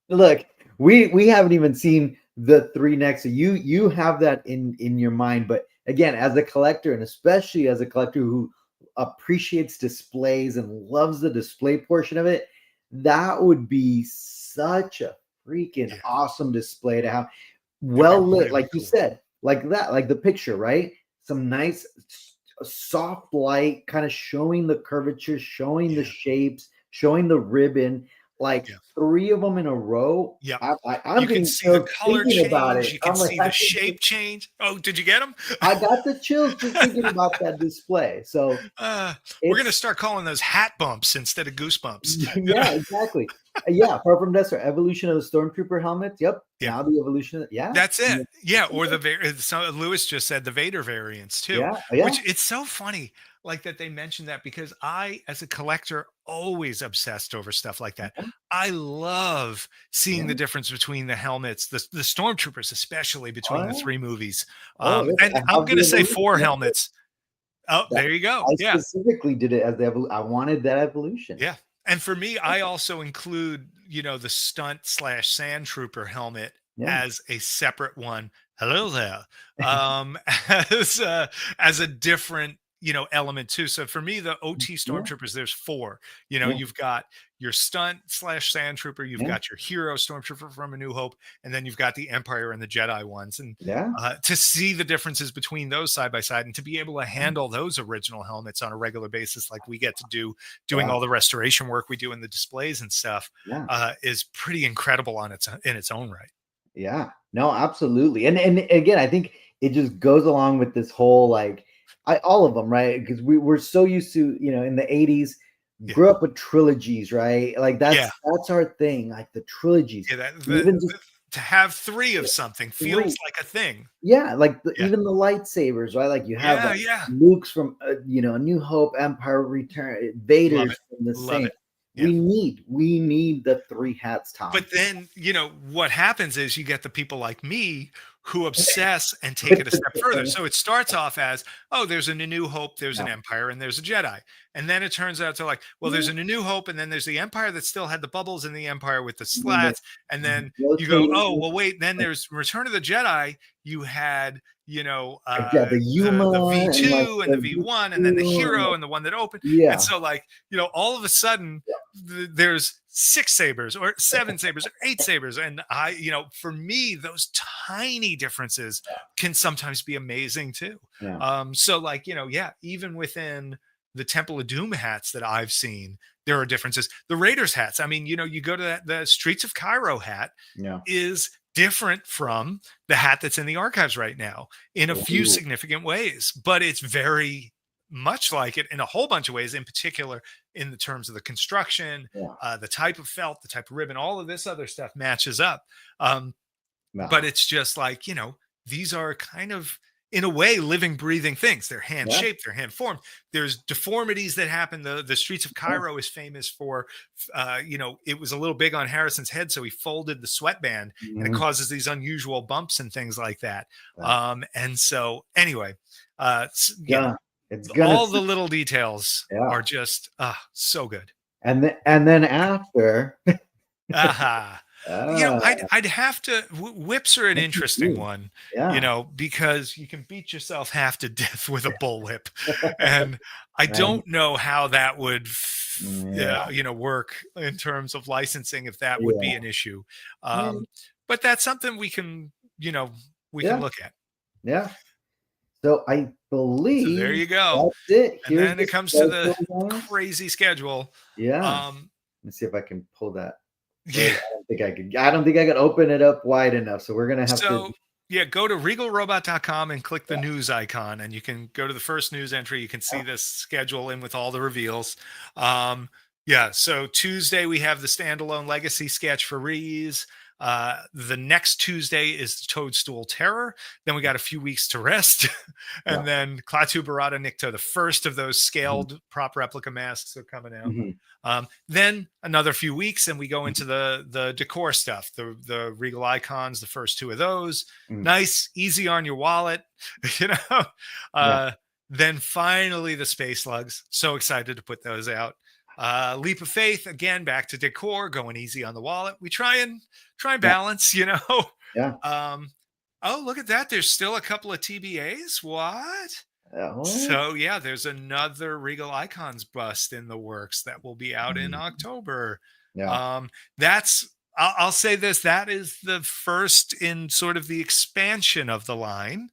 look, we haven't even seen the 3 next. So you have that in your mind. But again, as a collector, and especially as a collector who appreciates displays and loves the display portion of it, that would be such a freaking awesome display to have. Well lit, like you said, like that, like the picture, right? Some nice soft light kind of showing the curvature, showing the shapes, showing the ribbon, like Yeah. 3 of them in a row. Yep. I'm You can getting see the chills color thinking about change. it. You can I'm like, see the shape change. Oh, did you get them? I got the chills just thinking about that display. So We're gonna it's start calling those hat bumps instead of goosebumps. You know? yeah, exactly. Yeah, far from Desert, evolution of the Stormtrooper helmets. Yep. Yeah. Now the evolution of, yeah. That's it. Yeah, or so Lewis just said the Vader variants too, Yeah, yeah. which it's so funny like that they mentioned that because I, as a collector, always obsessed over stuff like that. I love seeing Yeah. the difference between the helmets, the stormtroopers, especially between Oh, the yeah. 3 movies. Oh, look, I And I'm have the gonna say evolution 4 helmet. helmets. Oh, That there you go. I Yeah. specifically did it as the I wanted that evolution. Yeah. And for me, I also include, the stunt slash sand trooper helmet Yeah. as a separate one. Hello there. Um, as as a different, element too. So for me, the OT Yeah. stormtroopers, there's 4. Yeah. You've got your stunt slash sand trooper, you've Yeah. got your hero stormtrooper from A New Hope, and then you've got the Empire and the Jedi ones. And Yeah. to see the differences between those side by side and to be able to handle those original helmets on a regular basis, like we get to do, doing Yeah. all the restoration work we do in the displays and stuff, Yeah. is pretty incredible in its own right. Yeah. No, absolutely. And again, I think it just goes along with this whole like all of them, right? Because we're so used to, in the 80s, Yeah. grew up with trilogies, right? Like Yeah. that's our thing, like the trilogies. Yeah, Even just to have 3 of something feels 3. like a thing. Yeah, like Yeah. even the lightsabers, right? Like you have Yeah, like yeah. Luke's from A New Hope, Empire Return, Love Vader's it. from the Love same. it. Yeah. We need the 3 hats, Tom. But then, what happens is you get the people like me who obsess and take it a step further. So it starts off as, oh, there's a New Hope, there's an Yeah. Empire, and there's a Jedi. And then it turns out to like, well, there's a New Hope, and then there's the Empire that still had the bubbles in the Empire with the slats. And then you go, oh, well, wait, then there's Return of the Jedi. You had, Yeah, the Yuma the and V2 like and the V1, and then the V2 Hero and the one that opened. Yeah. And so like, all of a sudden there's 6 sabers or 7 sabers or 8 sabers. And for me, those tiny differences can sometimes be amazing too. Yeah. So like, even within the Temple of Doom hats that I've seen, there are differences. The Raiders hats, I mean, you go to the Streets of Cairo hat Yeah. is different from the hat that's in the archives right now in a few significant ways, but it's very much like it in a whole bunch of ways, in particular in the terms of the construction, the type of felt, the type of ribbon, all of this other stuff matches up. But it's just like, these are kind of, in a way, living, breathing things. They're hand shaped, they're hand formed. There's deformities that happen. The Streets of Cairo is famous for, it was a little big on Harrison's head, so he folded the sweatband, and it causes these unusual bumps and things like that. And so, anyway, it's all the little details are just so good. And then after, I'd have to. Whips are an interesting one, because you can beat yourself half to death with a bullwhip, and I don't know how that would, work in terms of licensing, if that would be an issue. But that's something we can, can look at. Yeah. So I believe. So there you go. That's it. And then it comes to the crazy schedule. Yeah. Let's see if I can pull that. Yeah. I don't think I could open it up wide enough. So we're gonna have to. Yeah, go to regalrobot.com and click the news icon, and you can go to the first news entry. You can see this schedule in with all the reveals. So Tuesday we have the standalone legacy sketch for Rees. The next Tuesday is the Toadstool Terror. Then we got a few weeks to rest. And then Klaatu Barada Nikto, the first of those scaled prop replica masks are coming out. Then another few weeks, and we go into the decor stuff, the Regal icons, the first 2 of those. Nice, easy on your wallet, Then finally the space slugs. So excited to put those out. Leap of Faith, again, back to decor, going easy on the wallet. We try and balance, Yeah. Oh, look at that. There's still a couple of TBAs. What? So yeah, there's another Regal Icons bust in the works that will be out in October. I'll say this, that is the first in sort of the expansion of the line.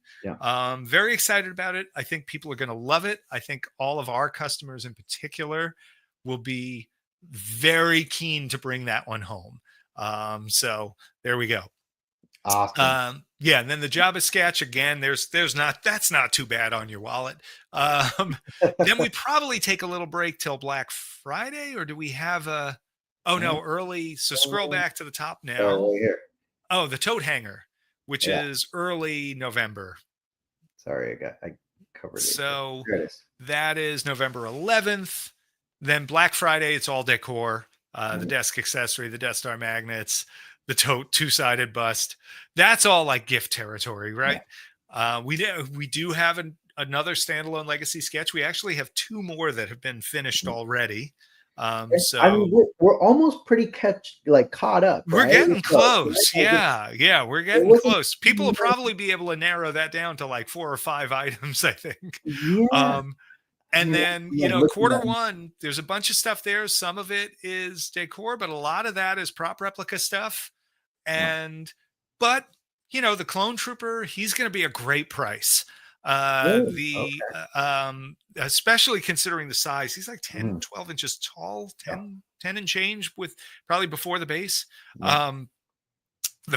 Very excited about it. I think people are going to love it. I think all of our customers in particular will be very keen to bring that one home. So there we go. Awesome. Yeah, and then the Jabba sketch again. That's not too bad on your wallet. Then we probably take a little break till Black Friday, or do we have a? Oh no, early. So scroll back to the top now. Right here. Oh, the tote hanger, which Yeah. is early November. Sorry, I covered it. So there it is. that is November 11th. Then Black Friday, it's all decor. The desk accessory, the Death Star magnets, the tote two-sided bust. That's all like gift territory, right? Yeah. We do have another standalone legacy sketch. We actually have 2 more that have been finished already. So I mean, we're almost pretty caught up. We're right? getting close. Right? Yeah, we're getting close. People will probably be able to narrow that down to like 4 or 5 items, I think. Yeah. And then, quarter one, there's a bunch of stuff there. Some of it is decor, but a lot of that is prop replica stuff. But the clone trooper, he's going to be a great price. Especially considering the size, he's like 10, 12 inches tall, 10 and change with probably before the base. The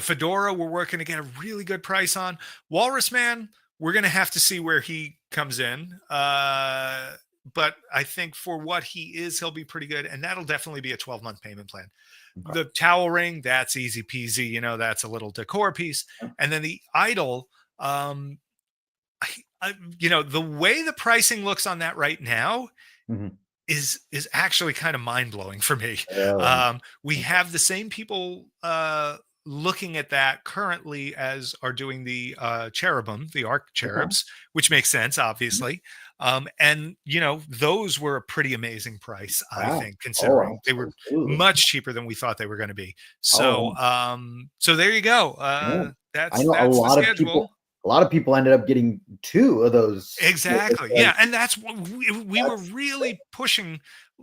fedora, we're working to get a really good price on. Walrus Man, we're going to have to see where he comes in. But I think for what he is, he'll be pretty good. And that'll definitely be a 12-month payment plan. Okay. The towel ring, that's easy peasy. That's a little decor piece. And then the idol, the way the pricing looks on that right now is actually kind of mind-blowing for me. We have the same people looking at that currently as are doing the cherubim, the arc cherubs, which makes sense, obviously. And those were a pretty amazing price, I think, considering they were much cheaper than we thought they were going to be. So so there you go. That's the schedule. A lot of people ended up getting 2 of those. Exactly. Yeah. And that's what we were really pushing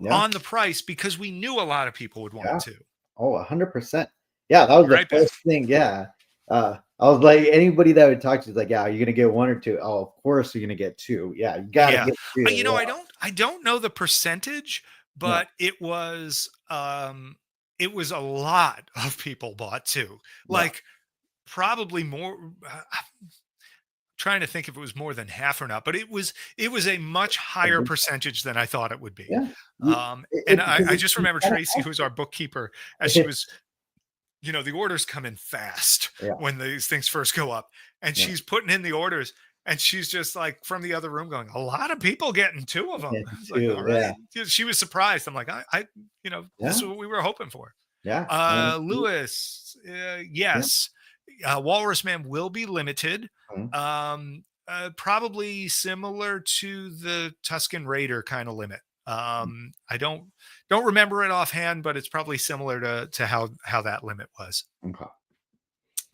on the price because we knew a lot of people would want to. Oh, 100%. Yeah, that was the first thing. Yeah. I was like, anybody that would talk to is like, yeah, you're going to get 1 or 2. Oh, of course you're going to get 2. Yeah, you got to get 2. I don't know the percentage, but it was a lot of people bought 2. Like probably more. Trying to think if it was more than half or not, but it was a much higher percentage than I thought it would be. Yeah. And I just remember Tracy, who's our bookkeeper, as she was, the orders come in fast when these things first go up, and she's putting in the orders, and she's just like from the other room going, a lot of people getting 2 of them. Like, all right. She was surprised. I'm like, this is what we were hoping for. Yeah. Lewis, yes. Walrus Man will be limited, probably similar to the Tusken Raider kind of limit. I don't remember it offhand, but it's probably similar to how that limit was. Okay.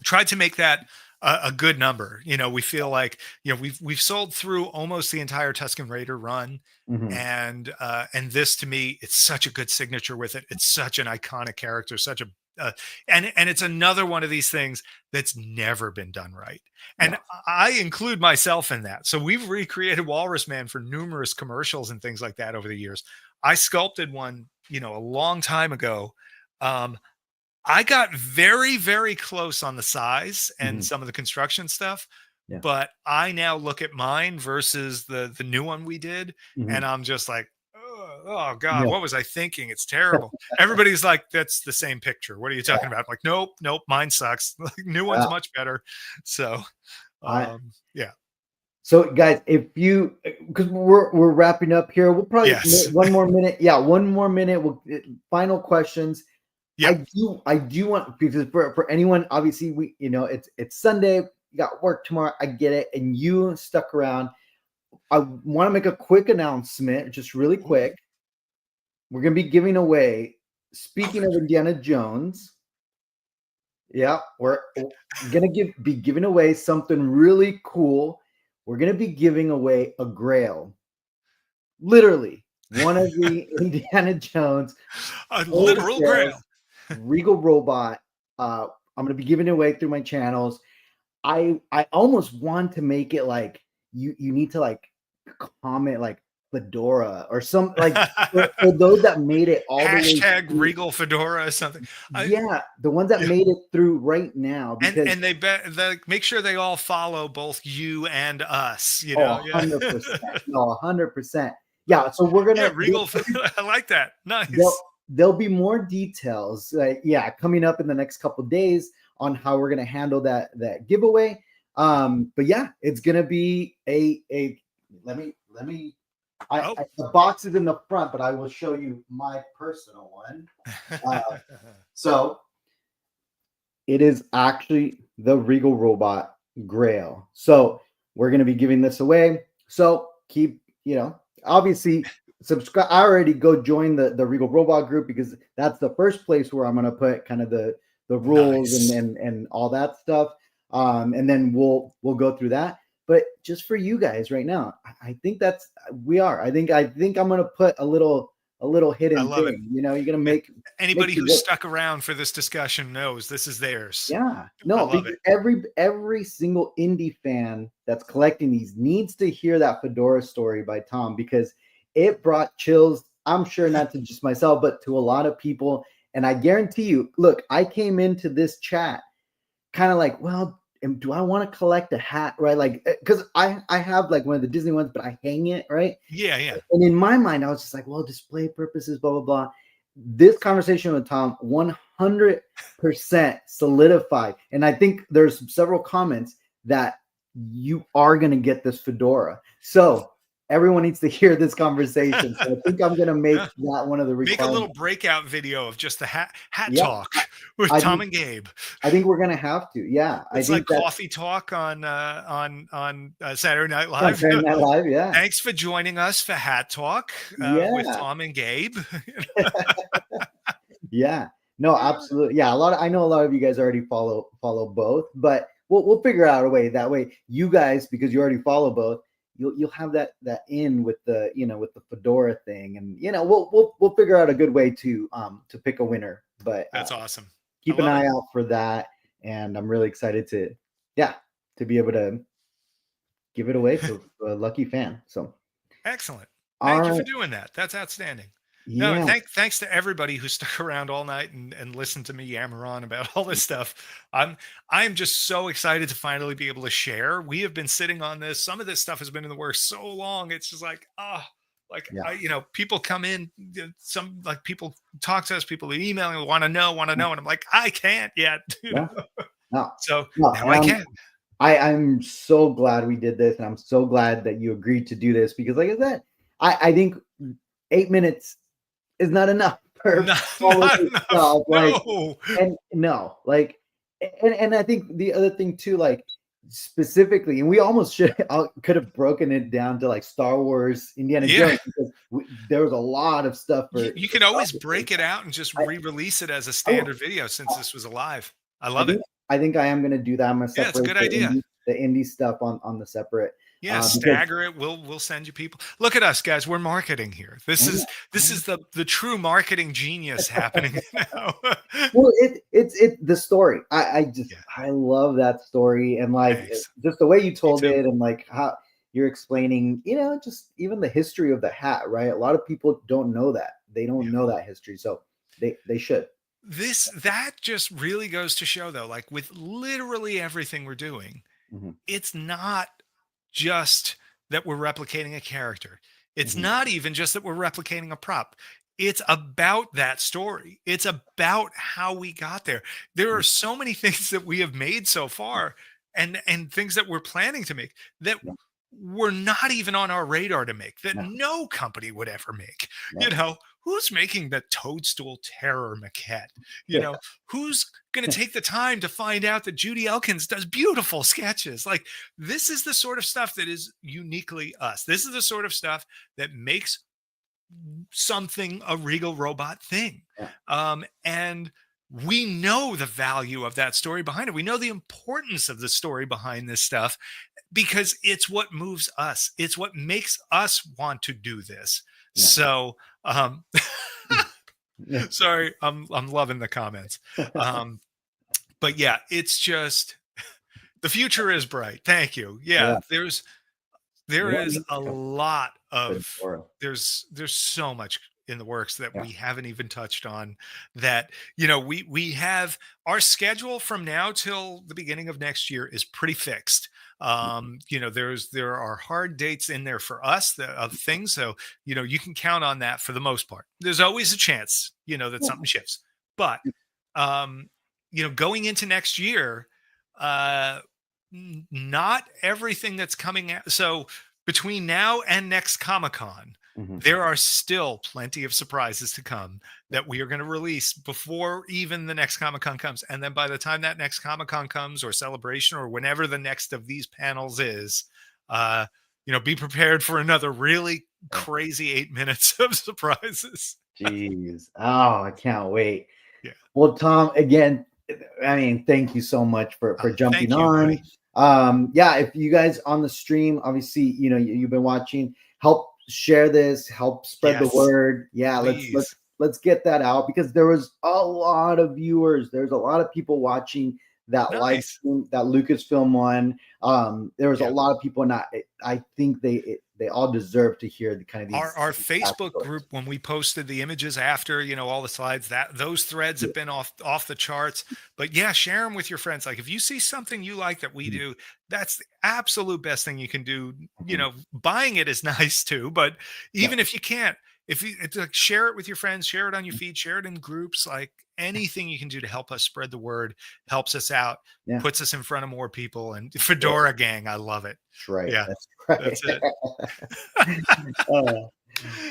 Tried to make that a good number. We feel like we've sold through almost the entire Tusken Raider run, and this to me, it's such a good signature with it. It's such an iconic character, such a and it's another one of these things that's never been done right. And I include myself in that. So we've recreated Walrus Man for numerous commercials and things like that over the years. I sculpted one, a long time ago. I got very, very close on the size and some of the construction stuff, but I now look at mine versus the new one we did, and I'm just like, oh God, what was I thinking? It's terrible. Everybody's like, that's the same picture. What are you talking about? I'm like, nope, mine sucks. New one's much better. So, So guys, because we're wrapping up here, we'll probably 1 more minute. Yeah, 1 more minute. Final questions. Yep. I do want, because for anyone, obviously it's Sunday. You got work tomorrow. I get it, and you stuck around. I want to make a quick announcement, just really quick. We're going to be giving away, speaking of Indiana Jones, we're going to be giving away something really cool. We're going to be giving away a grail. Literally, one of the Indiana Jones. A literal grail. Regal Robot. I'm going to be giving it away through my channels. I almost want to make it like you need to like comment like fedora or some like for those that made it all the way Hashtag through. Regal Fedora or something. Yeah, the ones that made it through right now, because And they make sure they all follow both you and us, you know. 100%. No, 100%. Yeah, so we're Yeah, gonna Regal. I like that. there'll, Nice. there'll be more details, coming up in the next couple days on how we're gonna handle that giveaway. But yeah, it's gonna be a let me the box is in the front, but I will show you my personal one. So it is actually the Regal Robot Grail. So we're going to be giving this away. So keep, obviously subscribe. I already go join the Regal Robot group, because that's the first place where I'm going to put kind of the rules and all that stuff. And then we'll go through that. But just for you guys right now, I think I think I'm going to put a little hidden thing. You're gonna make anybody who's stuck around for this discussion knows this is theirs. Yeah, no, because every single indie fan that's collecting these needs to hear that fedora story by Tom, because it brought chills. I'm sure not to just myself, but to a lot of people. And I guarantee you, look, I came into this chat kind of like, well, do I want to collect a hat, right? Like, because I have like one of the Disney ones, but I hang it, right? Yeah. And in my mind, I was just like, well, display purposes, blah, blah, blah. This conversation with Tom 100% solidified. And I think there's several comments that you are going to get this fedora. So everyone needs to hear this conversation. So I think I'm going to make that one of the requirements. Make a little breakout video of just the hat talk with Tom and Gabe. I think we're going to have to. Yeah. It's like coffee talk on Saturday Night Live. Saturday Night Live, yeah. Thanks for joining us for Hat Talk with Tom and Gabe. Yeah. No, absolutely. Yeah. I know a lot of you guys already follow both, but we'll figure out a way. That way you guys, because you already follow both, you'll have that in with the with the fedora thing, and we'll figure out a good way to pick a winner. But that's awesome. Keep an eye out for that, and I'm really excited to be able to give it away to a lucky fan. So excellent. Thank you for doing that. That's outstanding. Yeah. No, thanks to everybody who stuck around all night and listened to me yammer on about all this stuff. I'm just so excited to finally be able to share. We have been sitting on this. Some of this stuff has been in the works so long. It's just like, people come in, some like people talk to us, people emailing, want to know. And I'm like, I can't yet. I can. I'm so glad we did this. And I'm so glad that you agreed to do this, because like I said, I think 8 minutes is not enough for all of this stuff. And I think the other thing too, like specifically, and we almost could have broken it down to like Star Wars, Indiana Jones, because there was a lot of stuff. You can always break it out and just re-release it as a standard video, since this was alive. I love it. I think I am going to do that. I'm going to separate it's a good idea. The indie stuff on the separate. Yeah, stagger it. We'll send you people. Look at us, guys. We're marketing here. This is the true marketing genius happening now. Well, it's the story. I love that story, and like just the way you told it, and like how you're explaining, just even the history of the hat, right? A lot of people don't know that. They don't know that history, so they should. That just really goes to show, though, like with literally everything we're doing, it's not just that we're replicating a character. It's not even just that we're replicating a prop. It's about that story. It's about how we got there. There are so many things that we have made so far, and things that we're planning to make that were not even on our radar to make, that no company would ever make. Who's making the Toadstool Terror maquette? Who's going to take the time to find out that Judy Elkins does beautiful sketches? Like, this is the sort of stuff that is uniquely us. This is the sort of stuff that makes something a Regal Robot thing. And we know the value of that story behind it. We know the importance of the story behind this stuff, because it's what moves us. It's what makes us want to do this. So, sorry, I'm loving the comments. But it's just, the future is bright. Thank you. There's There What is is a lot of Fedora? there's so much in the works that Yeah. we haven't even touched on, that we have our schedule from now till the beginning of next year is pretty fixed. There are hard dates in there for us of things, so you can count on that for the most part. There's always a chance that Yeah. something shifts, but um going into next year, uh not everything that's coming out. So between now and next Comic-Con, Mhm. there are still plenty of surprises to come that we are going to release before even the next Comic-Con comes. And then by the time that next Comic-Con comes, or celebration, or whenever the next of these panels is, uh, be prepared for another really Yeah. crazy 8 minutes of surprises. Jeez. Oh, I can't wait. Yeah. Well, Tom, again, I mean, thank you so much for jumping Thank you, on. buddy. Yeah, if you guys on the stream, obviously, you've been watching, help share this, help spread the Yes, word. Yeah, please. let's get that out, because there was a lot of viewers. There's a lot of people watching that live Nice. stream, that Lucasfilm one. There was a Yeah. lot of people, and I think they all deserve to hear the kind of Our these Facebook backstories. group, when we posted the images after, all the slides, that those threads have been off the charts. But yeah, share them with your friends. Like, if you see something you like that we Mhm. do, that's the absolute best thing you can do. Mhm. Buying it is nice too, but Yeah. even if you can't, if you it's like, share it with your friends, share it on your feed, share it in groups. Like, anything you can do to help us spread the word helps us out, Yeah. puts us in front of more people. And Fedora Gang, I love it. That's right. Yeah, That's right. that's it. Oh, well,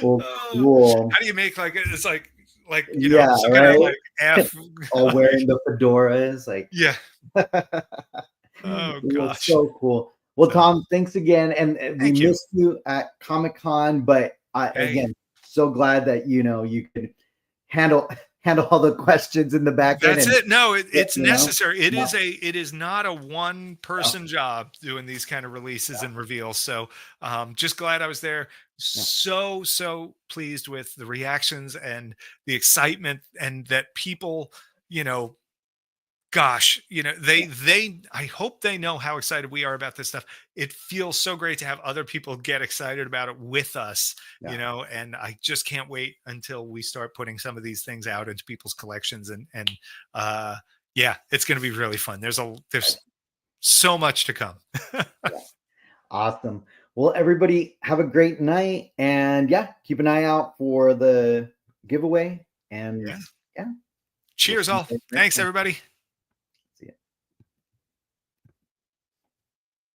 Oh, cool. how do you make, like, it's like Yeah, some kind of right? like F. All wearing the fedoras, like Yeah. Oh well, gosh. so cool. Well, So Tom, thanks again. And we thank you. missed you at Comic-Con, but Hey, again, so glad that you could handle handle all the questions in the back end, that's and it. No, yeah, it's necessary. It yeah, is not a one yeah, person job doing these kind of releases and reveals. So just glad I was there. yeah, So pleased with the reactions and the excitement, and that people, you know, gosh, they I hope they know how excited we are about this stuff. It feels so great to have other people get excited about it with us, yeah. and I just can't wait until we start putting some of these things out into people's collections. And uh yeah, it's going to be really fun. There's so much to come. Yeah. Awesome. Well, everybody have a great night, and yeah, keep an eye out for the giveaway. And Yes. yeah, we'll Cheers see you all. guys next Thanks time. everybody.